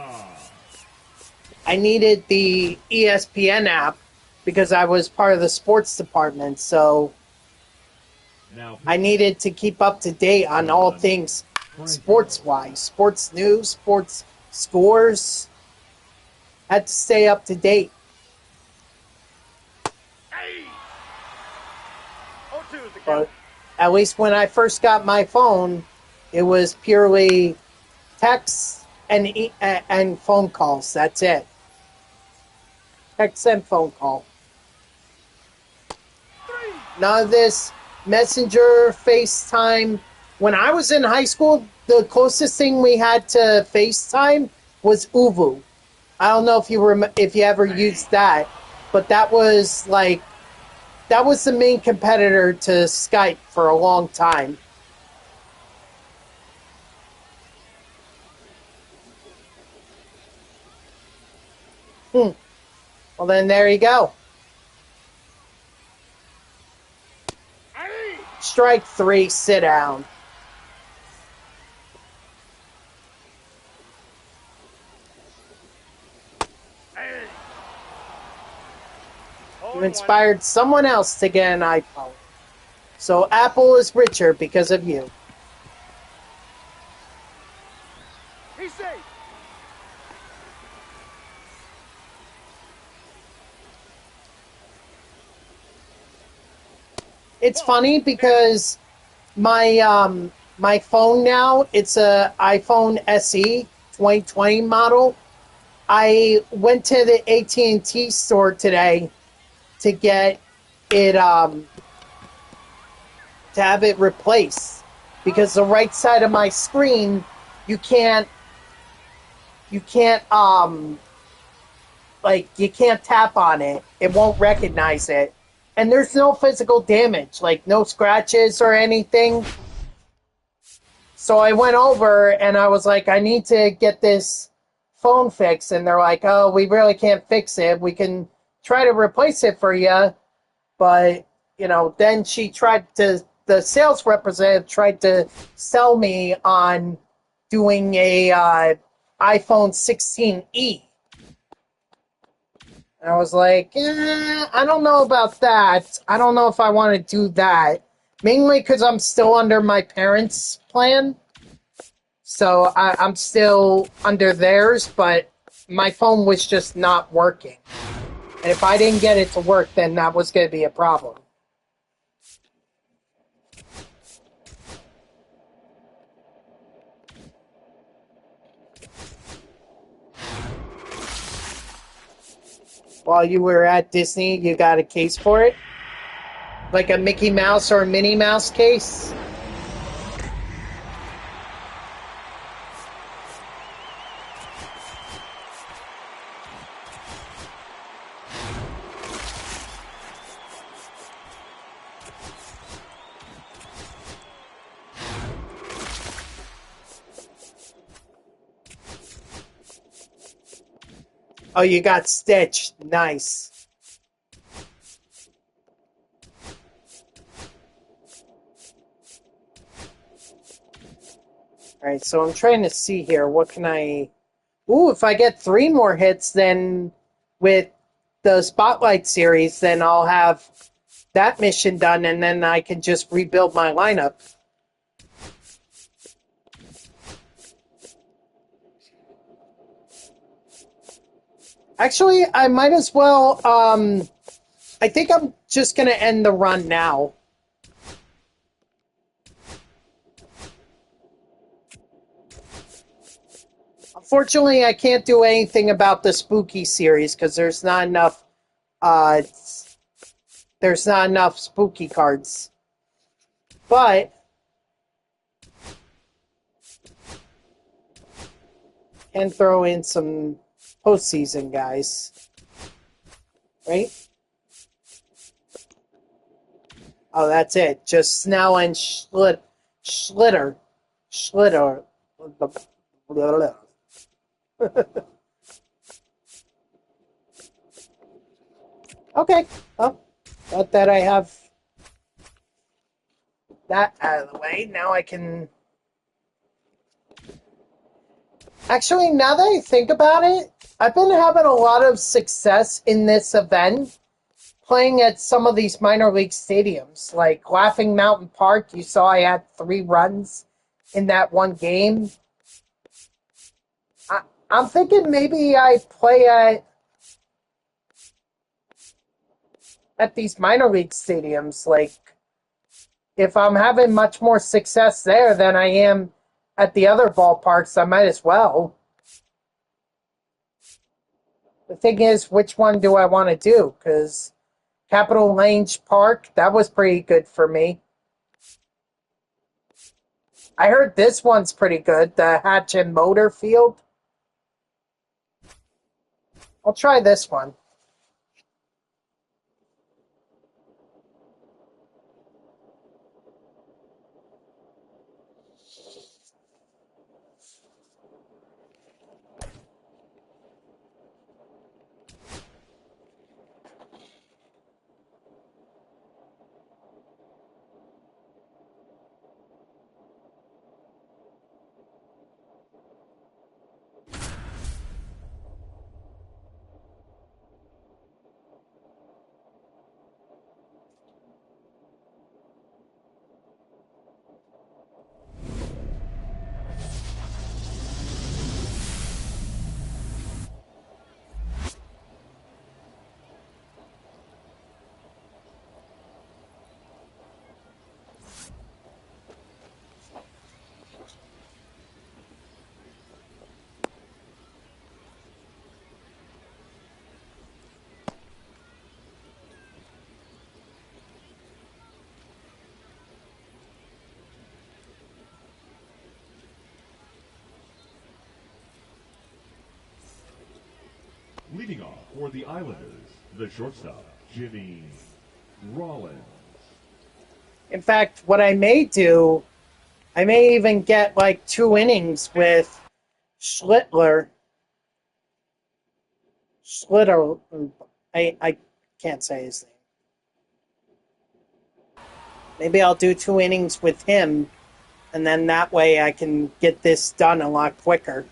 S1: I needed the ESPN app because I was part of the sports department, so
S3: Now,
S1: I needed to keep up to date on all things sports-wise. Sports news, sports scores. Had to stay up to date.
S2: Hey! 0-2 is the
S1: But
S2: count.
S1: at least when I first got my phone, it was purely text and phone calls. That's it. Text and phone call. None of this Messenger, FaceTime. When I was in high school, the closest thing we had to FaceTime was Uvu. I don't know if you ever used that, but that was the main competitor to Skype for a long time. Well, then there you go.
S2: Hey!
S1: Strike 3, sit down.
S2: Hey!
S1: You inspired someone else to get an iPhone. So Apple is richer because of you.
S2: He's safe.
S1: It's funny because my phone now, it's a iPhone SE 2020 model. I went to the AT&T store today to get it to have it replaced because the right side of my screen you can't you can't tap on it. It won't recognize it. And there's no physical damage, like no scratches or anything. So I went over and I was like, I need to get this phone fixed. And they're like, oh, we really can't fix it. We can try to replace it for you. But, then the sales representative tried to sell me on doing a iPhone 16e. And I was like, I don't know about that. I don't know if I want to do that. Mainly because I'm still under my parents' plan. So I'm still under theirs, but my phone was just not working. And if I didn't get it to work, then that was going to be a problem. While you were at Disney, you got a case for it? Like a Mickey Mouse or a Minnie Mouse case? Oh, you got Stitch. Nice. Alright, so I'm trying to see here. What can I... Ooh, if I get 3 more hits, then with the Spotlight series, then I'll have that mission done, and then I can just rebuild my lineup. Actually, I might as well, I think I'm just going to end the run now. Unfortunately, I can't do anything about the spooky series because there's not enough spooky cards. But can throw in some postseason guys. Right? Oh, that's it. Just Snell and Schlitter. Schlitter. Okay. Well, thought that I have that out of the way. Now I can... Actually, now that I think about it, I've been having a lot of success in this event playing at some of these minor league stadiums, like Laughing Mountain Park. You saw I had 3 runs in that one game. I'm thinking maybe I play at these minor league stadiums. Like, if I'm having much more success there than I am at the other ballparks, I might as well. The thing is, which one do I want to do? Because Capitol Lange Park, that was pretty good for me. I heard this one's pretty good, the Hatch and Motor Field. I'll try this one.
S3: Leading off for the Islanders, the shortstop, Jimmy Rollins.
S1: In fact, what I may do, I may even get like 2 innings with Schlittler. Schlitter. I can't say his name. Maybe I'll do 2 innings with him, and then that way I can get this done a lot quicker.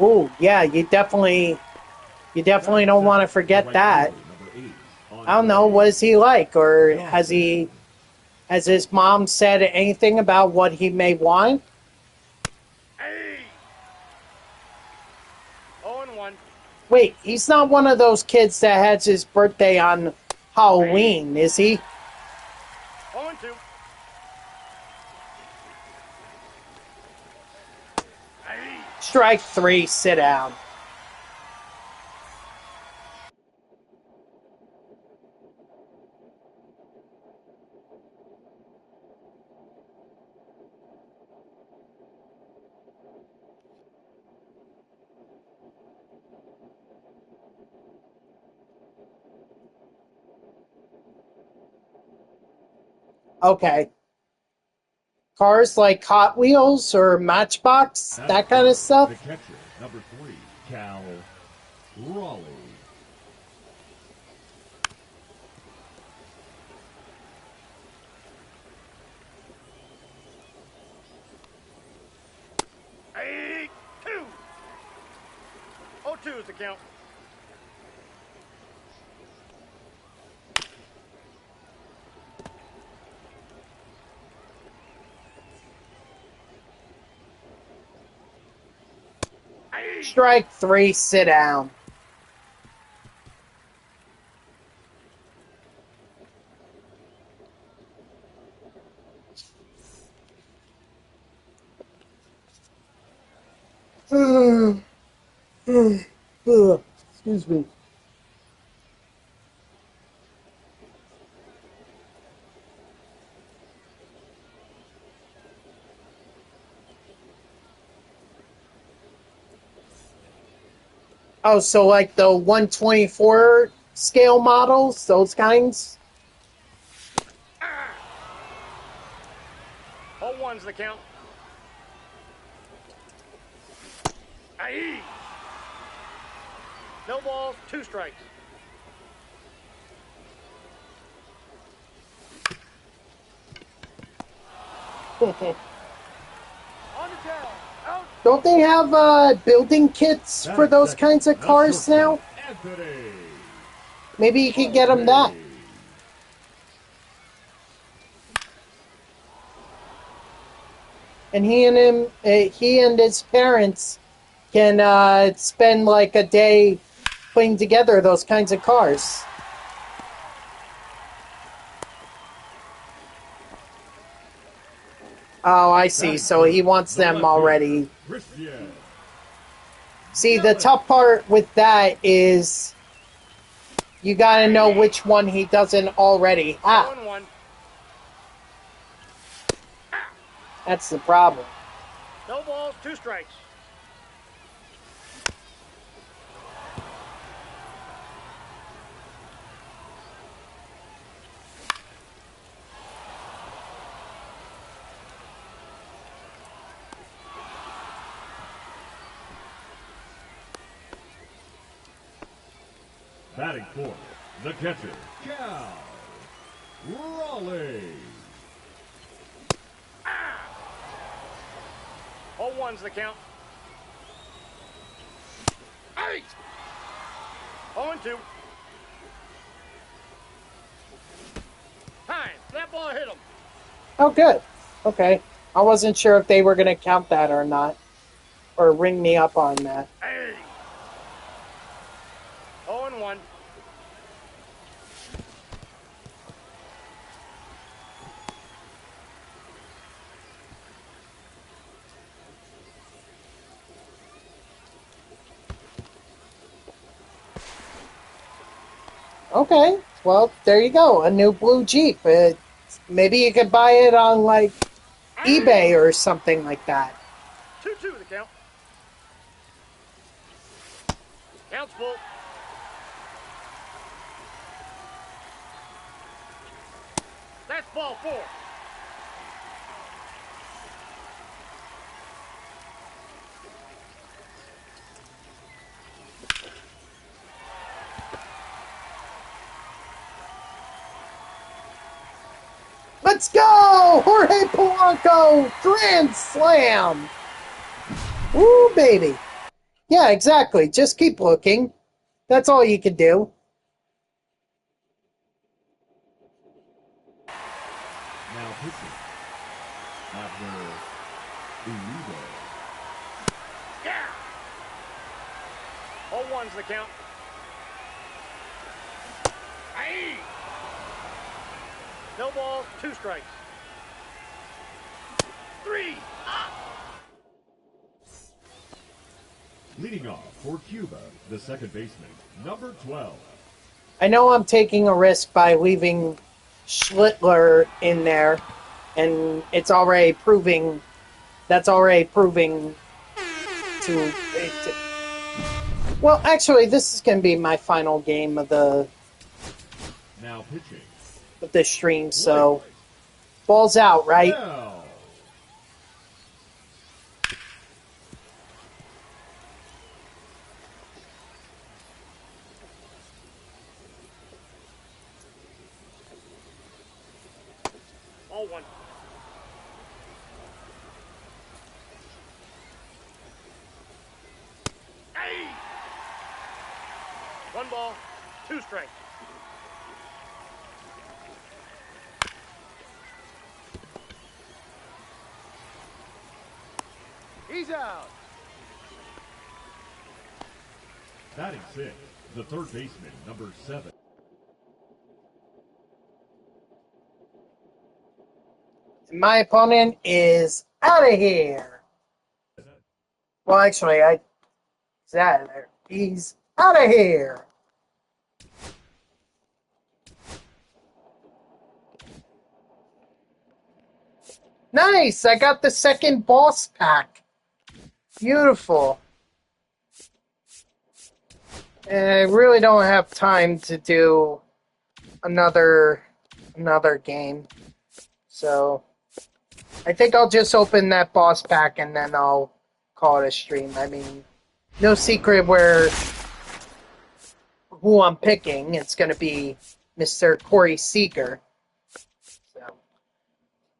S1: Oh, yeah, you definitely don't want to forget that. I don't know, what is he like? Or has his mom said anything about what he may want?
S2: Hey! 0-1.
S1: Wait, he's not one of those kids that has his birthday on Halloween, is he?
S2: 0-2. Hey!
S1: Strike 3, sit down. Okay. Cars like Hot Wheels or Matchbox, that kind of
S3: The
S1: stuff?
S3: catcher, number 3, Cal Raleigh.
S2: Hey! 2! 0-2 is the count. Hey!
S1: Strike 3, sit down. Ugh, excuse me. Oh, so like the 124 scale models, those kinds?
S2: Hole one's the count. Aye. No balls, 2 strikes. On the tail. Out.
S1: Don't they have building kits for those kinds of cars now?
S3: Anthony.
S1: Maybe you could get them that. And he and his parents can spend like a day putting together those kinds of cars. Oh, I see. So he wants them already. See, the tough part with that is you gotta know which one he doesn't already have.
S2: 1-1.
S1: That's the problem.
S2: No balls, 2 strikes.
S3: Batting fourth, the catcher, Cal Raleigh.
S2: Hole one's the count. 8. 0-2. Time. That ball hit him.
S1: Oh, good. Okay. I wasn't sure if they were going to count that or not. Or ring me up on that.
S2: Hey. 0-1.
S1: Okay. Well, there you go. A new blue Jeep. Maybe you could buy it on, like, eBay or something like that.
S2: 2-2 the count. Count's full. That's ball 4.
S1: Let's go! Jorge Polanco! Grand slam! Woo, baby. Yeah, exactly. Just keep looking. That's all you can do.
S3: Now pitching. Abner Uribe.
S2: Yeah. 0-1's the count. Aye. No balls, 2 strikes. 3.
S3: Leading off for Cuba, the second baseman, number 12.
S1: I know I'm taking a risk by leaving Schlittler in there, and it's already proving. That's already proving to. Well, actually, this is going to be my final game of the
S3: Now pitching.
S1: stream. So, ball's out, right?
S3: Bell.
S2: Ball 1. Aye. 1 ball, 2 strikes. He's out.
S3: Batting sixth, the third baseman, number 7.
S1: My opponent is out of here. Well, actually, He's out of there. He's out of here. Nice. I got the second boss pack. Beautiful. And I really don't have time to do another game. So I think I'll just open that boss pack and then I'll call it a stream. I mean, no secret who I'm picking. It's going to be Mr. Corey Seager. So,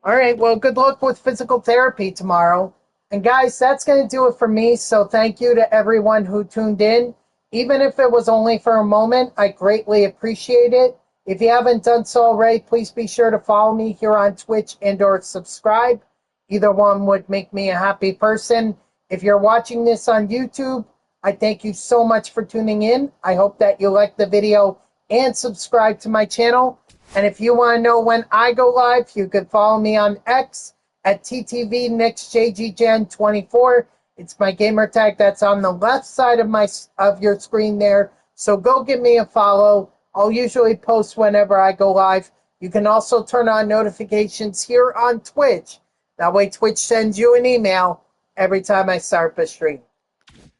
S1: all right, well, good luck with physical therapy tomorrow. And guys, that's going to do it for me. So thank you to everyone who tuned in. Even if it was only for a moment, I greatly appreciate it. If you haven't done so already, please be sure to follow me here on Twitch and/or subscribe. Either one would make me a happy person. If you're watching this on YouTube, I thank you so much for tuning in. I hope that you like the video and subscribe to my channel. And if you want to know when I go live, you can follow me on X at TTVNextJGGen24. It's my gamer tag that's on the left side of your screen there. So go give me a follow. I'll usually post whenever I go live. You can also turn on notifications here on Twitch. That way Twitch sends you an email every time I start a stream.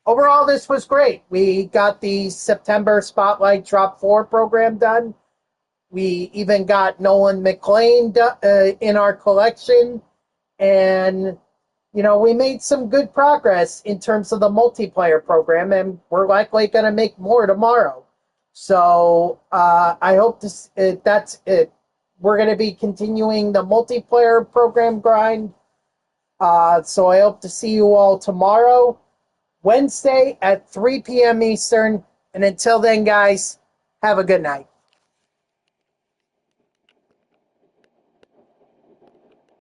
S1: Overall, this was great. We got the September Spotlight Drop 4 program done. We even got Nolan McLean in our collection. And, you know, we made some good progress in terms of the multiplayer program, and we're likely going to make more tomorrow. So I hope that's it. We're going to be continuing the multiplayer program grind. So I hope to see you all tomorrow, Wednesday at 3 p.m. Eastern. And until then, guys, have a good night.